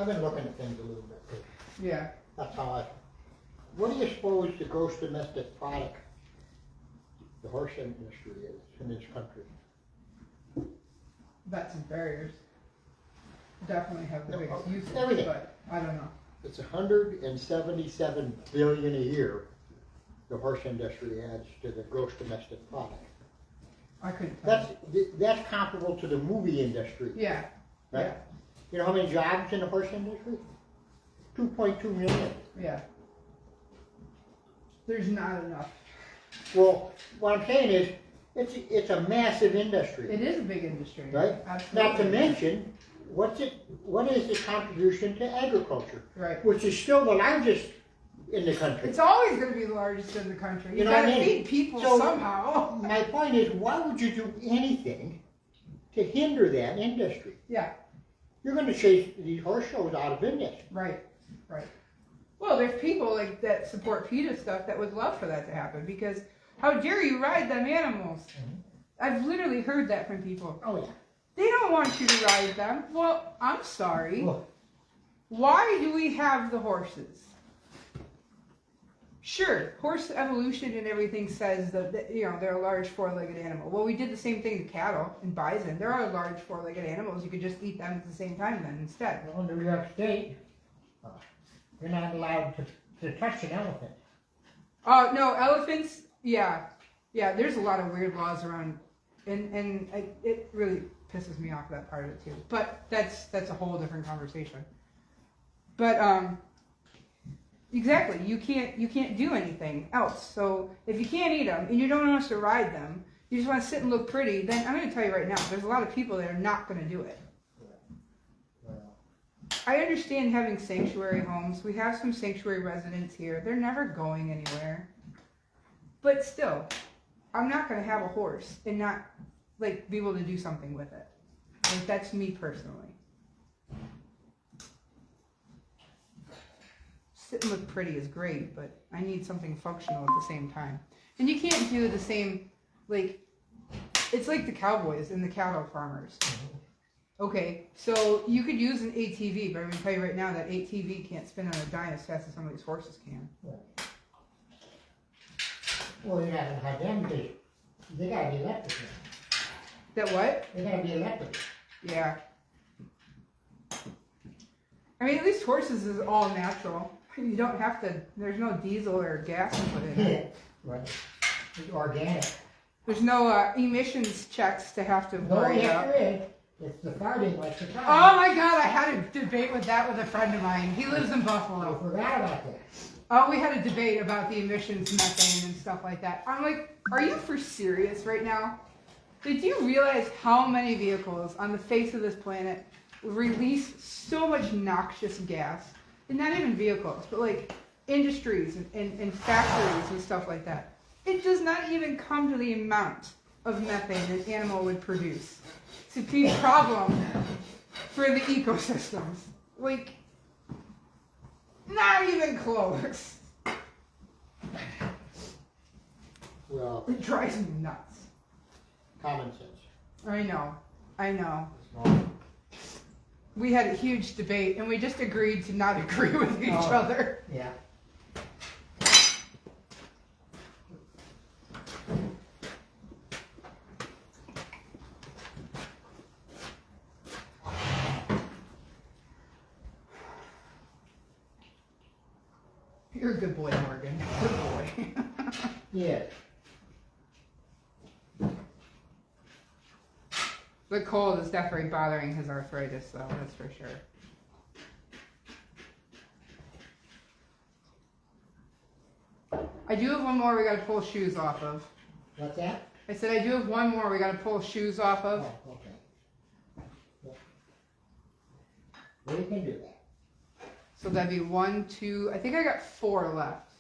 been looking at things a little bit too. Yeah. That's how what do you suppose the gross domestic product the horse industry is in this country? Vets and farriers definitely have the No, biggest usage, everything. but I don't know. It's 177 billion a year the horse industry adds to the gross domestic product. I couldn't tell. That's comparable to the movie industry. Yeah. Right? You know how many jobs in the horse industry? 2.2 million. Yeah. There's not enough. Well, what I'm saying is, it's a massive industry. It is a big industry. Right? Absolutely. Not to mention, what is the contribution to agriculture? Right. Which is still the largest in the country. It's always going to be the largest in the country. You know gotta what I mean? feed people So, somehow. My point is, why would you do anything to hinder that industry? Yeah. You're going to chase these horse shows out of industry. Right. Right. Well, there's people like that support PETA stuff that would love for that to happen because how dare you ride them animals? Mm-hmm. I've literally heard that from people. Oh yeah. They don't want you to ride them. Well, I'm sorry. Well, Why do we have the horses? Sure, horse evolution and everything says that you know they're a large four-legged animal. Well, we did the same thing with cattle and bison. There are large four-legged animals. You could just eat them at the same time then instead. well, in New York State, you're not allowed to touch an elephant. Oh no, elephants. Yeah. There's a lot of weird laws around, and it really pisses me off that part of it too. But that's a whole different conversation. But exactly, you can't do anything else. So if you can't eat them and you don't want us to ride them, you just want to sit and look pretty. Then I'm going to tell you right now, there's a lot of people that are not going to do it. I understand having sanctuary homes. We have some sanctuary residents here. They're never going anywhere. But still, I'm not going to have a horse and not like be able to do something with it. Like that's me personally. sit and look pretty is great, but I need something functional at the same time. And you can't do the same, like, it's like the cowboys and the cattle farmers. Okay, so you could use an ATV, but I'm going to tell you right now that ATV can't spin on a dime as fast as some of these horses can. Well, you're not gonna have them because they gotta be electric. That what? They gotta be electric. Yeah. I mean, at least horses is all natural. You don't have to, there's no diesel or gas to put in it. Right. It's organic. There's no emissions checks to have to No, worry yes, about. there is. It's the farting like the Oh farting. my god, I had a debate with that with a friend of mine. He lives in I Buffalo. forgot about that. Oh, we had a debate about the emissions, methane, and stuff like that. I'm like, are you for serious right now? Did you realize how many vehicles on the face of this planet release so much noxious gas? And not even vehicles, but like industries and factories and stuff like that. It does not even come to the amount of methane an animal would produce. It's a big problem for the ecosystems. Like, not even close. Well, It drives me nuts. common sense. I know. It's not. We had a huge debate and we just agreed to not agree with each Oh. other. Yeah. You're a good boy, Morgan. Good boy. Yeah. The cold is definitely bothering his arthritis, though, that's for sure. I do have one more we gotta pull shoes off of. What's that? I said I do have one more we gotta pull shoes off of. Oh, okay. Yeah. We can do that. So that'd be 1, 2, I think I got 4 left.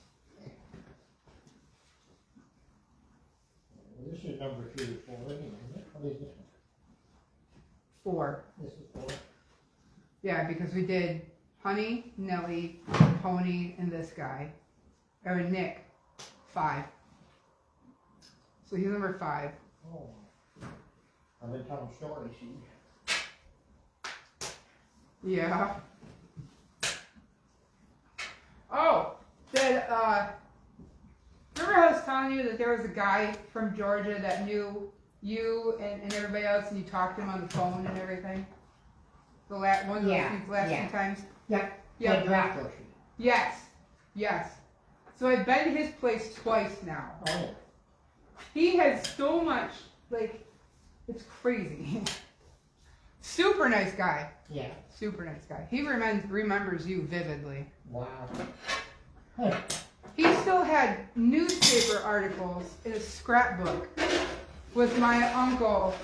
This is number 3 or 4, isn't it? What is this one? 4. This is 4. Yeah, because we did Honey, Nelly, Pony, and this guy. Or Nick. 5. So he's number 5. Oh. I've been telling stories. Yeah. Oh, remember I was telling you that there was a guy from Georgia that knew you and everybody else, and you talked to him on the phone and everything? One of those Yeah, last yeah. few times? Yeah. Yeah. The Dracula. Yes. So I've been to his place twice now. Oh, yeah. He has so much, like, it's crazy. Super nice guy. Yeah. Super nice guy. He remembers you vividly. Wow. Huh. He still had newspaper articles in a scrapbook with my uncle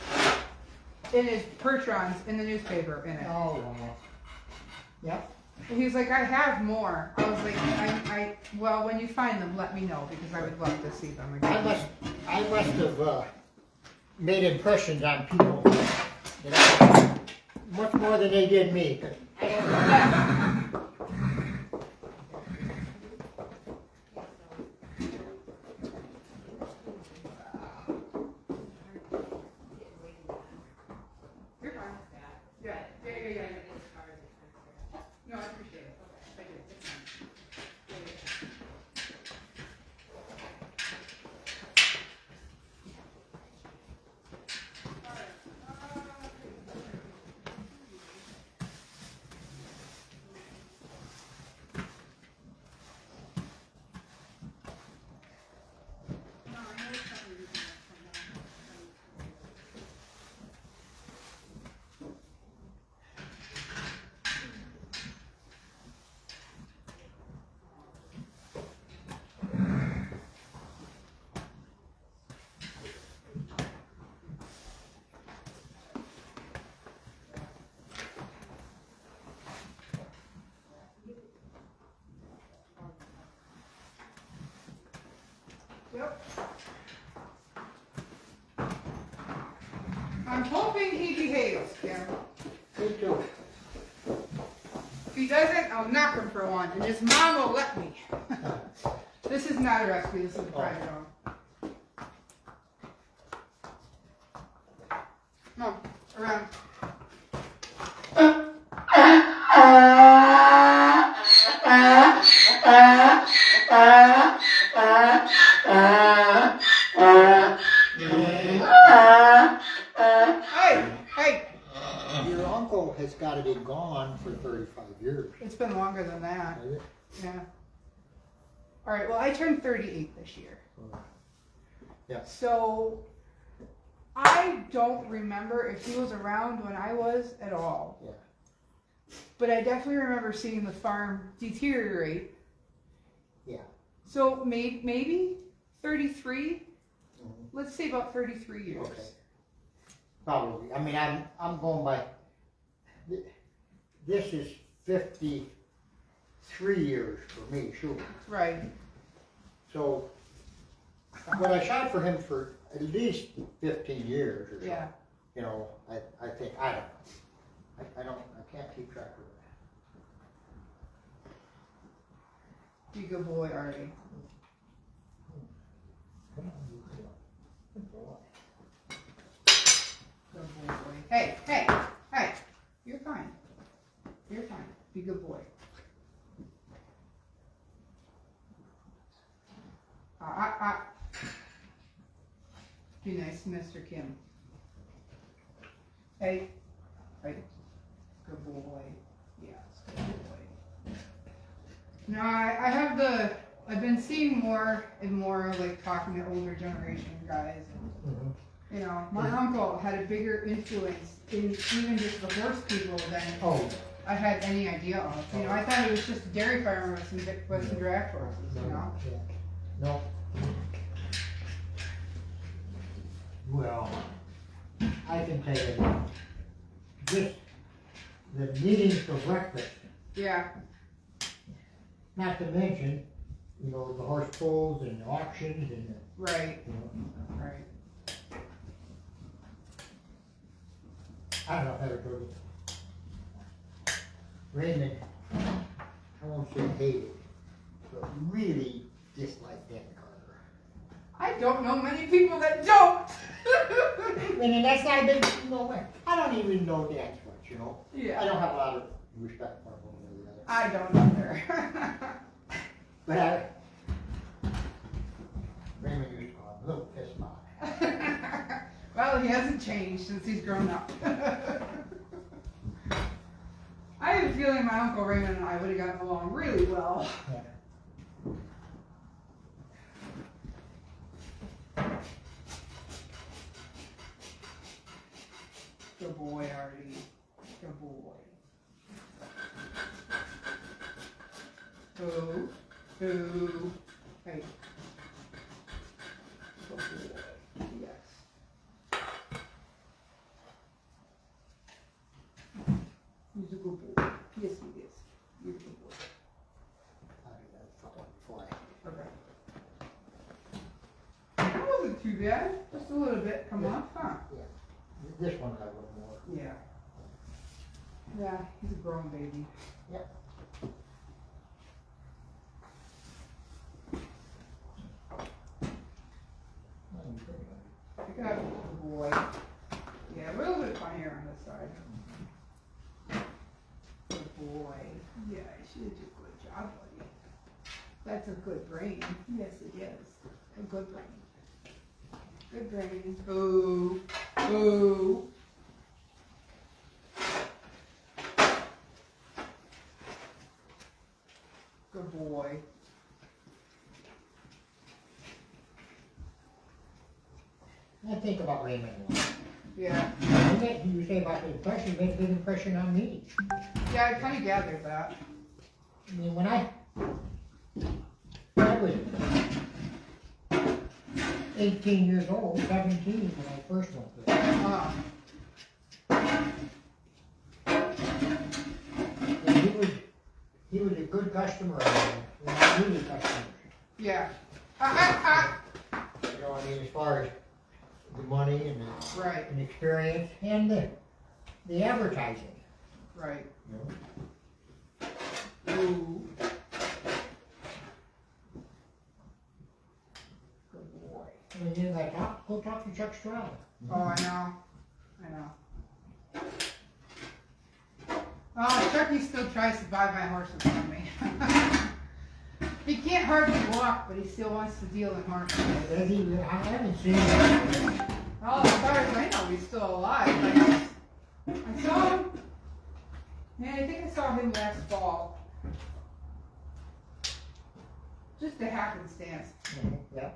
in his Pertrons in the newspaper in it. Oh, wow. Yep. And he's like, I have more. I was like, well, when you find them, let me know because I would love to see them again. I must have made impressions on people, you know, much more than they did me. 'Cause I don't know. You're fine. Yeah. No, I appreciate it. Thank you. It's fine. Yep. I'm hoping he behaves, Kim. Me too. If he doesn't, I'll knock him for one. fun, and his mom will let me. This is not a rescue, this is a private home. No, around. Hey! Your uncle has got to be gone for 35 years. It's been longer than that. Has it? Yeah. All right, well, I turned 38 this year. Yeah. So, I don't remember if he was around when I was at all. Yeah. But I definitely remember seeing the farm deteriorate. Yeah. So, maybe 33? Mhm. Let's say about 33 years. Okay. Probably. I mean, I'm going by. This is 53 years for me, sure. Right. So, but I shot for him for at least 15 years or so. Yeah. You know, I think, I don't know. I can't keep track of that. Be a good boy, Artie. Come on, you come on. Good boy. Good boy. Hey, hey, hey. You're fine. You're fine. Be a good boy. Be nice to Mr. Kim. Hey. Hey. Good boy. Yes, good boy. Now, I've been seeing more and more, like, talking to older generation guys. And, you know, my uncle had a bigger influence in even just the horse people than I had any idea of. You know, I thought it was just a dairy farmer with some draft horses, you know? No. Well, I can tell you, just the meetings for breakfast, Yeah, not to mention, you know, the horse pulls and the auctions and the, right, you know, right. I don't know how to go. Raymond, I won't say hated, but really disliked Dan Carter. I don't know many people that don't. And that's not a big, no way. I don't even know Dan much, you know. Yeah. I don't have a lot of respect for one or the other. I don't either. But Raymond used to call him a little piss pot. Well, he hasn't changed since he's grown up. I have a feeling my Uncle Raymond and I would have gotten along really well. Yeah. Good boy, Artie. Good boy. Who? Hey. Good boy. Yes. He's a good boy. Yes, he is. You're a good boy. I'll do that before Okay. That wasn't too bad. Just a little bit come off, huh? Yeah. This one got a little more. Yeah. Yeah, he's a grown baby. Yep. Pick it up, good boy. Yeah, a little bit funnier on this side. Good boy. Yeah, she did a good job, buddy. That's a good brain. Yes, it is. A good brain. Good brain. Ooh. Ooh. Good boy. I think about Raymond a lot. Yeah. You say about the impression, made a big impression on me. Yeah, I kind of gathered that. I mean, when I was 18 years old, 17 when I first went there. And he was a good customer when I knew the customers. Yeah. You know, I mean, as far as the money and the Right. and experience and the advertising. Right. You know? Ooh. Good boy. And then go talk to Chuck Stroud. Oh, I know. Oh, Chucky still tries to buy my horses from me. He can't hardly walk, but he still wants to deal in horses. Does he? I haven't seen him. Oh, as far as I know, he's still alive. Like, I saw him. Man, I think I saw him last fall. Just a happenstance. Yeah.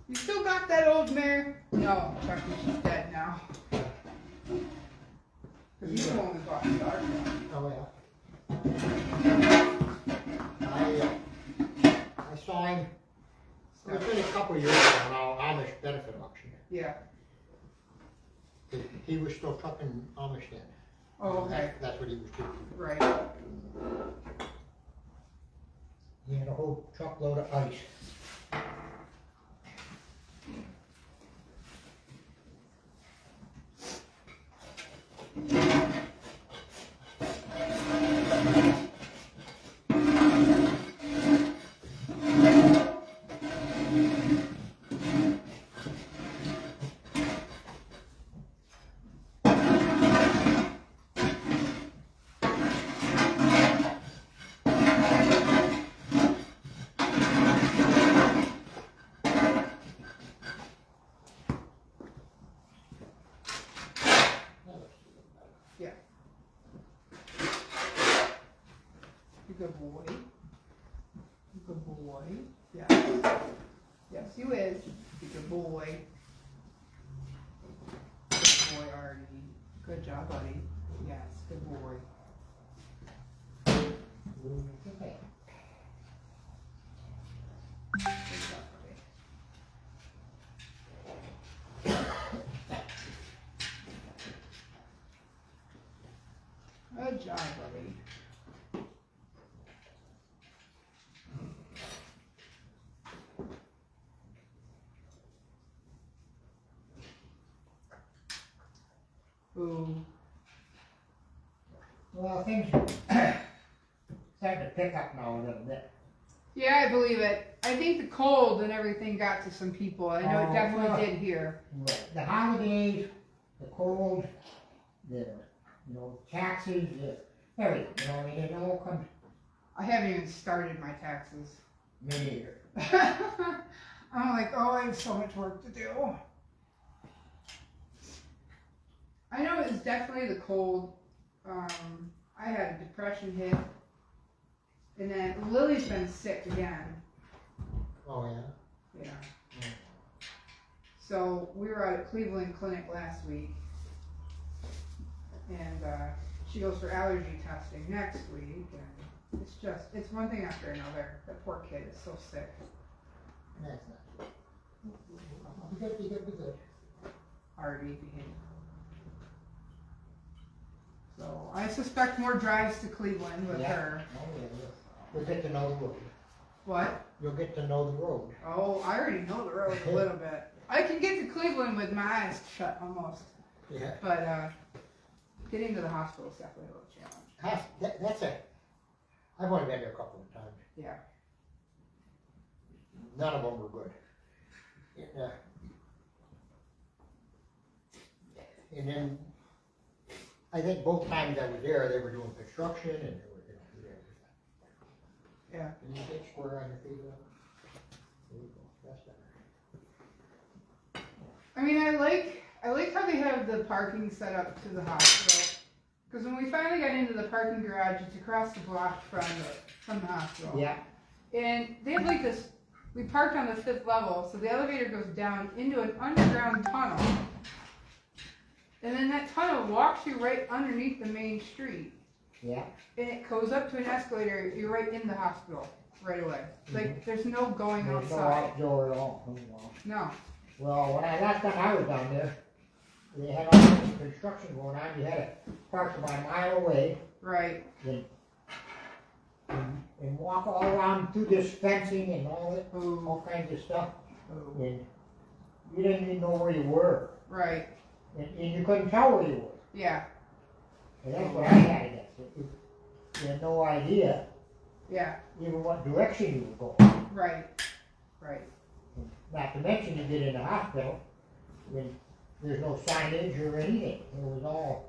You still got that old mare? No, Chucky, she's dead now. Because he's the one who bought the dark one. Oh yeah. I saw him. It's been a couple of years ago now, Amish benefit auction. Yeah. He was still trucking Amish then. Oh, okay. That's what he was doing. Right. He had a whole truckload of ice. Yeah. Good boy. Good boy. Yes. Yes, you is. Good boy. Good boy, Artie. Good job, buddy. Yes, good boy. Good job, buddy. Good job, buddy. Ooh. Well, things starting to pick up now a little bit. Yeah, I believe it. I think the cold and everything got to some people. I know it definitely did here. Right. The holidays, the cold, the taxes, everything. I mean, it all comes. I haven't even started my taxes. Me neither. I'm like, oh, I have so much work to do. I know it was definitely the cold. I had a depression hit. And then Lily's been sick again. Oh, yeah? Yeah. So we were at a Cleveland clinic last week. And she goes for allergy testing next week. And it's one thing after another. That poor kid is so sick. That's not good. Be good. Already behave. So I suspect more drives to Cleveland with her. Oh, yeah. You'll get to know the road. What? You'll get to know the road. Oh, I already know the road a little bit. I can get to Cleveland with my eyes shut almost. Yeah. But getting to the hospital is definitely a little challenge. I've only been there a couple of times. Yeah. None of them were good. And then I think both times I was there, they were doing construction and they were, Yeah. Can you get square on your feet now? There you go. That's better. I mean, I like how they have the parking set up to the hospital. Because when we finally got into the parking garage, it's across the block from the hospital. Yeah. And they have like this. We parked on the 5th level, so the elevator goes down into an underground tunnel. And then that tunnel walks you right underneath the main street. Yeah. And it goes up to an escalator, you're right in the hospital right away. Like, there's no going There's no outside. outdoor at all. Oh, wow. No. Well, when last time I was down there, they had all this construction going on. You had to park about a mile away. Right. And walk all around through this fencing and all kinds of stuff. Ooh. And you didn't even know where you were. Right. And you couldn't tell where you were. Yeah. And that's what I had against it. You had no idea. Yeah. even what direction you were going. Right. Right. Not to mention you get in the hospital when there's no signage or anything. It was all.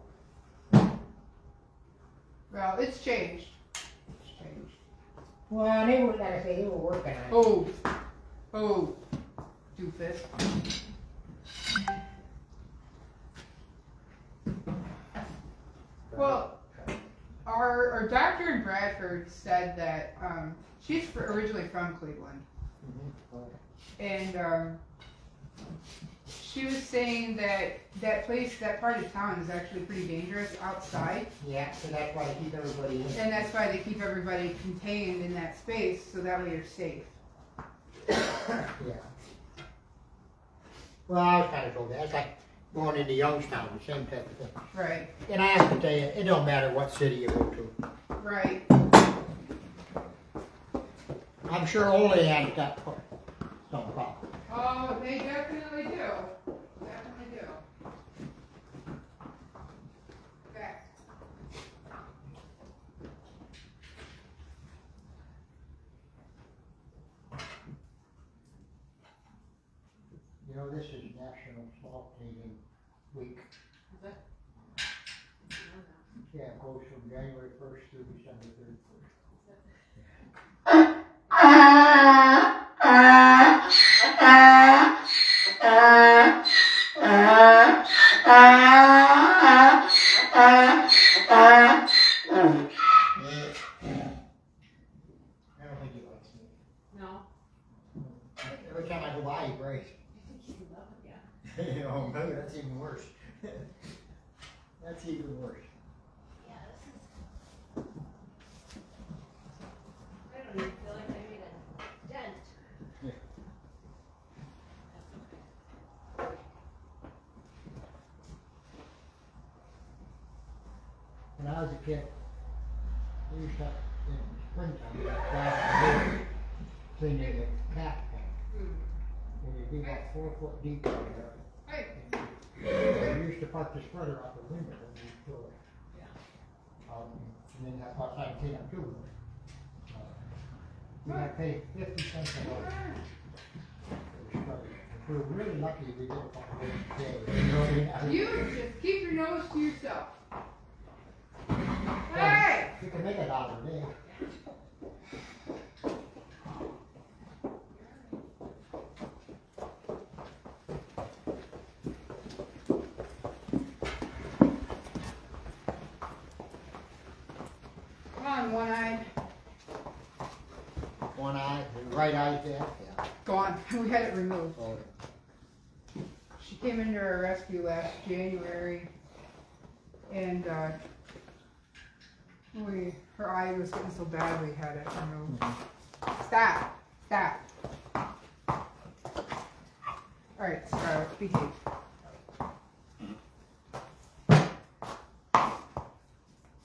Well, it's changed. It's changed. Well, they were, like I say, they were working on it. Oh. Oh. Doofus. Well, our doctor in Bradford said that she's originally from Cleveland, and she was saying that that part of town is actually pretty dangerous outside. Yeah, so that's why they keep everybody in. And that's why they keep everybody contained in that space, so that way you're safe. Yeah. Well, I was kind of told that. It's like going into Youngstown, the same type of thing. Right. And I have to tell you, it don't matter what city you go to. Right. I'm sure Ole had that some problem. Oh, they definitely do. Definitely do. Okay. You know, this is National Salt Cleaning Week. Is it? Yeah, it goes from January 1st through December 31st. I don't think he likes me. No. Every time I go by, he breaks. Oh, maybe that's even worse. That's even worse. Yeah, this is. I don't even feel like I made a dent. Yeah. When I was a kid, we used to, in the springtime, cleaning the cat tank. And it'd be about 4 foot deep in there. Hey. And we used to park the spreader out the window when we throw it. Yeah. And then have outside clean up too. We got paid 50 cents a load for the spreader. If we were really lucky, we did it on a day. You know what I mean? You just keep your nose to yourself. Hey! You can make $1 a day. Come on, one-eyed. One eye, the right eye there. Yeah. Gone. We had it removed. Oh, She came into our rescue last January, and her eye was getting so bad we had it removed. Stop! Stop! All right, Scarlett, behave.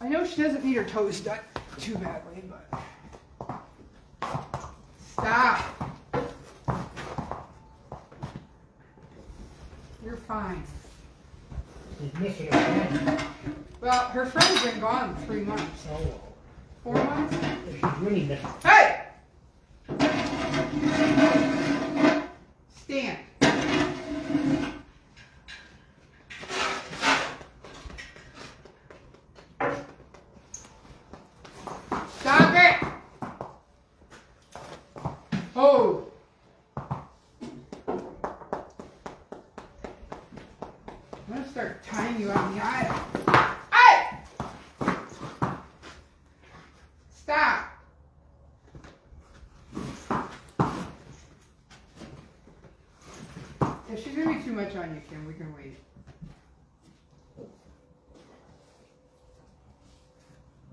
I know she doesn't need her toes done too badly, but stop! You're fine. he's missing a friend. Well, her friend's been gone 3 months. Oh, 4 months? she's really missing. Hey! Stand. Stop it! Oh! I'm gonna start tying you on the aisle. Hey! Stop! If she's gonna be too much on you, Kim, we can wait.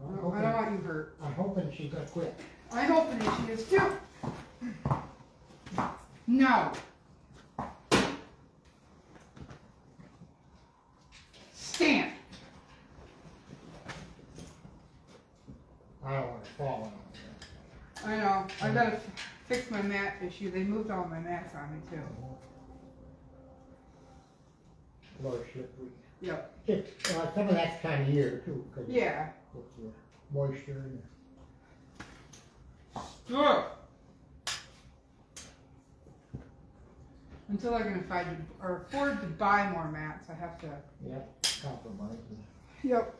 I don't want you hurt. I'm hoping she's gonna quit. I'm hoping that she is too. No. Stand. I don't want to fall on I know. I gotta fix my mat issue. They moved all my mats on me too. her. Floor slippery. Yep. Some of that's time of year too, because Yeah. with the moisture and Ugh. Until I can afford to buy more mats, I have to. Yep, compromise. Yep.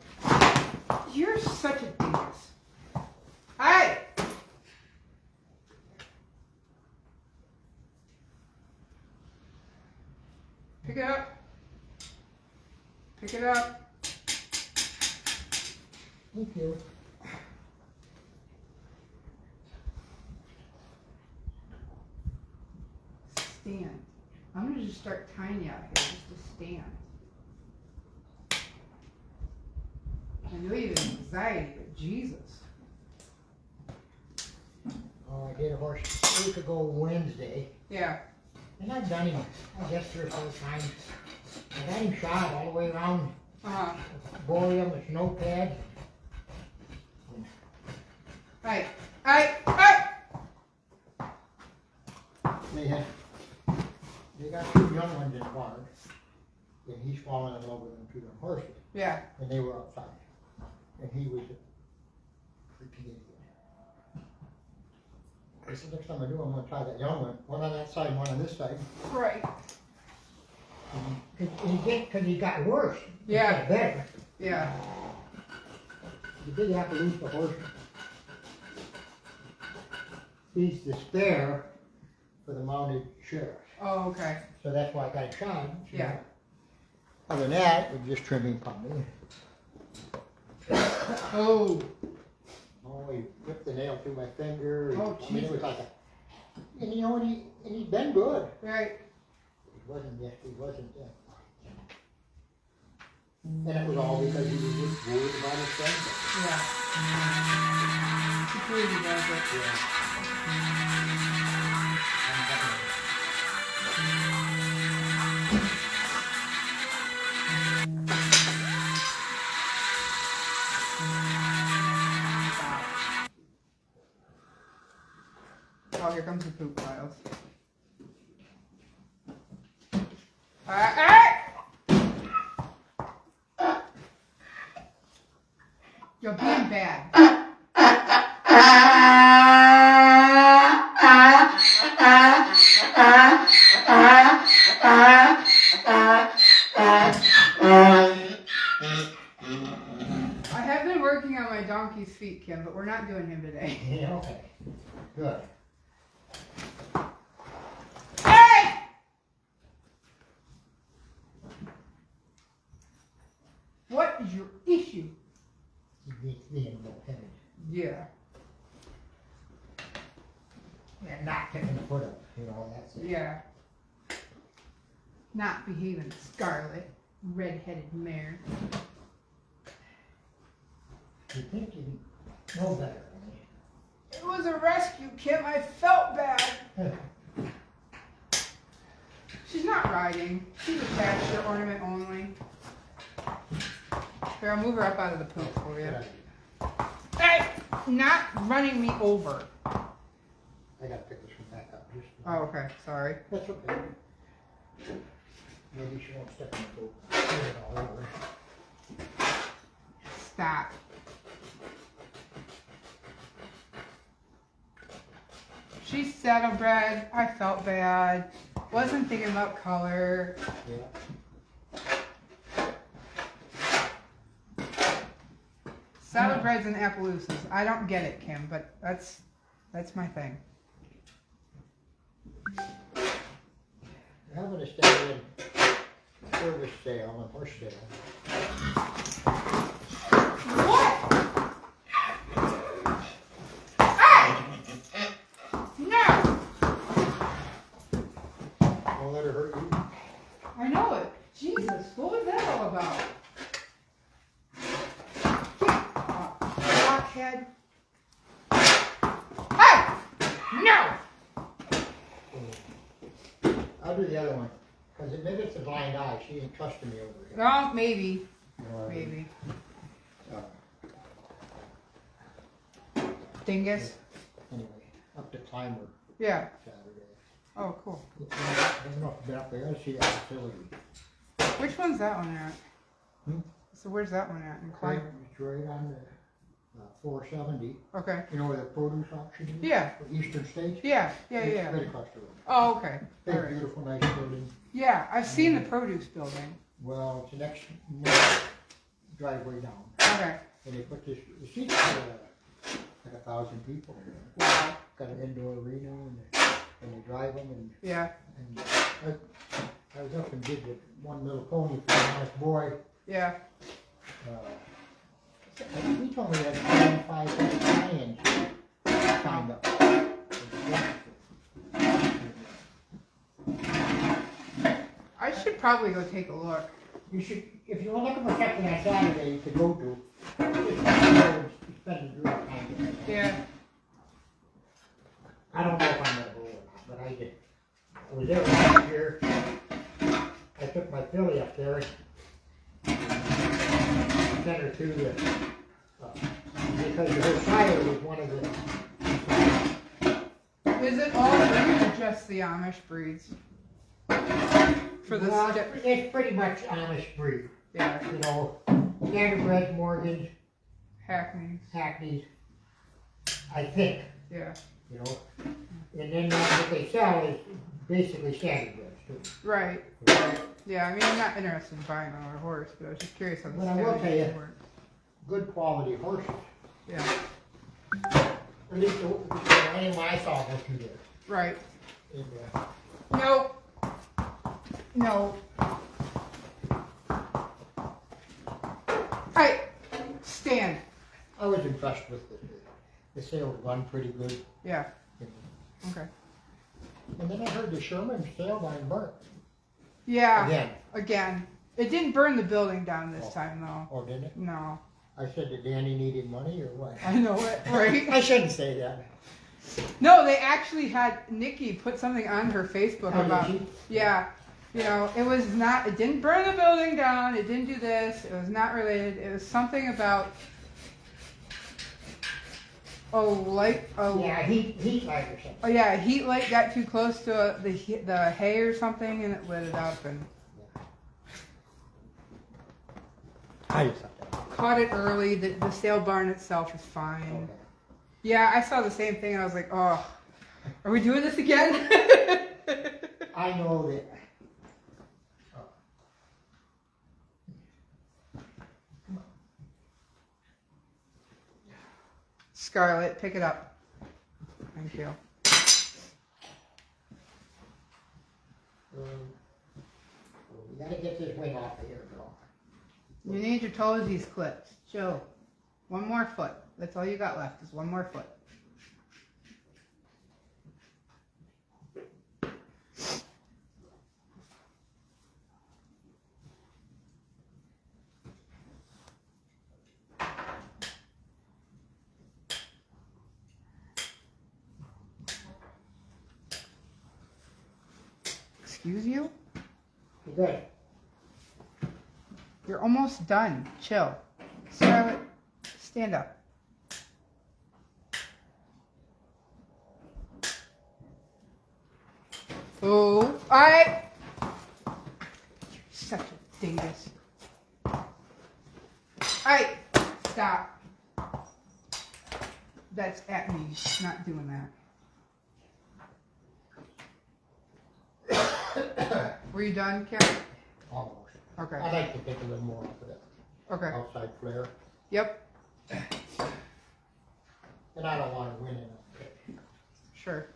You're such a dingus. Hey! Pick it up. Pick it up. Thank you. Stand. I'm gonna just start tiny out here just to stand. I know you have anxiety, but Jesus. Oh, I did a horse a week ago Wednesday. Yeah. And I've done him, I guess, 3 or 4 times. I got him shot all the way around Uh-huh. Boreum, with no pad. Right. Right. Right. They got 2 young ones in the barn. And he's fallen in love with them 2 young horses. Yeah. And they were outside. And he was a freaking idiot. I said, next time I do, I'm gonna try that young one on that side and one on this side. Right. Because he got worse. Yeah. He got better. Yeah. The big Appaloosa horse, he's the spare for the mounted sheriff. Oh, okay. So that's why I got him shot. Yeah. Other than that, we're just trimming pumping. Oh. Oh, he ripped the nail through my finger. Oh, I mean, it was Jesus. like a, and you know, and he's been good. Right. He wasn't yet, And it was all because he was just worried about his friend. Yeah. Security does it. Yeah. Oh, here comes the poop piles. You're being bad. I have been working on my donkey's feet, Kim, but we're not doing him today. Yeah, okay. Good. Hey! What is your issue? He's being bullheaded. Yeah. And not picking the foot up, you know, that's it. Yeah. Not behaving, Scarlet, red-headed mare. You think you know better than It was a rescue, Kim. I felt bad. me. She's not riding. She's a pasture ornament only. Here, I'll move her up out of the poop for you. Hey! Not running me over. I gotta pick this one back up. Just Oh, okay. Sorry. That's okay. Maybe she won't step in the poop. Get it all over. Stop. She's saddlebred. I felt bad. Wasn't thinking about color. Yeah. Saddlebreds and Appaloosas. I don't get it, Kim, but that's my thing. We're having a stallion service sale and horse sale. What? Hey! No! Won't let her hurt you. I know it. Jesus, what was that all about? Blockhead. Hey! No! I'll do the other one. Because maybe it's a blind eye. She ain't trusting me over here. Well, maybe. You know what I mean? Maybe. Uh, Dingus. anyway, up to Climber Yeah. Saturday. Oh, cool. I don't know if you've been up there. I see that facility. Which one's that one at? Hmm? So where's that one at? In Climber? It's right on the 470. Okay. You know where the produce auction is? Yeah. For Eastern States? Yeah. It's right across the road. Oh, okay. Big, All right. beautiful, nice building. Yeah, I've seen the produce building. Well, it's the next driveway down. Okay. And they put this, the seats for like 1,000 people in there. Wow. Got an indoor arena and they drive them and Yeah. I was up and did the one little pony for a nice boy. Yeah. He told me that 25 clients signed up. I should probably go take a look. You should, if you're looking for something on Saturday to go to, just spend your time. Yeah. I don't know if I'm gonna go or not, but I did. I was there last year. I took my filly up there. Sent her to the, because her sire was one of the. Is it all breeds or just the Amish breeds? For the Well, it's pretty much Amish breed. yeah, You know, standardbred, Morgans, Hackneys. Hackneys, I think, Yeah. you know. And then what they sell is basically standardbreds too. Right. Yeah, I mean, I'm not interested in buying another horse, but I was just curious how the But I will tell you- standard works. Good quality horses. Yeah. At least anyone I saw go through there. Right. And, No. No. Hey, stand. I was impressed with the sales run pretty good. Yeah. Okay. And then I heard the Sherman sale line burnt. Yeah. Again. It didn't burn the building down this time, though. Oh, didn't it? No. I said that Danny needed money or what? I know it, right? I shouldn't say that. No, they actually had Nikki put something on her Facebook Oh, did about. she? Yeah. You know, it was not. It didn't burn the building down. It didn't do this. It was not related. It was something about. Yeah, heat light or something. Oh yeah, a heat light got too close to the hay or something, and it lit it up and I just thought that. caught it early. The sale barn itself is fine. Okay. Yeah, I saw the same thing, and I was like, oh, are we doing this again? I know that. Scarlett, pick it up. Thank you. We gotta get this wing off of here, girl. You need your toesies clipped. Joe, one more foot. That's all you got left is one more foot. Excuse you? You good? You're almost done. Chill. Scarlett, stand up. Oh, alright. You're such a dingus. Alright, stop. That's at me, not doing that. Were you done, Karen? Almost. Okay. I'd like to take a little more off of that Okay. outside flare. Yep. And I don't want to win it. Sure.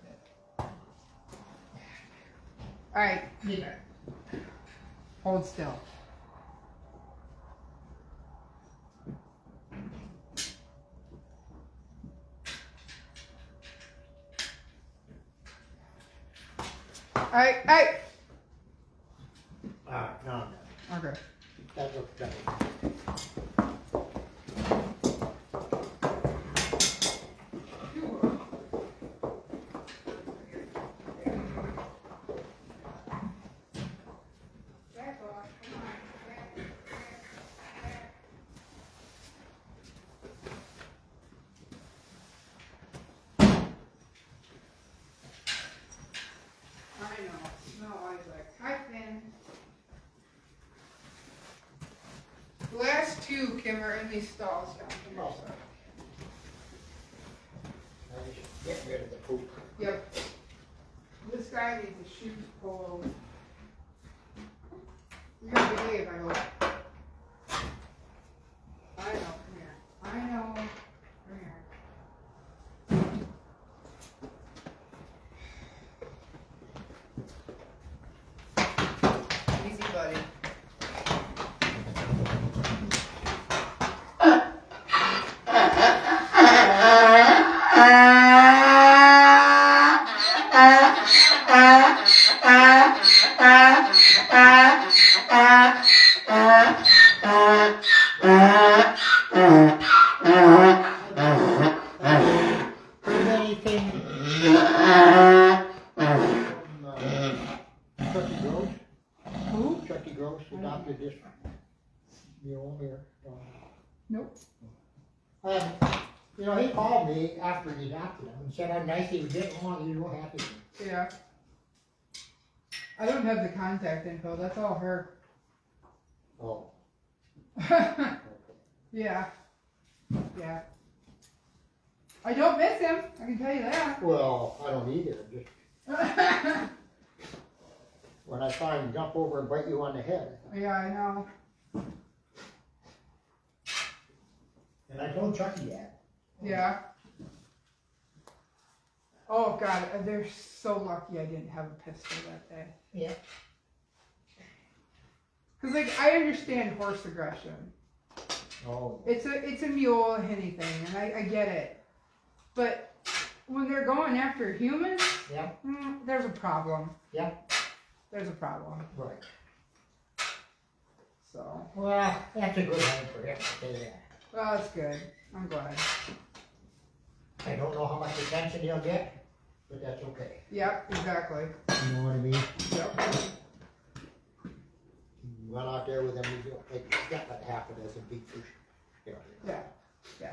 Alright. Hold still. Alright, alright. Alright, now I'm done. Okay. That looks better. I know. No, I was like, hi, Finn. The last two, Kim, are in these stalls down here. Oh. So. Get rid of the poop. Yep. This guy needs a shoes pulled. You're gonna behave, I hope. I know, come here. I know. Come here. Easy, buddy. Heard anything from Chucky Gross? Who? Chucky Gross adopted this mule here. Nope. You know, he called me after he adopted him and said how nice he was getting along. He was real happy with him. Yeah. I don't have the contact info. That's all her. Oh. Yeah. Yeah. I don't miss him. I can tell you that. Well, I don't either. Just when I saw him jump over and bite you on the head. Yeah, I know. And I told Chucky that. Yeah. Oh God, they're so lucky I didn't have a pistol that day. Yeah. Cause like I understand horse aggression. Oh. It's a mule anything, and I get it. But when they're going after humans, Yeah. There's a problem. Yeah. There's a problem. Right. So, Well, that's a good one for him. I'll tell you that. well, it's good. I'm glad. I don't know how much attention he'll get, but that's okay. Yep, exactly. You know what I mean? Yep. Run out there with him, he's got like half a dozen big fish. Yeah. Yeah.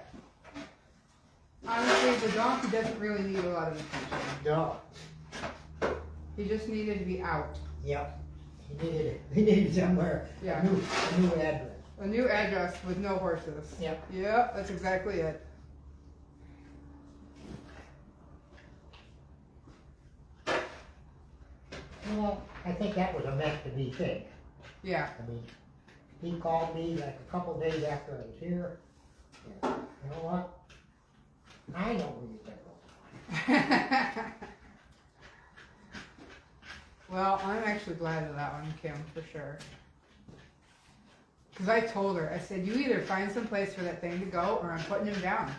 Honestly, the donkey doesn't really need a lot of attention. No. He just needed to be out. Yep. He needed somewhere. Yeah. A new address. A new address with no horses. Yep. Yep, that's exactly it. Well, I think that was a meant to be thing. Yeah. I mean, he called me like a couple days after I was here. And, you know what? I know where you're going. Well, I'm actually glad of that one, Kim, for sure. Because I told her, I said, you either find some place for that thing to go or I'm putting him down.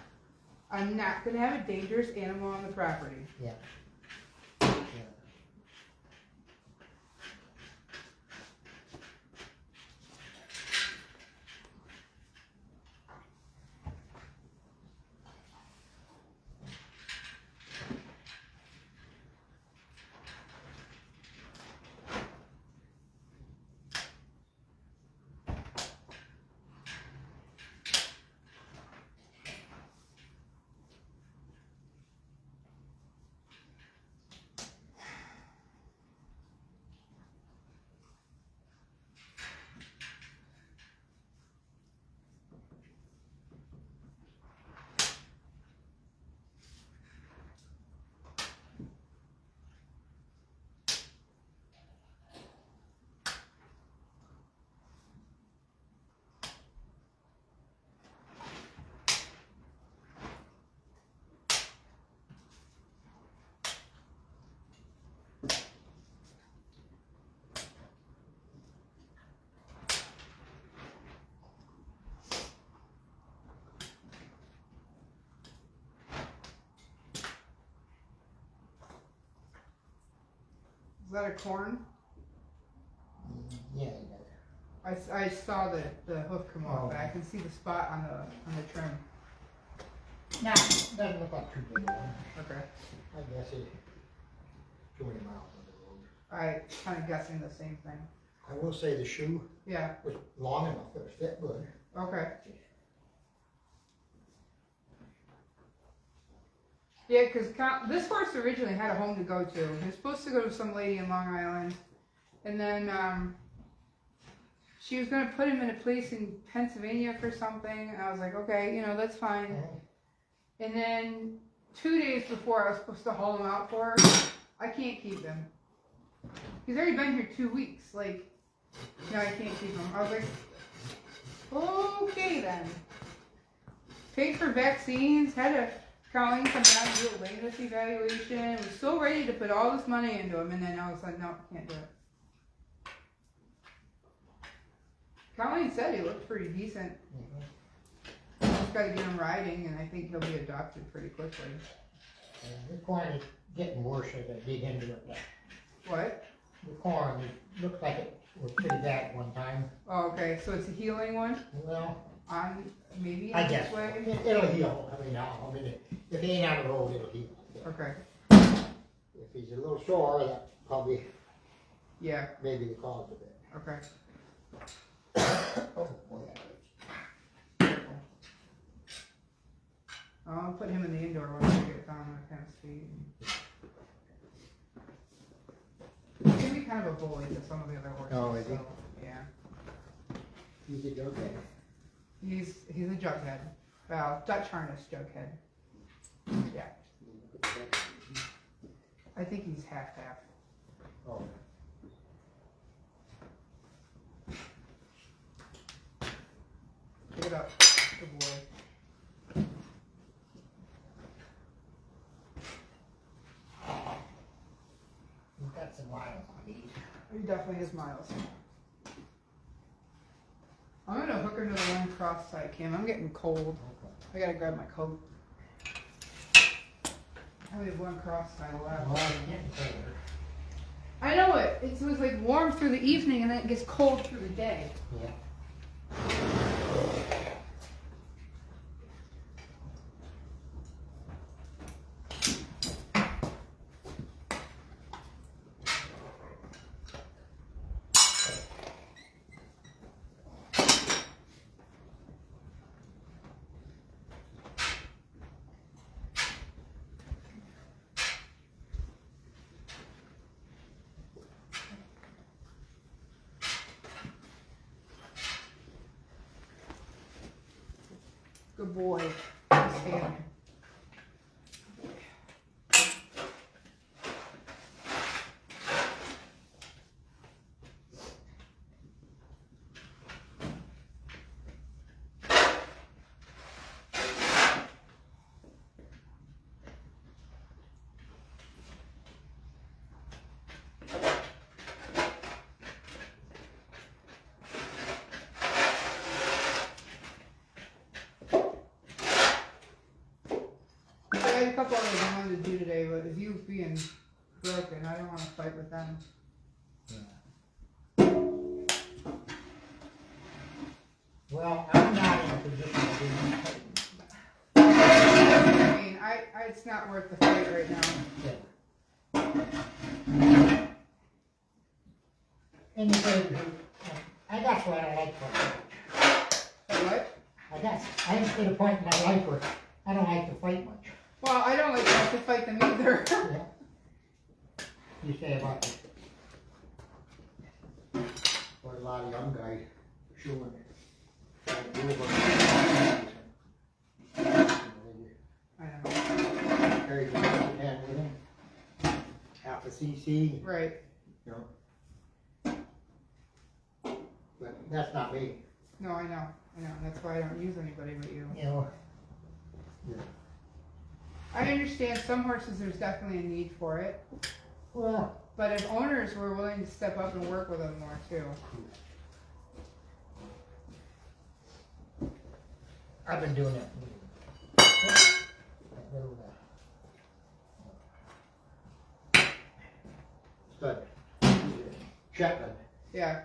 I'm not going to have a dangerous animal on the property. Yeah. Is that a corn? Yeah, he does. I saw the hoof come off, Oh. but I can see the spot on the trim. Nah, doesn't look like too big a one. Okay. I guess it's 20 miles on the road. I kind of guessing the same thing. I will say the shoe Yeah. was long enough, it was fit good. Okay. Yeah, because this horse originally had a home to go to. He was supposed to go to some lady in Long Island. And then she was going to put him in a place in Pennsylvania for something. And I was like, okay, that's fine. And then 2 days before I was supposed to haul him out for her. I can't keep him. He's already been here 2 weeks. Like, no, I can't keep him. I was like, okay then. Paid for vaccines, had a Colleen come down and do a latest evaluation. Was so ready to put all this money into him, and then I was like, no, can't do it. Colleen said he looked pretty decent. Just got to get him riding, and I think he'll be adopted pretty quickly. The corn is getting worse as I dig into it. What? The corn, it looks like it was pretty bad at one time. Oh, okay, so it's a healing one? Well, On maybe I in guess this way? it'll heal every now and then. If he ain't on the road, it'll heal. Okay. If he's a little sore, that probably Yeah, maybe the cause of it. okay. Oh boy, Careful. I'll put him in the indoor one to get it down on kind of speed. He's gonna be kind of a bully to some of the other horses. Oh, is he? So, yeah. he's a joker. He's a jughead. Well, Dutch harness jughead. Yeah. I think he's half. Oh. Pick it up. Good boy. He's got some miles on these. He definitely has miles. I'm gonna hook her to the one cross side cam. I'm getting cold. I gotta grab my coat. I only have one cross side left. Well, it's getting colder. I know it. It was like warm through the evening and then it gets cold through the day. Yeah. Good boy. Stand. I had a couple others I wanted to do today, but with you being broken, I don't want to fight with them. Well, I'm not in a position to do that. I mean, it's not worth the fight right now. Yeah. Anybody who, that's why I don't like fighting. What? I am to the point in my life where I don't like to fight much. Well, I don't like to have to fight them either. Yeah. You say about what a lot of young guys showing it. I know. Carry the hand with them. Half a cc, Right. you know. But that's not me, No, I know. That's why I don't use anybody but you. you know. Yeah. I understand some horses there's definitely a need for it. Well, But if owners were willing to step up and work with them more too. I've been doing that. Stud. Shetland Yeah,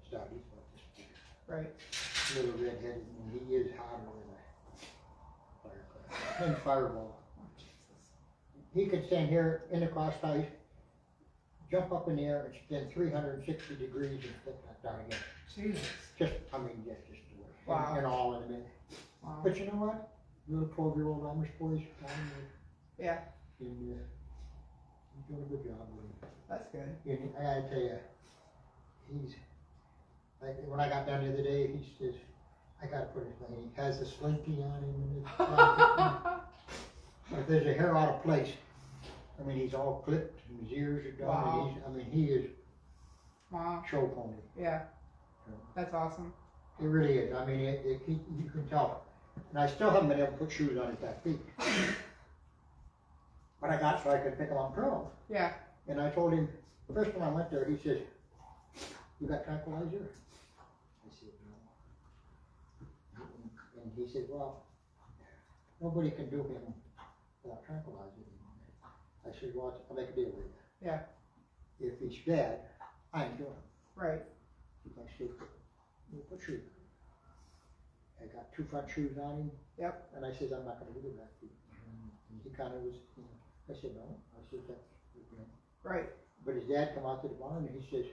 stud. right. He's a little redheaded, and he is hotter than a firecracker. And fireball. Oh, Jesus. He could stand here in the cross ties, jump up in the air, and spin 360 degrees and flip that down again. Jesus. Just the way. Wow. And all in a minute. Wow. But you know what? Little 12-year-old Amish boys, Yeah, he's doing a good job with him. that's good. And I gotta tell you, he's, like, when I got down the other day, he says, I gotta put his thing, he has the slinky on him and his If there's a hair out of place, I mean, he's all clipped and his ears are done. Wow. And I mean, he is Wow. show pony. Yeah. That's awesome. It really is. I mean, you can tell. And I still haven't been able to put shoes on his back feet. But I got so I could pick him up curls. Yeah. And I told him, first time I went there, he said, "You got tranquilizer?" I said, "No." And he said, "Well, nobody can do him without tranquilizer." I said, "Well, I'll make a deal with you. Yeah. If he's dead, I ain't doing it." Right. I said, "You put shoes on." I got 2 front shoes on him. Yep. And I said, "I'm not gonna do the back feet." And he kinda was, I said, "No." I said, "That's, you know." Right. But his dad come out to the barn and he says,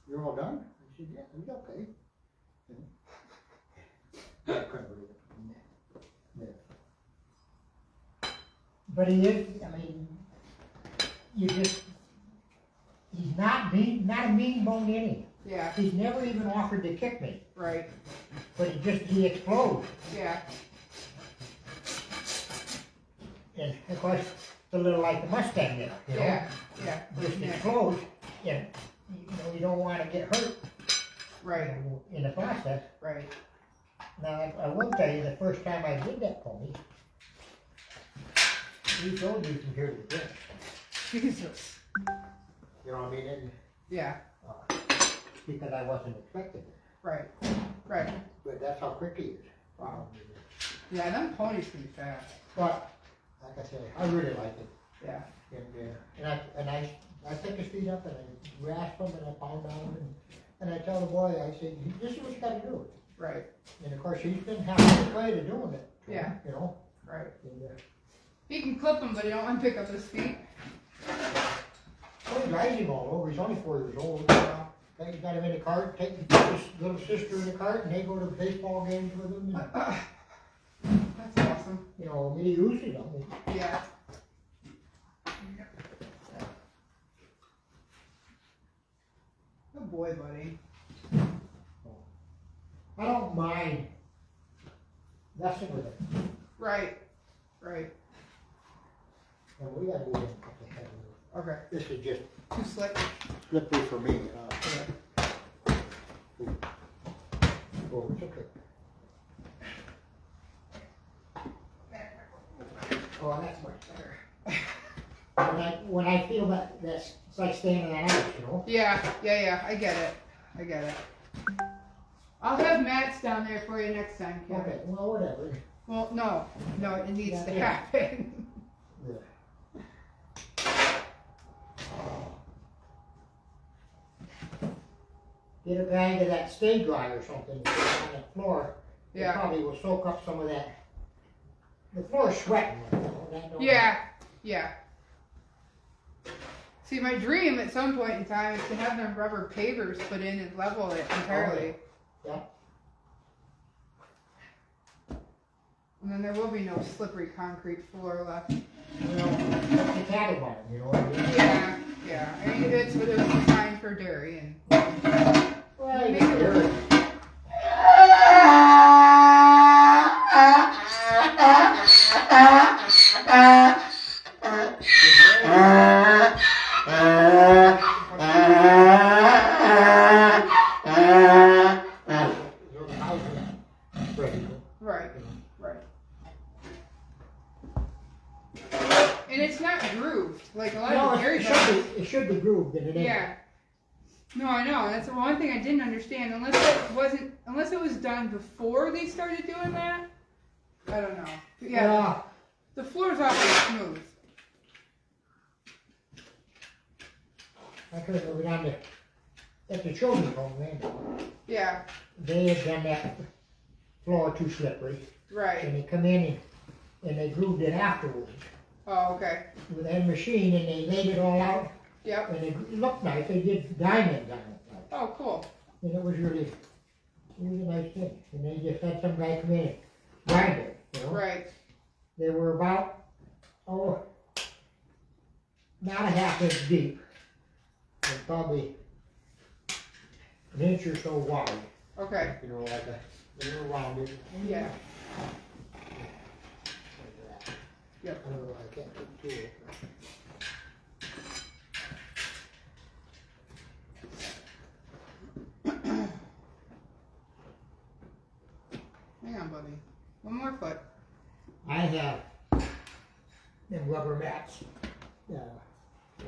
"You're all done?" I said, "Yeah, he's okay." I couldn't believe it. Yeah. But he is, I mean, he's not a mean bone to any. Yeah. He's never even offered to kick me, Right. but he explodes. Yeah. And of course, it's a little like the Mustang there, you know? Yeah. Yeah. Just Yeah. explodes, and, you don't wanna get hurt Right. in the process. Right. Now, I will tell you, the first time I did that pony, he told me from here to there. Jesus. You know what I mean? And, Yeah. because I wasn't expecting it. Right. Right. But that's how quick he is. Wow. Yeah, them ponies can be fast. But, like I said, I really like it. Yeah. And I pick his feet up and I rasp them and I pound down and I tell the boy, I say, "This is what you gotta do." Right. And of course, he's been halfway way to doing it. Yeah. You know? Right. And, He can clip them, but he don't want to pick up his feet. well, he drives him all over. He's only 4 years old. Wow. He's got him in the cart, take his little sister in the cart, and they go to baseball games with him. And, That's awesome. you know, I mean, he uses them. Yeah. Good boy, buddy. I don't mind messing with it. Right. Right. And we gotta go in and put the head in. Okay. This is just Too slick. slippery for me. Yeah. Oh, it's okay. Oh, that's much better. When I feel that's it's like standing on ice, you know? Yeah. I get it. I'll have mats down there for you next time, Kevin. Okay, well, whatever. Well, no, it needs to Yeah. happen. Yeah. Get a bag of that stay dry or something and put it on the floor. It Yeah. probably will soak up some of that. The floor is sweating. You know, that don't- Yeah. See, my dream at some point in time is to have them rubber pavers put in and level it entirely. Yeah. And then there will be no slippery concrete floor left. You know, that's the cattle barn, you know? Yeah. I mean, it was designed for dairy and. Well, you Maybe can hear it. Right. And it's not grooved like a lot No, of dairy it barns. should be grooved and it ain't. Yeah. No, I know. That's the one thing I didn't understand. Unless it was done before they started doing that. I don't know. But yeah, the floor's awfully smooth. I couldn't remember down there at the children's home, man. Yeah. They had done that floor too slippery. Right. And they come in and they grooved it afterwards Oh, okay. with that machine and they laid it all out Yep. and it looked nice. They did diamonds on it. Oh, cool. And it was a nice thing. And they just had some guy come in and grind it, you know. Right. They were about, not a half inch deep, but probably an inch or so wide. Okay. You know, they were rounded. Yeah. Yep. I don't know, I can't do it. Hang on, buddy. One more foot. I have them rubber mats in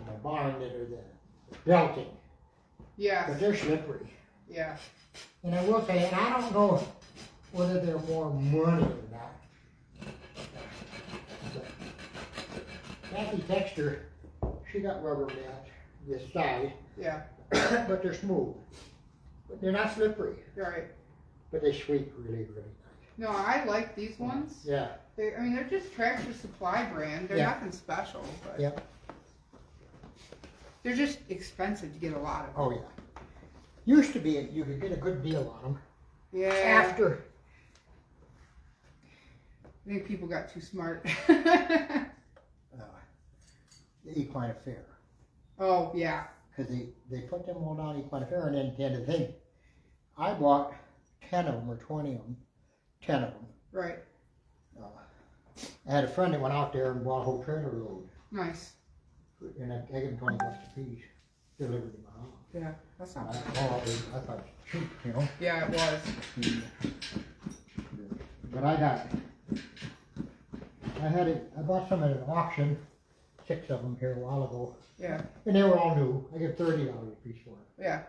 my barn that are the belting, Yeah. but they're slippery. Yeah. And I will say, and I don't know whether they're more money or not. But Kathy Texter, she got rubber mats this side, Yeah. but they're smooth. But they're not slippery, You're right. but they sweep really, really nice. No, I like these ones. Yeah, I mean, they're just Tractor Supply brand. They're Yeah. nothing special, but yeah. they're just expensive to get a lot of them. Oh, yeah. Used to be, you could get a good deal on them. Yeah. After, I think people got too smart. the Equine Affair. Oh, yeah. Because they put them all down Equine Affair, and then the thing, I bought 10 of them or 20 of them, 10 of them. Right. I had a friend that went out there and bought a whole trailer load, Nice. and I gave him $20 a piece, delivered to my house. Yeah, that's not I bad. thought it was cheap, you know. Yeah, it was. But I bought some at an auction, 6 of them here a while ago, Yeah. and they were all new. I get $30 a piece for it, Yeah.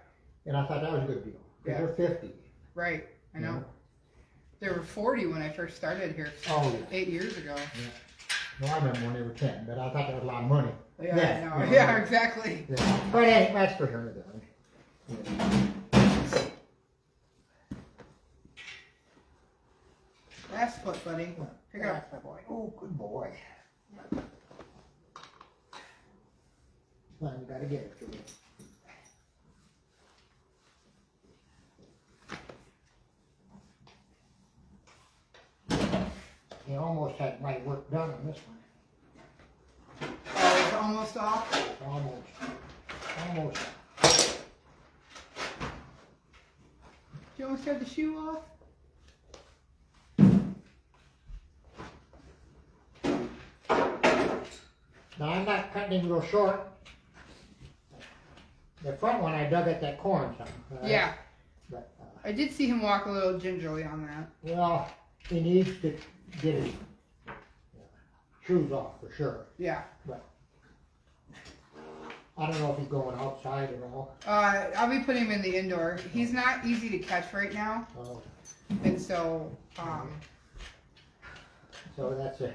and I thought that was a good deal. Yeah. Because they're 50. Right. I know. Yeah. They were 40 when I first started here Oh, yeah. 8 years ago. No, I remember when they were 10, but I thought that was a lot of money. Yeah, Yeah, I know. yeah. Yeah, exactly. Yeah. But that's for her then. Yeah. Last foot, buddy. Pick it up, my boy. Oh, good boy. Well, you gotta get it to me. You almost had my work done on this one. Oh, it's almost off. Almost. You almost had the shoe off? Now I'm not cutting him real short. The front one I dug at that corn some. Yeah. But, I did see him walk a little gingerly on that. well, he needs to get his shoes off for sure. Yeah. I don't know if he's going outside at all. I'll be putting him in the indoor. He's not easy to catch right now, Oh, and so, so that's a,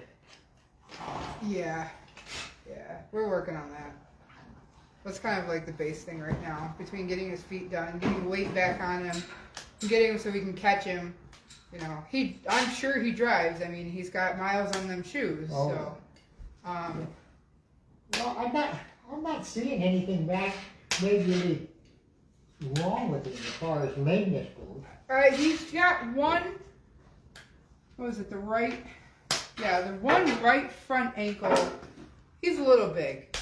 yeah, we're working on that. That's kind of like the base thing right now, between getting his feet done, getting weight back on him, and getting him so we can catch him. You know, I'm sure he drives. I mean, he's got miles on them shoes, Oh. so, well, I'm not seeing anything back majorly wrong with him as far as lameness goes. He's got one, what was it, the one right front ankle, he's a little big.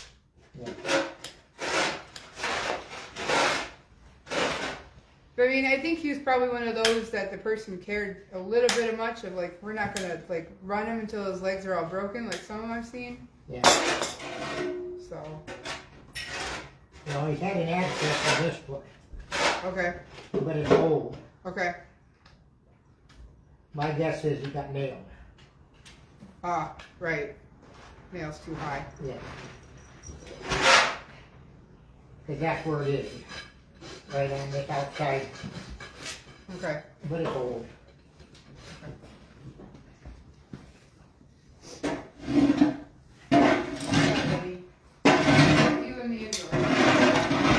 Yeah. But I mean, I think he was probably one of those that the person cared a little bit much of, like, we're not gonna, like, run him until his legs are all broken, like some of them I've seen. Yeah. So, Well, he's had an abscess on this foot, okay, but it's old. okay. My guess is he got nailed. Ah, right. Nail's too high. Yeah. Because that's where it is. Right on this outside, Okay. but it's old. Ready? You and the indoor.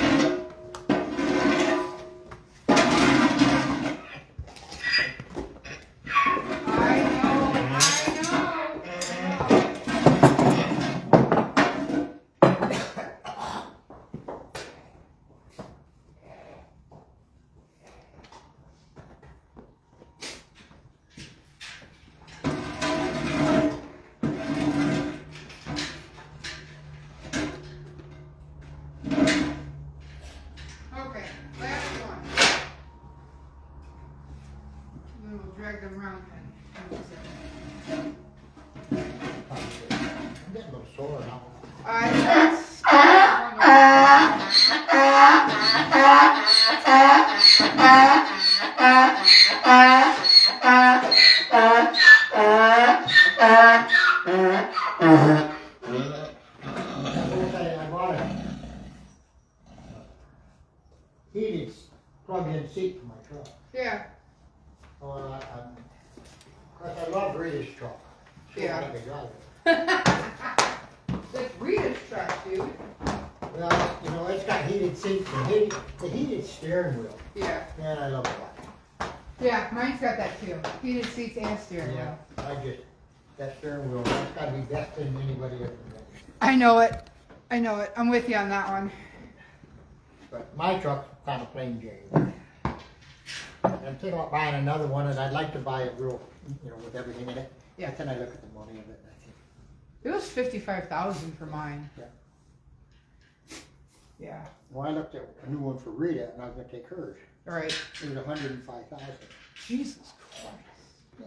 Okay, last one. Then we'll drag them around then. I bought a heated plug-in seat for my truck. Yeah. Of course, I love Rita's truck. She Yeah. won't let me drive it. It's Rita's truck, dude. Well, you know, it's got heated seats and the heated steering wheel. Yeah. Man, I love that. Yeah, mine's got that too. Heated seats and steering Yeah, wheel. that steering wheel, that's gotta be best thing anybody ever did. I know it. I know it. I'm with you on that one. But my truck's kind of plain Jane. I'm thinking about buying another one, and I'd like to buy it real, you know, with everything in it. Yeah. But then I look at the money of it, and I think, It was 55,000 for mine. Yeah. Yeah. well, I looked at a new one for Rita, and I was gonna take hers. All right. It was 105,000. Jesus Christ. Yeah.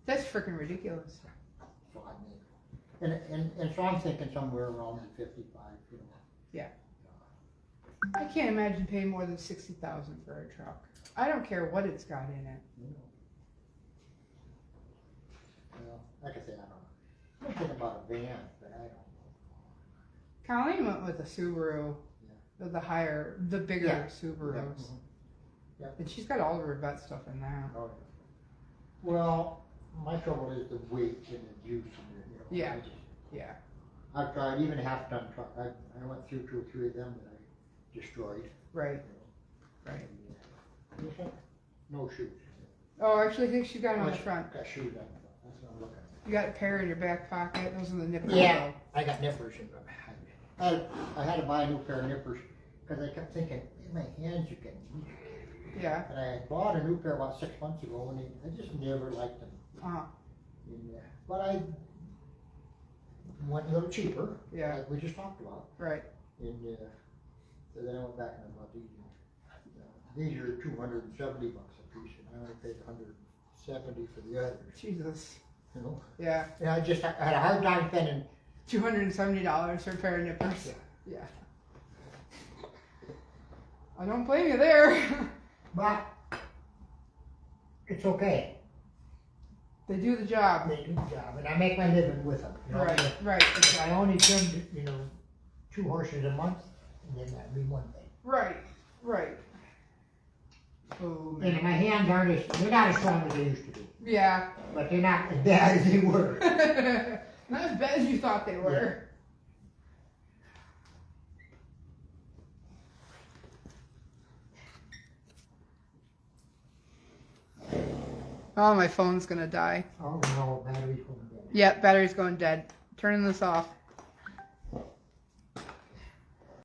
That's freaking ridiculous. So I mean, and so I'm thinking somewhere around the 55, you know. I can't imagine paying more than 60,000 for a truck. I don't care what it's got in it. Well, like I said, I don't know. I'm thinking about a van, but I don't know. Colleen went with a Subaru, the bigger Yeah. Subarus. Mhm. Yeah. And she's got all the Revette stuff in there. Oh, yeah. Well, my trouble is the weight and the juice in it, you know. Yeah. I just- Yeah. I've tried even a half-ton truck. I went through 2 or 3 of them that I destroyed. Right. You know. Right. And, no shoes. Oh, actually, I think she got them on the front. Got shoes on the front. That's what I'm looking at. You got a pair in your back pocket. Those are the nippers. Yeah, I got nippers in them. I had to buy a new pair of nippers because I kept thinking, man, my hands are getting weak. Yeah. And I had bought a new pair about 6 months ago, and I just never liked them. And, but I went a little cheaper, Yeah. like we just talked about. Right. And so then I went back and I bought these. These are $270 a piece, and I only paid $170 for the others. Jesus. You know, Yeah. and I had a hard time spending. $270 for a pair of nippers. Yeah. I don't blame you there. But it's okay. They do the job. They do the job, and I make my living with them. You know? Right. Right. If I only trimmed, 2 horses a month, then that'd be one thing. Right. Right. Oh, And my hands they're not as strong as they used to be, yeah. but they're not as bad as they were. Not as bad as you thought they were. Oh, my phone's gonna die. Oh no, battery's going dead. Yep, battery's going dead. Turning this off.